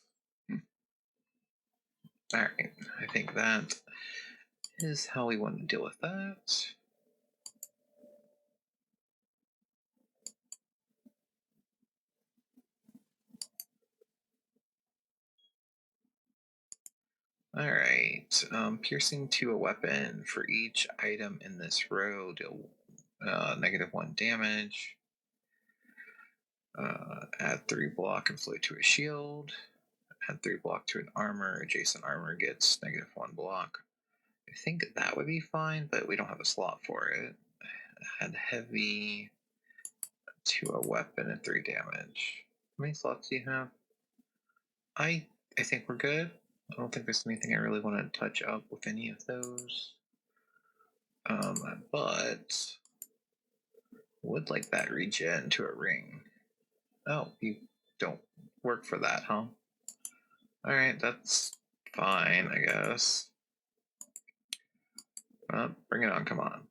Alright, I think that is how we want to deal with that. Alright, piercing to a weapon. For each item in this row, deal -1 damage. Add 3 block and float to a shield. Add 3 block to an armor. Adjacent armor gets -1 block. I think that would be fine, but we don't have a slot for it. Add heavy to a weapon and 3 damage. How many slots do you have? I think we're good. I don't think there's anything I really want to touch up with any of those. But would like that regen to a ring. Oh, you don't work for that, huh? Alright, that's fine, I guess. Bring it on, come on.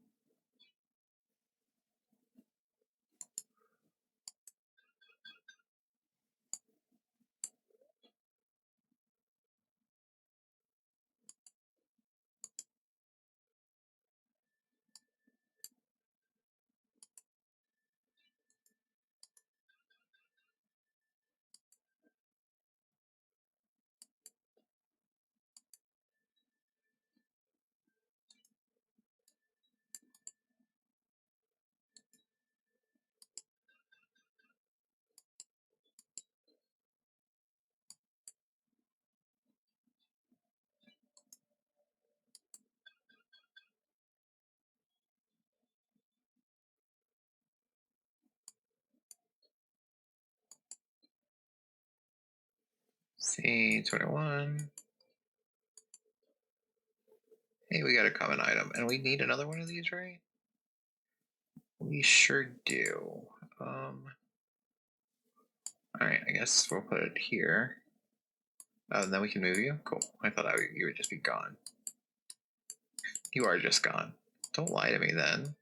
C21. Hey, we got a common item, and we need another one of these, right? We sure do. Alright, I guess we'll put it here. Oh, and then we can move you? Cool. I thought you would just be gone. You are just gone. Don't lie to me then.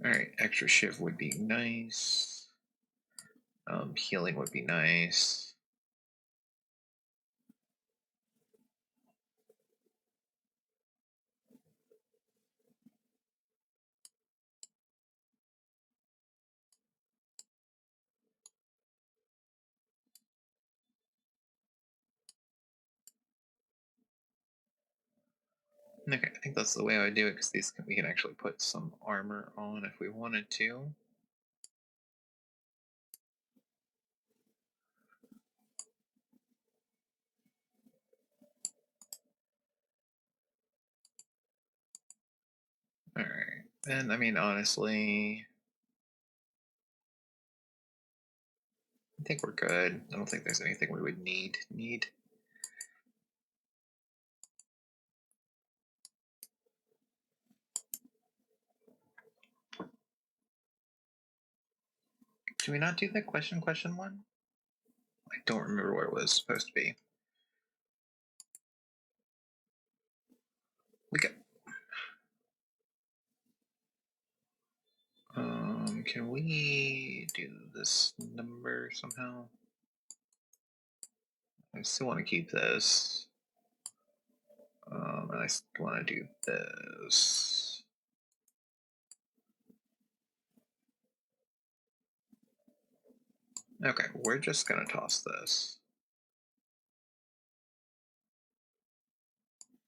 Alright, extra shiv would be nice. Healing would be nice. Okay, I think that's the way I would do it, because we can actually put some armor on if we wanted to. Alright, and I mean, honestly, I think we're good. I don't think there's anything we would need. Did we not do the question one? I don't remember where it was supposed to be. We got. Can we do this number somehow? I still want to keep this. And I still want to do this. Okay, we're just gonna toss this.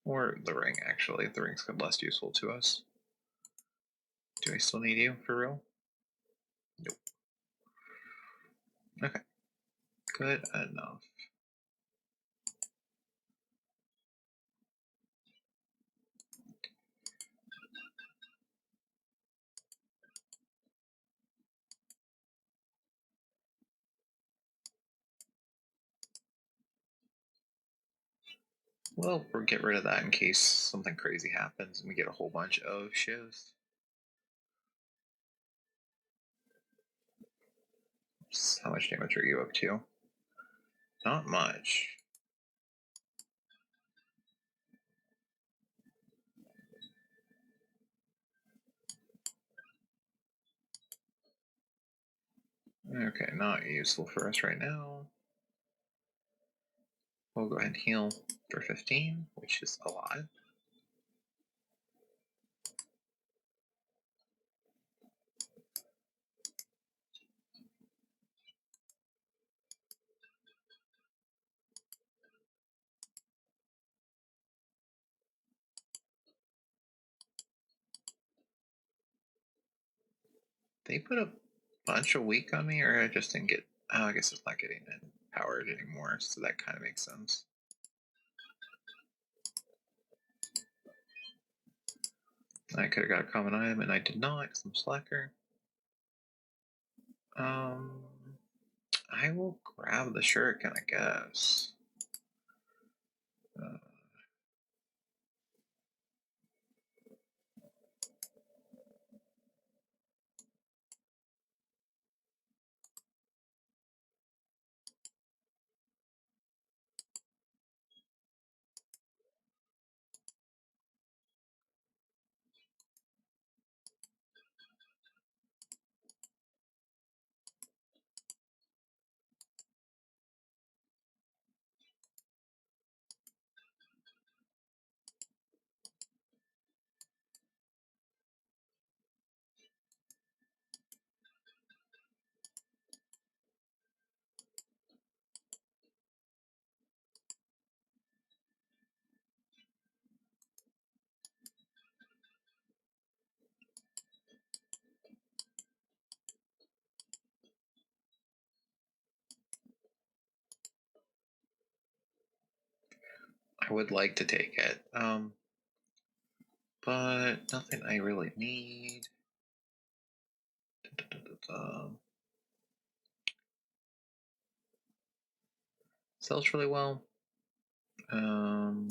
Or the ring, actually. The ring's less useful to us. Do I still need you, for real? Nope. Okay. Good enough. Well, we'll get rid of that in case something crazy happens and we get a whole bunch of shivs. How much damage are you up to? Not much. Okay, not useful for us right now. We'll go ahead and heal for 15, which is a lot. They put a bunch of weak on me, or I just didn't get. Oh, I guess it's not getting empowered anymore, so that kind of makes sense. I could have got a common item, and I did not, because I'm slacker. I will grab the shuriken, I guess. I would like to take it, but nothing I really need. Sells really well. I'm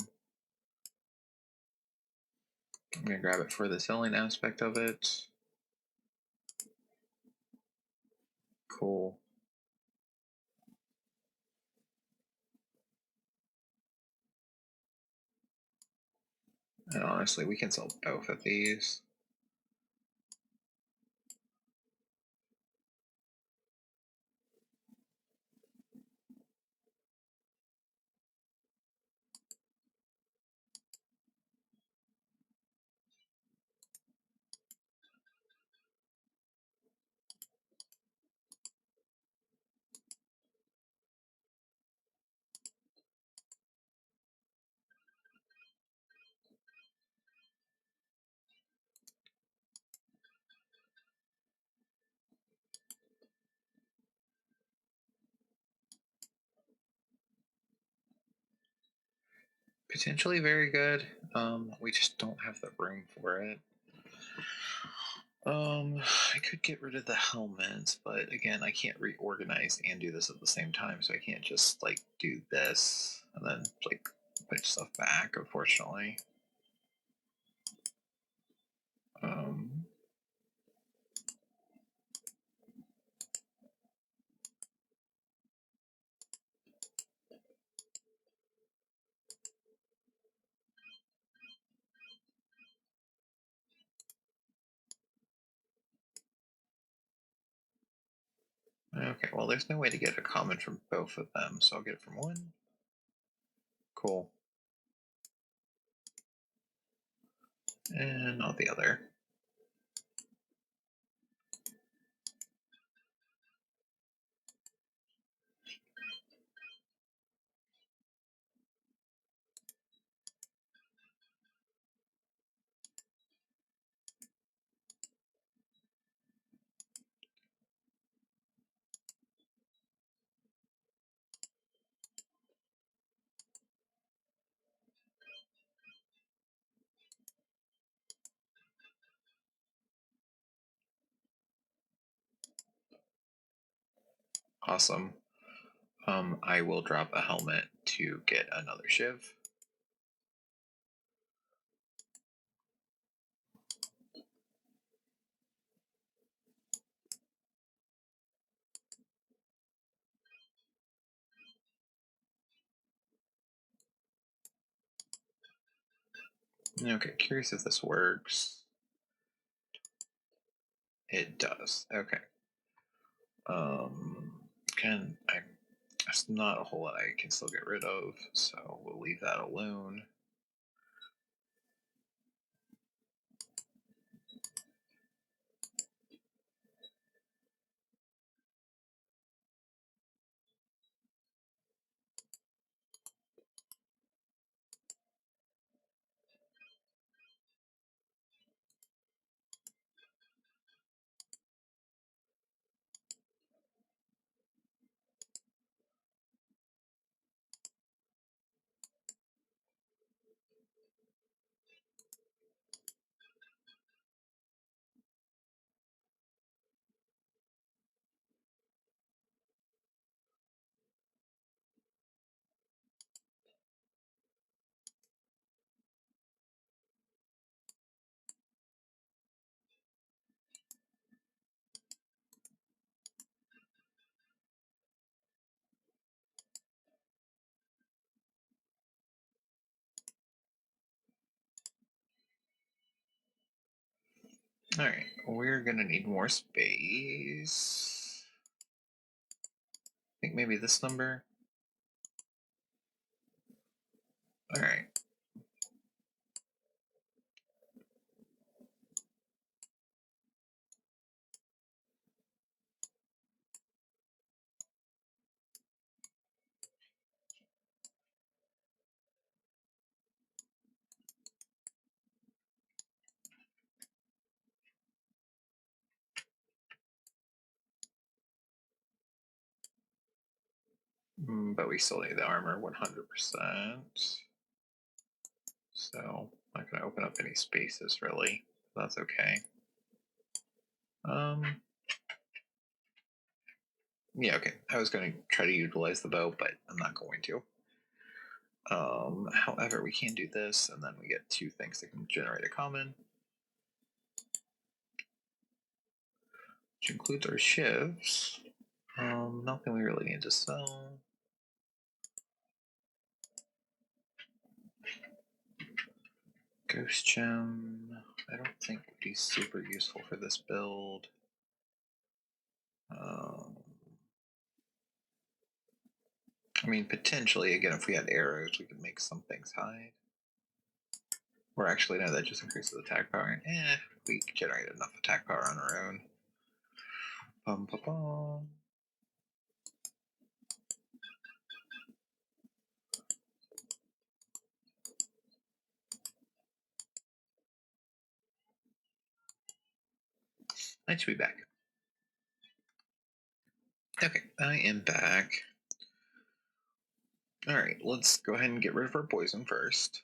gonna grab it for the selling aspect of it. Cool. And honestly, we can sell both of these. Potentially very good. We just don't have the room for it. I could get rid of the helmets, but again, I can't reorganize and do this at the same time, so I can't just like do this and then like put stuff back, unfortunately. Um, okay, well, there's no way to get a common from both of them, so I'll get it from one. Cool. And not the other. Awesome. I will drop a helmet to get another shiv. Okay, curious if this works. It does. Okay. Can I? That's not a whole lot I can still get rid of, so we'll leave that alone. All right, we're gonna need more space. I think maybe this number. All right. But we still need the armor 100%. So not gonna open up any spaces really. That's okay. Yeah, okay. I was gonna try to utilize the bow, but I'm not going to. However, we can do this, and then we get two things that can generate a common, which includes our shivs. Nothing we really need to sell. Ghost gem. I don't think would be super useful for this build. I mean, potentially, again, if we had arrows, we could make some things hide. Or actually, no, that just increases attack power. We generate enough attack power on our own. Bum, bum, bum. I should be back. Okay, I am back. Alright, let's go ahead and get rid of our poison first.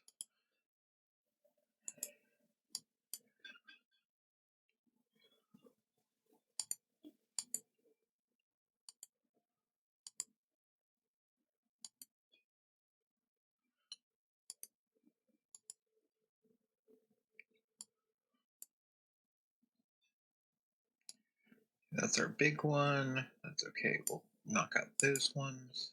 That's our big one. That's okay. We'll knock out those ones.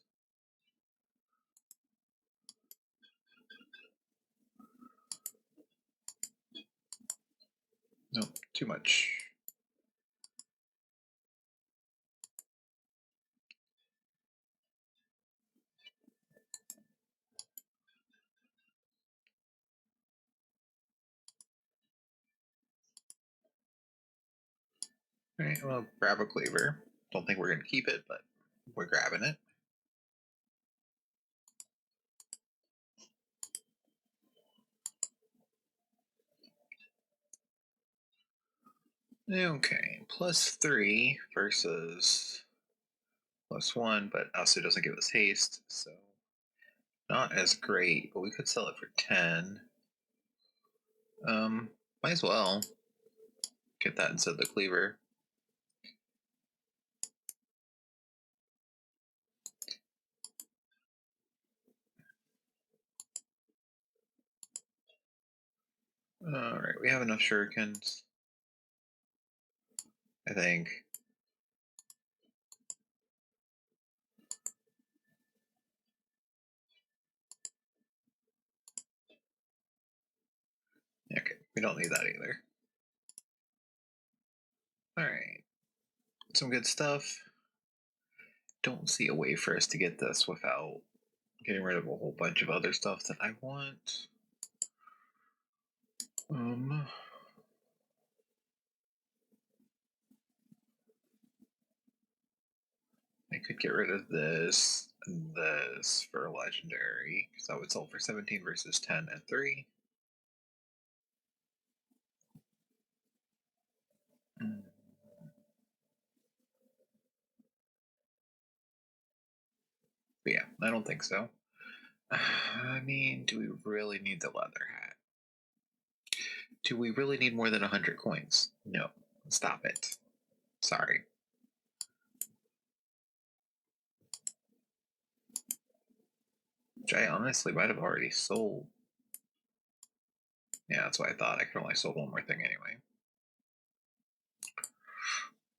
Nope, too much. Alright, well, grab a cleaver. Don't think we're going to keep it, but we're grabbing it. Okay, +3 versus +1, but also doesn't give us haste, so not as great, but we could sell it for 10. Might as well get that instead of the cleaver. Alright, we have enough shurikens, I think. Okay, we don't need that either. Alright, some good stuff. Don't see a way for us to get this without getting rid of a whole bunch of other stuff that I want. I could get rid of this and this for a legendary, because that would sell for 17 versus 10 and 3. But yeah, I don't think so. I mean, do we really need the leather hat? Do we really need more than 100 coins? No. Stop it. Sorry. Which I honestly might have already sold. Yeah, that's what I thought. I could only sold one more thing anyway.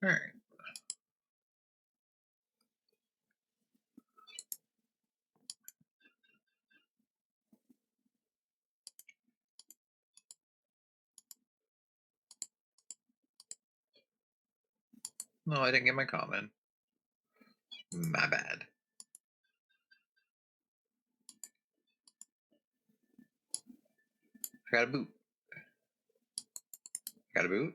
Alright. No, I didn't get my common. My bad. I got a boot. Got a boot?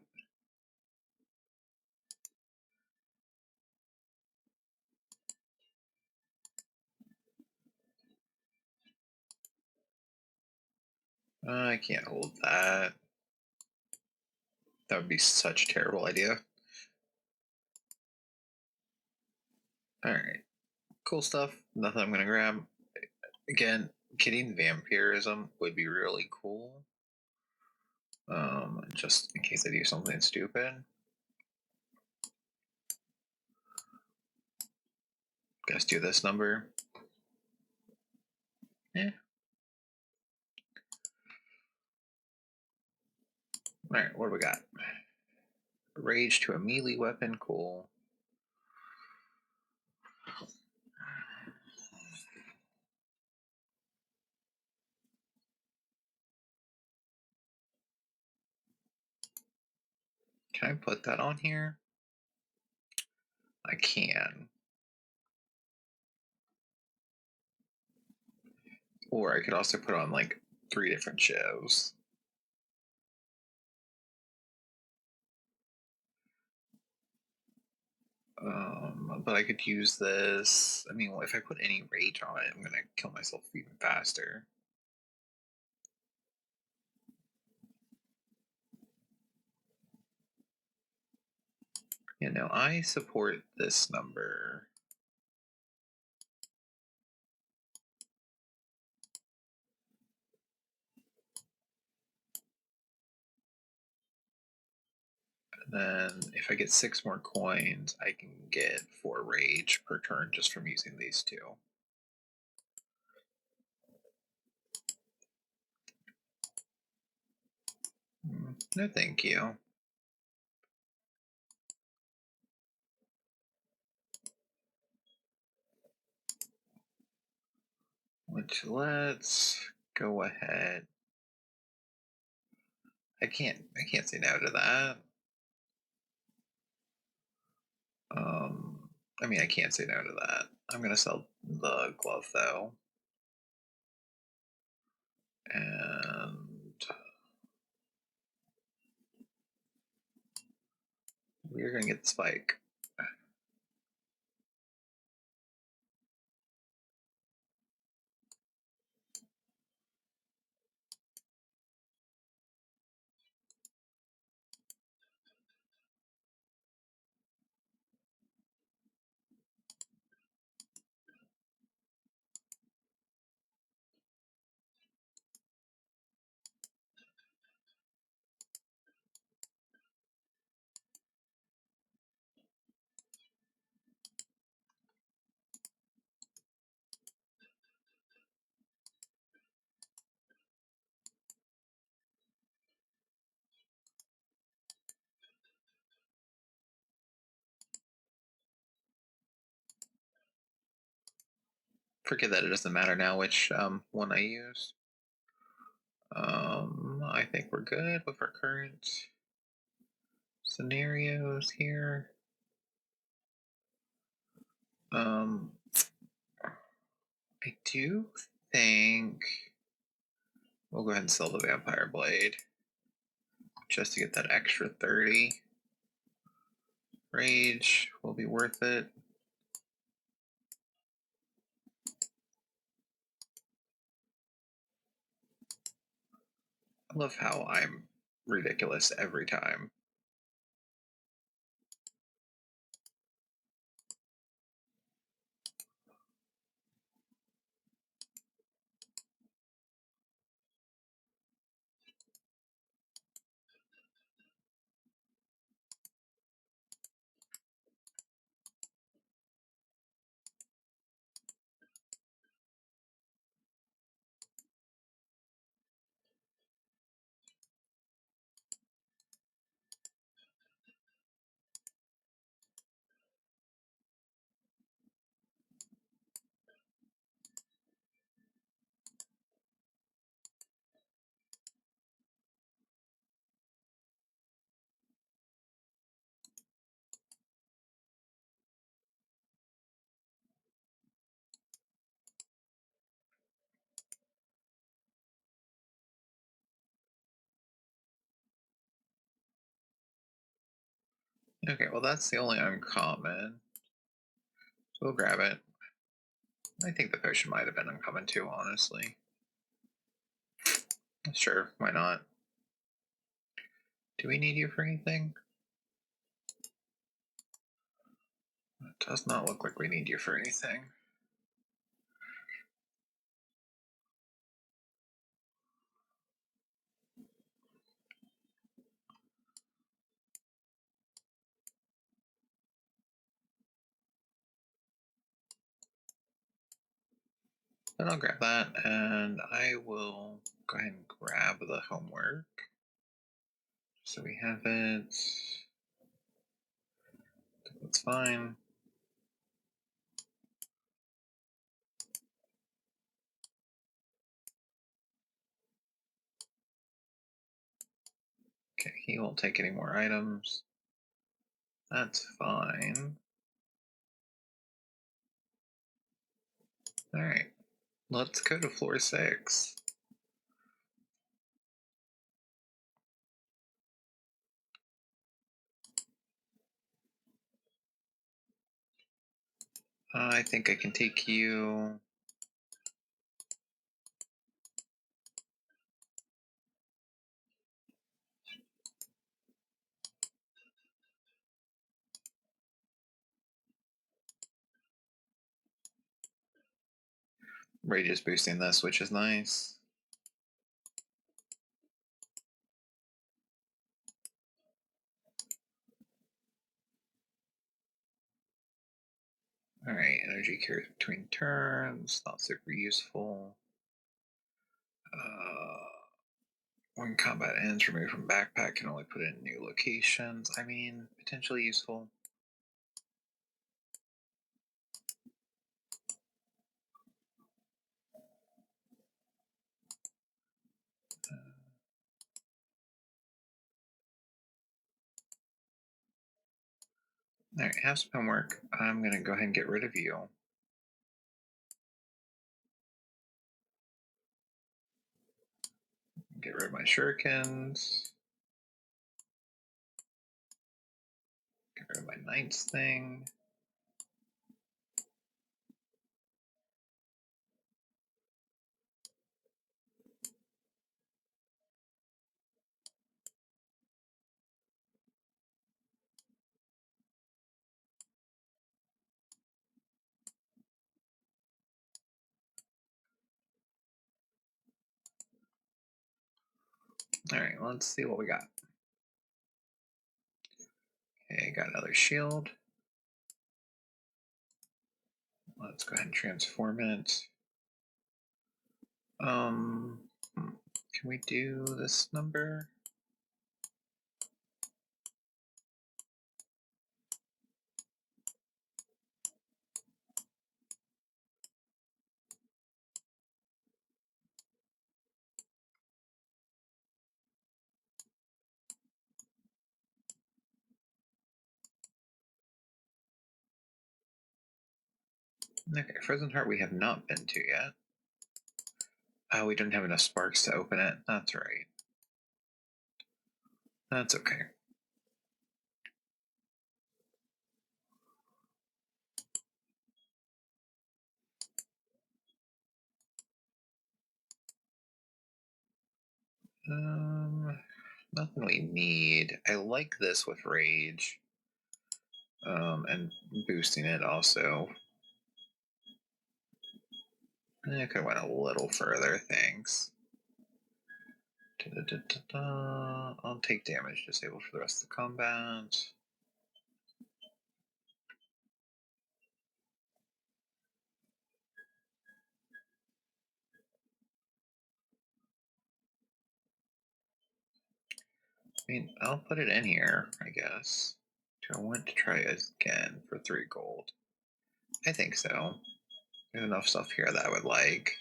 I can't hold that. That would be such a terrible idea. Alright. Cool stuff. Nothing I'm going to grab. Again, getting vampirism would be really cool. Just in case I do something stupid. Guess do this number. Yeah. Alright, what do we got? Rage to a melee weapon, cool. Can I put that on here? I can. Or I could also put on like 3 different shows. But I could use this. I mean, if I put any rage on it, I'm gonna kill myself even faster. You know, I support this number. And then if I get 6 more coins, I can get 4 rage per turn just from using these 2. No, thank you. Which let's go ahead. I can't say no to that. I mean, I can't say no to that. I'm gonna sell the glove though, and we're gonna get the spike. Forget that it doesn't matter now which one I use. I think we're good with our current scenarios here. I do think we'll go ahead and sell the Vampire Blade just to get that extra 30. Rage will be worth it. I love how I'm ridiculous every time. Okay, well that's the only uncommon. So we'll grab it. I think the potion might have been uncommon too, honestly. Sure, why not? Do we need you for anything? It does not look like we need you for anything. Then I'll grab that, and I will go ahead and grab the homework. So we have it. That's fine. Okay, he won't take any more items. That's fine. All right, let's go to floor 6. I think I can take you. Rage is boosting this, which is nice. Alright, energy carries between turns, not super useful. When combat ends, remove from backpack, can only put it in new locations. I mean, potentially useful. Alright, have some homework. I'm gonna go ahead and get rid of you. Get rid of my shurikens. Get rid of my Knight's thing. Alright, let's see what we got. Okay, got another shield. Let's go ahead and transform it. Can we do this number? Okay, Frozen Heart we have not been to yet. Oh, we didn't have enough sparks to open it. That's right. That's okay. Nothing we need. I like this with Rage. And boosting it also. I could have went a little further, thanks. I'll take damage disabled for the rest of the combat. I mean, I'll put it in here, I guess. Do I want to try it again for 3 gold? I think so. There's enough stuff here that I would like.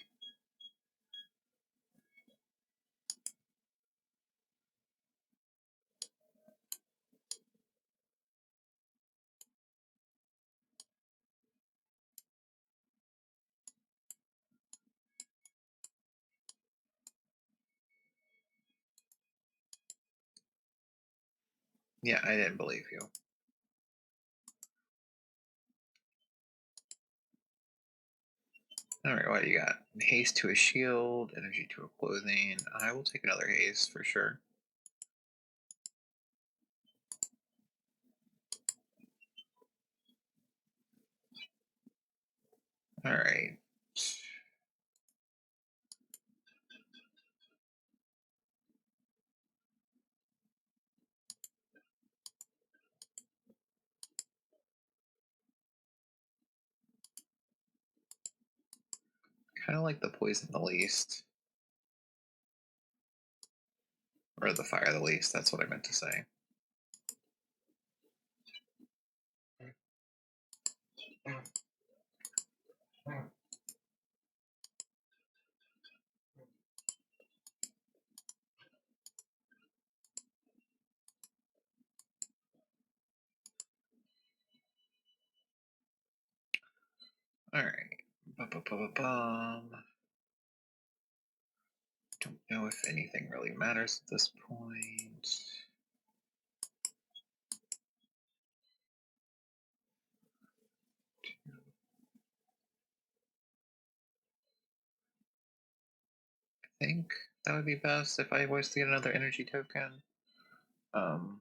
Yeah, I didn't believe you. Alright, what do you got? Haste to a shield, energy to a clothing. I will take another haste for sure. Alright. Kind of like the poison the least. Or the fire the least, that's what I meant to say. Alright. Don't know if anything really matters at this point. I think that would be best if I was to get another energy token. Um,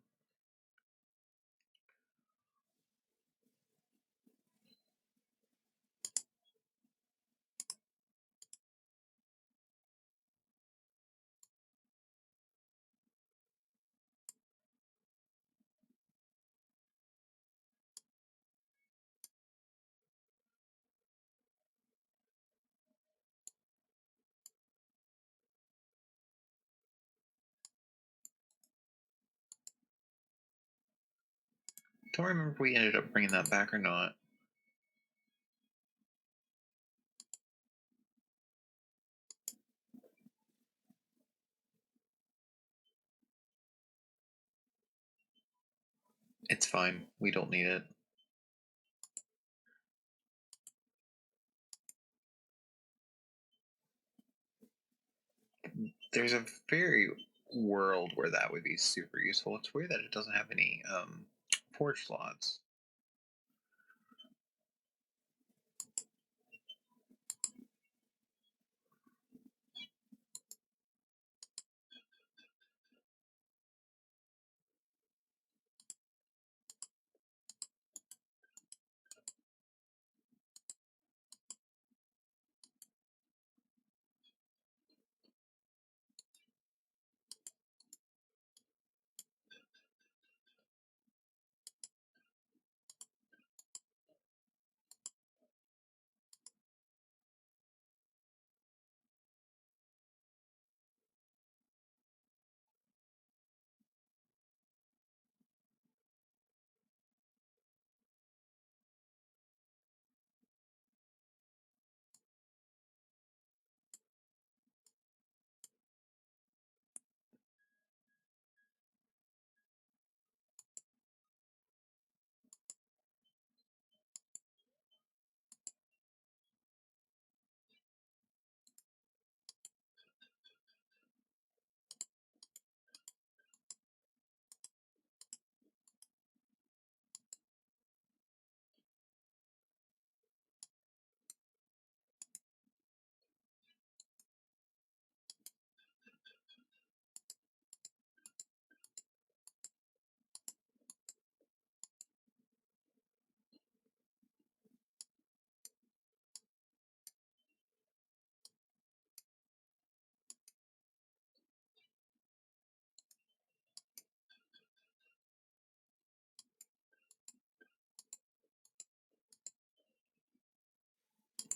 don't remember if we ended up bringing that back or not. It's fine. We don't need it. There's a very world where that would be super useful. It's weird that it doesn't have any forge slots.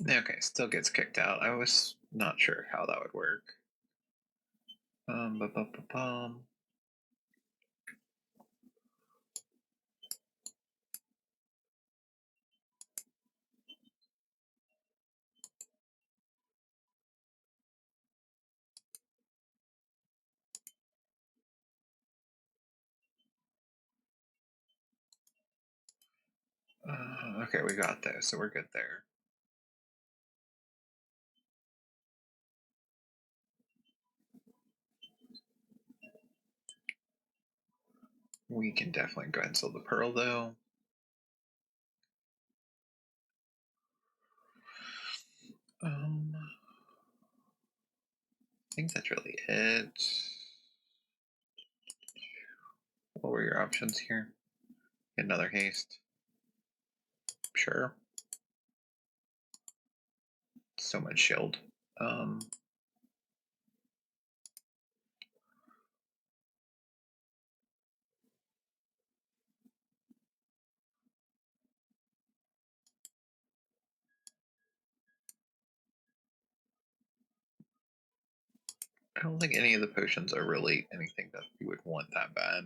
Okay, still gets kicked out. I was not sure how that would work. Bum, bum, bum. Okay, we got there, so we're good there. We can definitely go ahead and sell the pearl, though. I think that's really it. What were your options here? Another haste. Sure. So much shield. I don't think any of the potions are really anything that you would want that bad.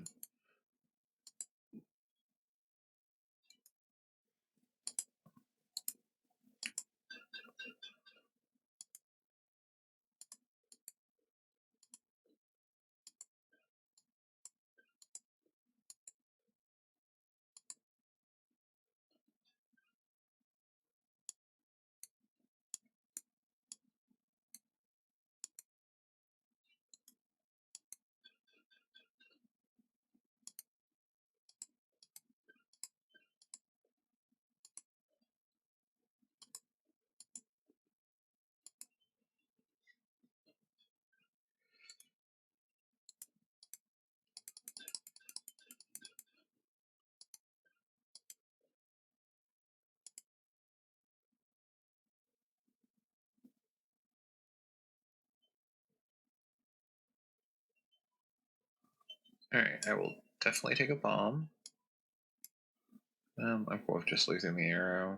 Alright, I will definitely take a bomb. I'm both just losing the arrow.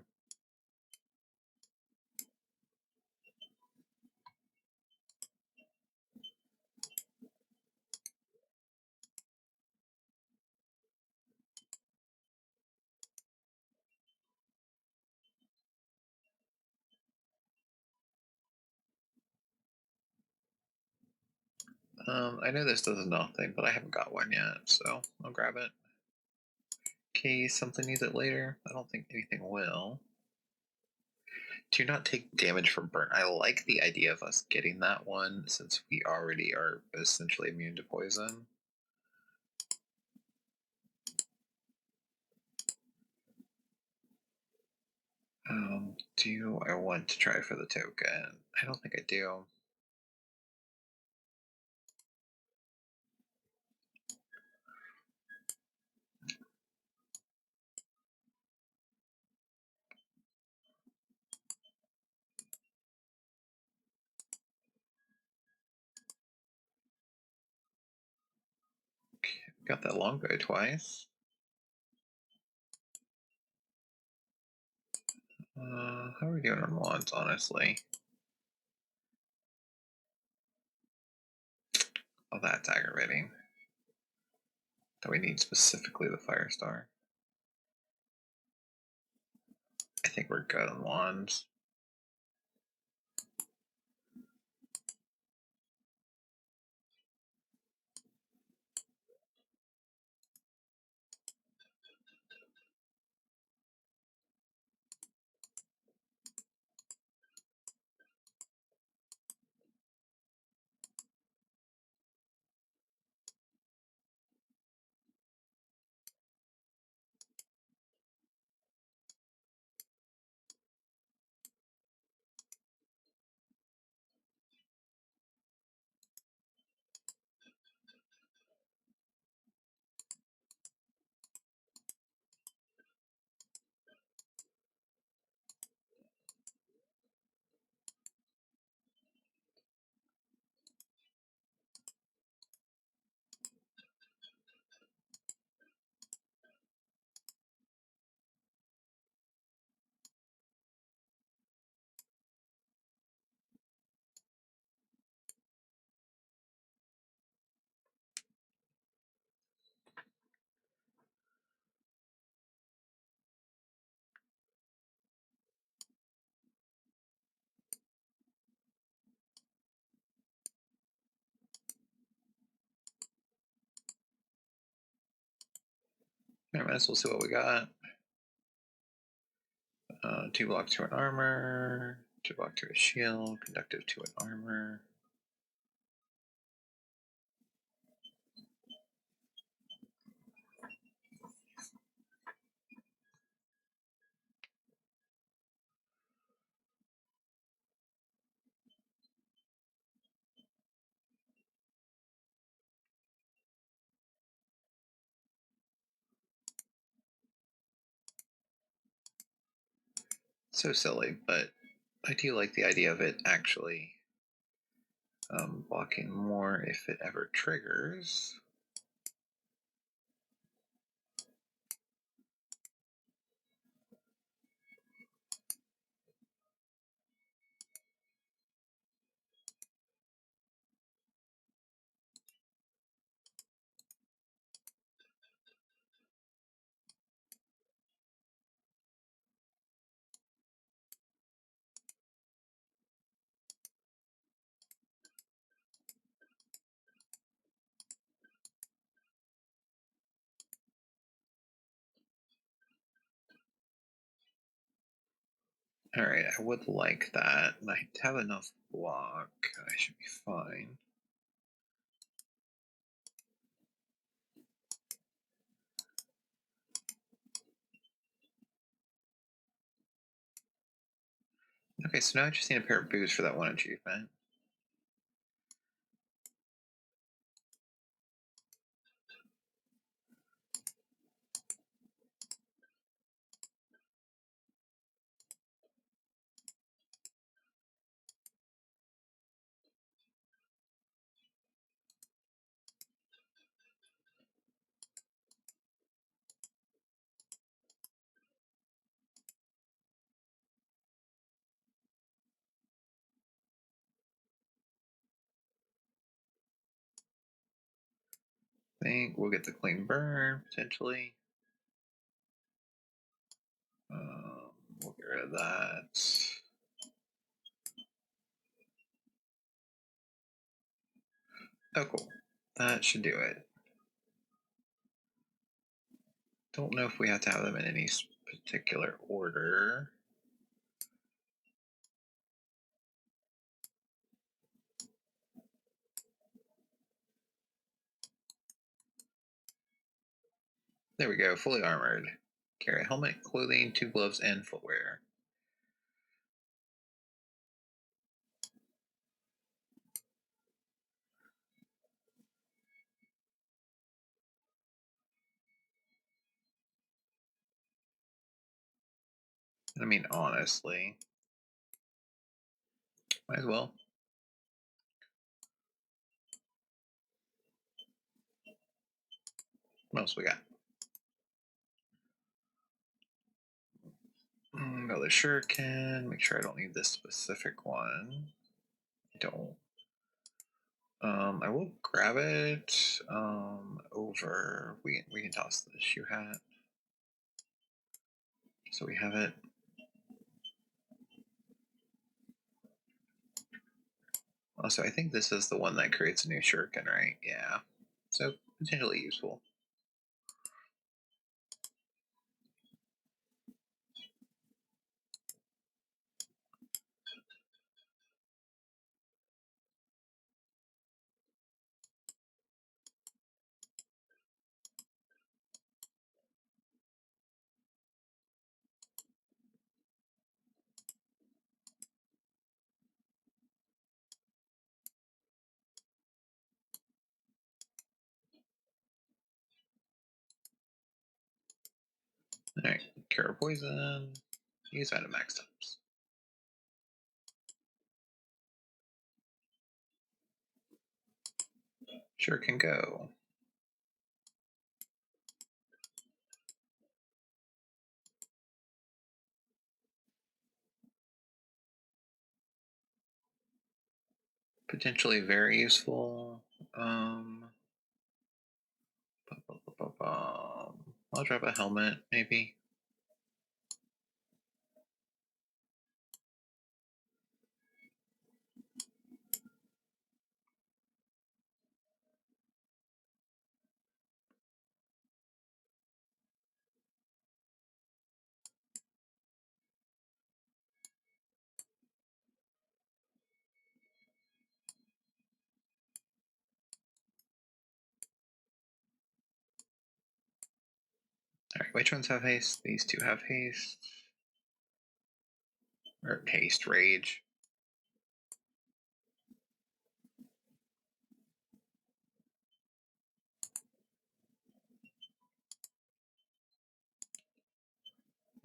I know this does nothing, but I haven't got one yet, so I'll grab it. In case something needs it later. I don't think anything will. Do not take damage from burn. I like the idea of us getting that one since we already are essentially immune to poison. Do I want to try for the token? I don't think I do. Got that longbow twice. How are we doing on wands, honestly? Oh, that's aggravating. That we need specifically the Firestar. I think we're good on wands. I might as well see what we got. 2 block to an armor, 2 block to a shield, conductive to an armor. So silly, but I do like the idea of it actually blocking more if it ever triggers. Alright, I would like that. And I have enough block. I should be fine. Okay, so now I just need a pair of boots for that one achievement. I think we'll get the clean burn, potentially. We'll get rid of that. Oh, cool. That should do it. Don't know if we have to have them in any particular order. There we go, fully armored. Carry a helmet, clothing, 2 gloves, and footwear. I mean, honestly, might as well. What else we got? Another shuriken. Make sure I don't need this specific one. I don't. I will grab it. Over. We can toss the shoe hat. So we have it. Also, I think this is the one that creates a new shuriken, right? Yeah. So potentially useful. Alright, cure poison. Use item max times. Sure can go. Potentially very useful. I'll drop a helmet, maybe. Alright, which ones have haste? These two have haste. Or haste rage.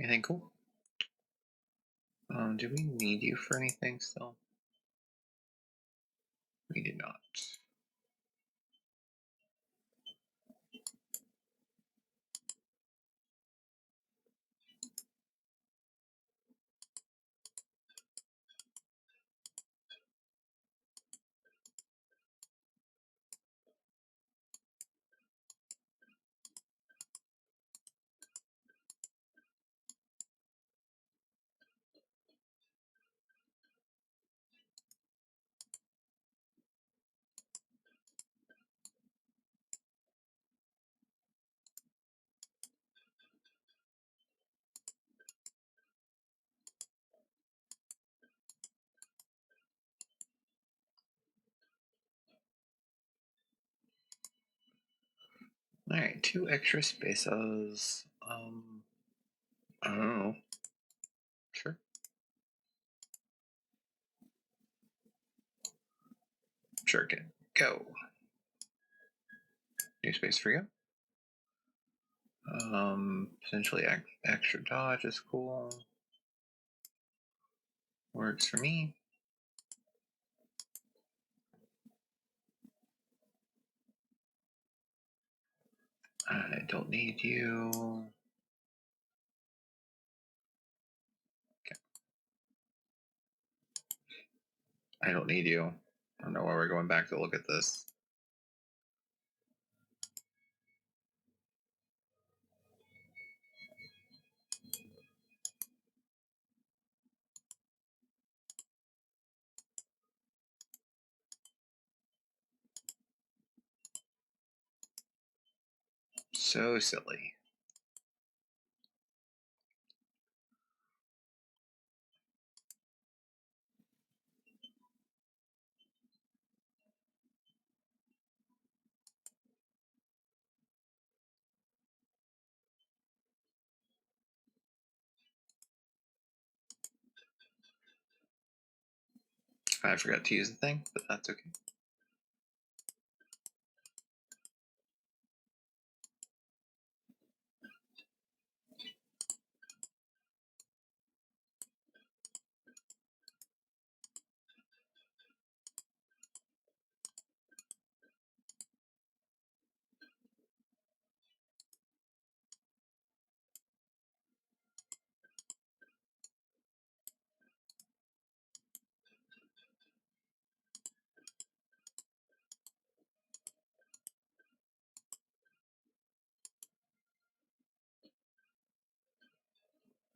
Anything cool? Do we need you for anything still? We do not. Alright, 2 extra spaces. I don't know. Sure. Shuriken. Go. New space for you. Potentially extra dodge is cool. Works for me. I don't need you. Okay. I don't need you. I don't know why we're going back to look at this. So silly. I forgot to use the thing, but that's okay.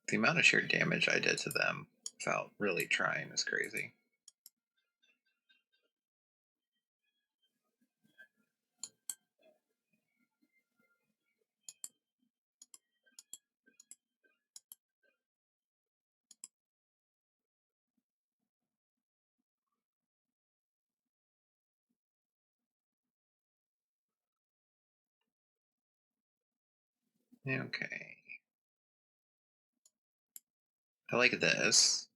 The amount of sheer damage I did to them without really trying is crazy. Okay. I like this.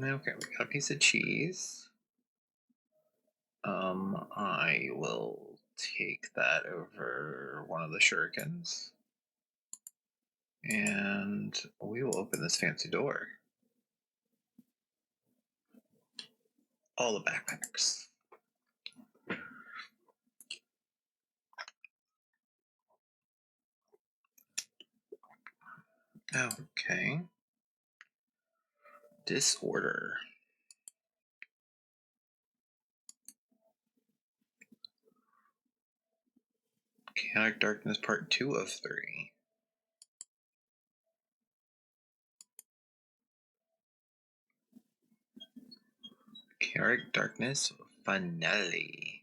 Okay, we got a piece of cheese. I will take that over one of the shurikens. And we will open this fancy door. All the backpacks. Okay. Disorder. Chaotic Darkness Part 2 of 3. Chaotic Darkness Finale.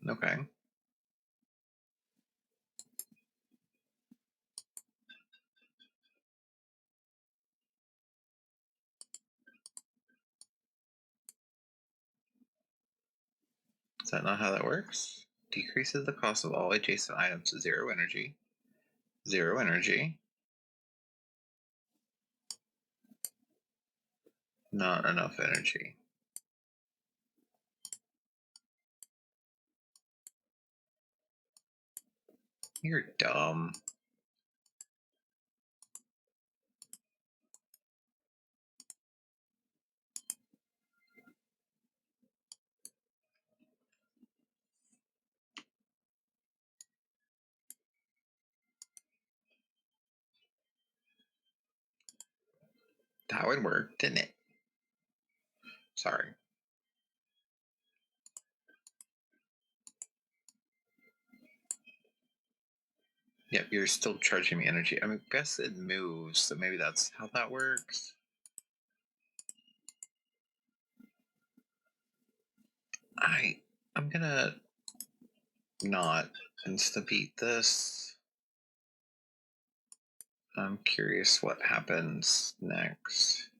Okay. Is that not how that works? Decreases the cost of all adjacent items to 0 energy. 0 energy. Not enough energy. You're dumb. That would work, didn't it? Sorry. Yep, you're still charging me energy. I mean, I guess it moves, so maybe that's how that works. I'm gonna not insta-beat this. I'm curious what happens next.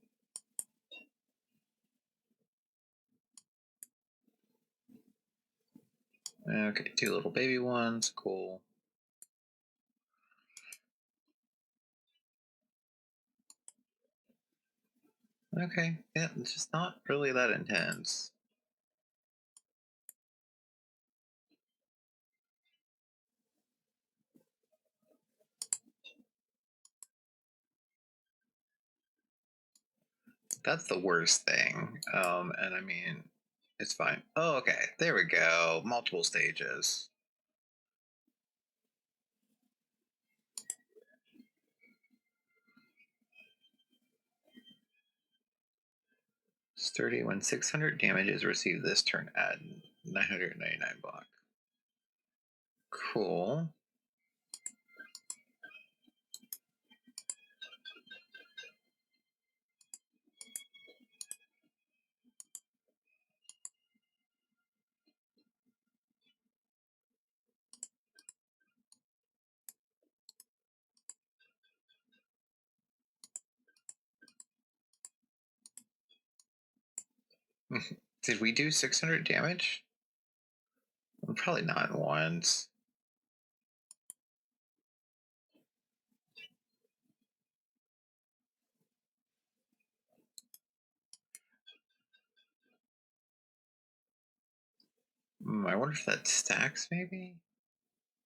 Okay, 2 little baby ones, cool. Okay, yeah, it's just not really that intense. That's the worst thing. And I mean, it's fine. Oh, okay, there we go. Multiple stages. Sturdy when 600 damage is received this turn, add 999 block. Cool. Did we do 600 damage? Probably not once. I wonder if that stacks, maybe?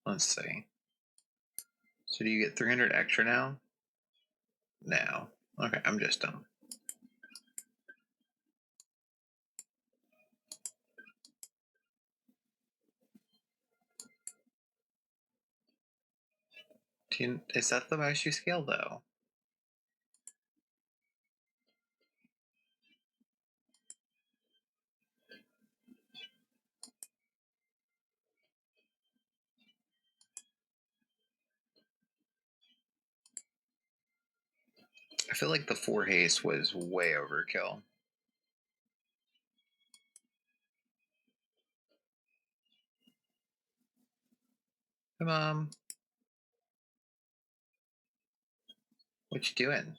Let's see. So do you get 300 extra now? No. Okay, I'm just dumb. Is that the most you scale, though? I feel like the 4 haste was way overkill. Hey, Mom. What you doing?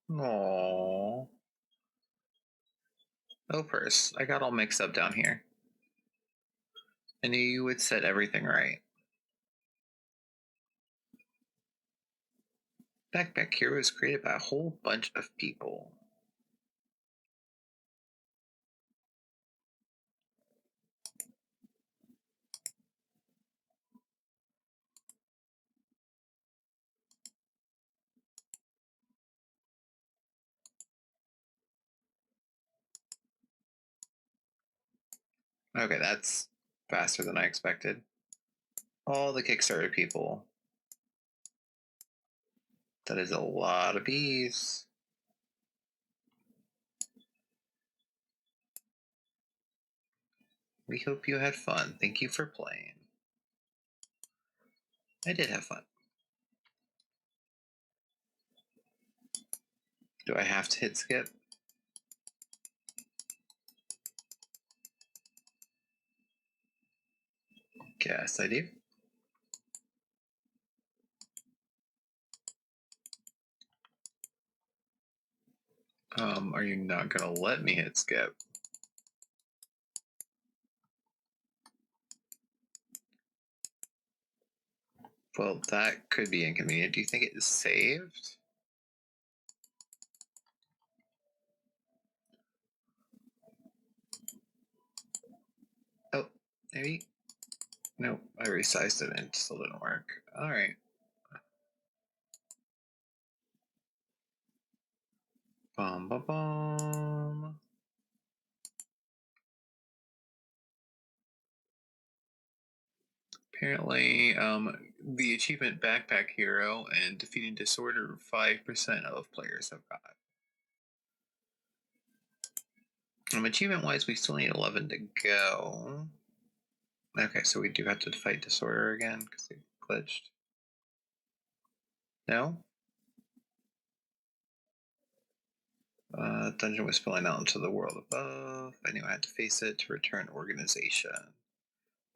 Aww. Oh, purse. I got all mixed up down here. I knew you would set everything right. Backpack Hero was created by a whole bunch of people. Okay, that's faster than I expected. All the Kickstarter people. That is a lot of bees. We hope you had fun. Thank you for playing. I did have fun. Do I have to hit skip? Yes, I do. Are you not gonna let me hit skip? Well, that could be inconvenient. Do you think it is saved? Oh, maybe. Nope, I resized it and it still didn't work. Alright. Bum bum bum. Apparently, the achievement Backpack Hero and defeating Disorder 5% of players have got. Achievement wise, we still need 11 to go. Okay, so we do have to fight Disorder again because they glitched. No? Dungeon was spilling out into the world above. I knew I had to face it to return organization.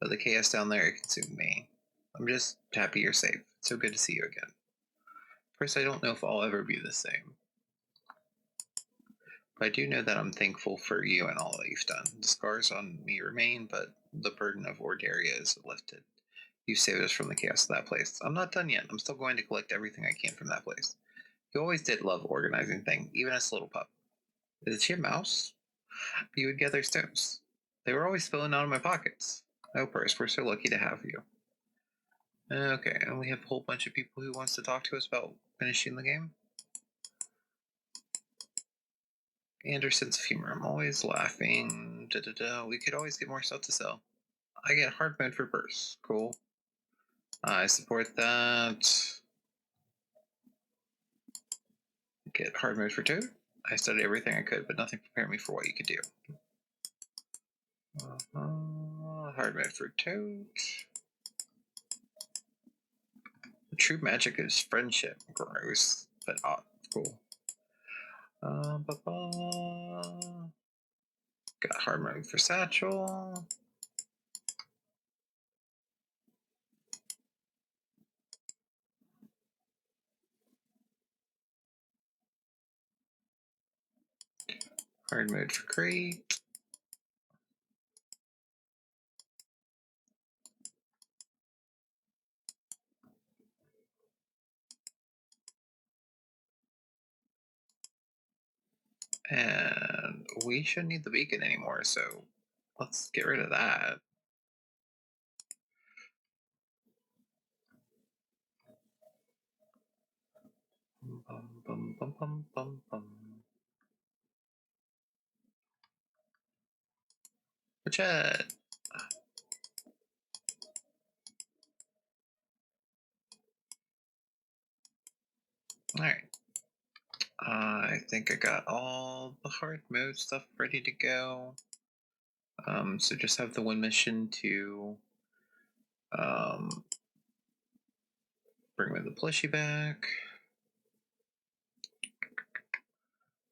But the chaos down there consumed me. I'm just happy you're safe. It's so good to see you again. First, I don't know if I'll ever be the same. But I do know that I'm thankful for you and all that you've done. The scars on me remain, but the burden of Ordaria is lifted. You saved us from the chaos of that place. I'm not done yet. I'm still going to collect everything I can from that place. You always did love organizing things, even as a little pup. Is she a mouse? You would gather stones. They were always spilling out of my pockets. Oh, Purse, we're so lucky to have you. Okay, and we have a whole bunch of people who wants to talk to us about finishing the game. And her sense of humor. I'm always laughing. We could always get more stuff to sell. I get hard mode for Purse. Cool. I support that. Get hard mode for Toad. I studied everything I could, but nothing prepared me for what you could do. Hard mode for Toad. The true magic is friendship. Gross, but cool. Got hard mode for Satchel. Hard mode for Crate. And we shouldn't need the beacon anymore, so let's get rid of that. Ponchette. Alright. I think I got all the hard mode stuff ready to go. So just have the one mission to bring me the plushie back.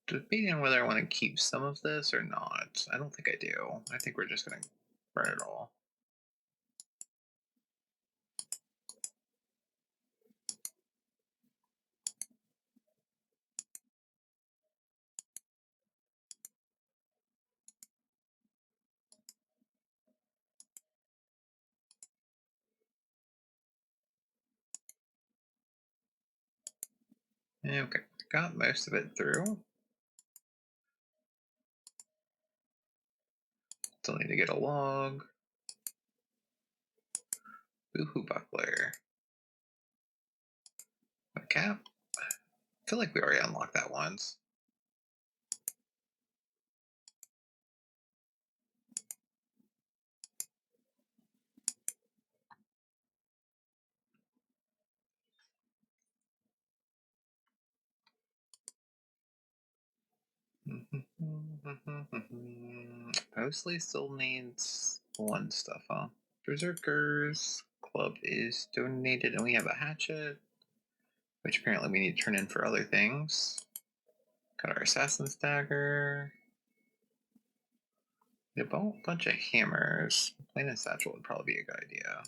Debating on whether I want to keep some of this or not. I don't think I do. I think we're just going to burn it all. Okay, got most of it through. Still need to get a log. Boohoo buckler. A cap. I feel like we already unlocked that once. Mostly still needs one stuff, huh? Berserkers Club is donated, and we have a hatchet, which apparently we need to turn in for other things. Got our assassin's dagger. We have a bunch of hammers. Playing a satchel would probably be a good idea.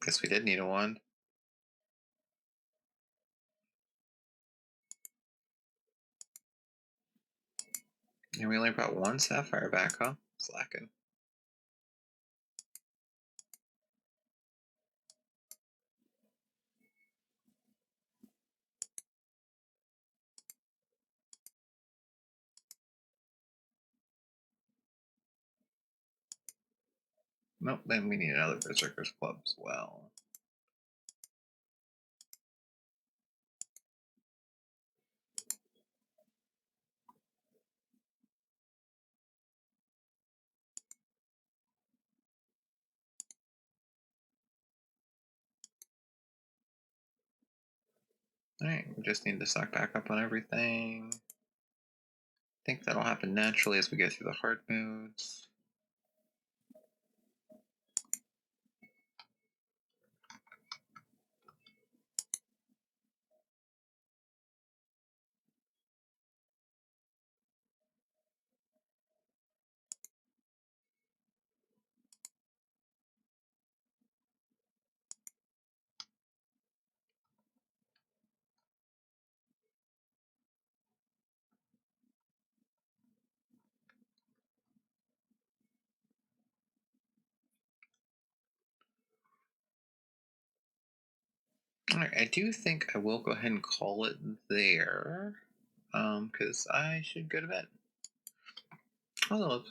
Guess we did need a one. And we only brought one sapphire back, huh? Slacking. Nope, then we need another Berserker's Club as well. Alright, we just need to stock back up on everything. I think that'll happen naturally as we get through the hard modes. Alright, I do think I will go ahead and call it there. Because I should go to bed. Hello.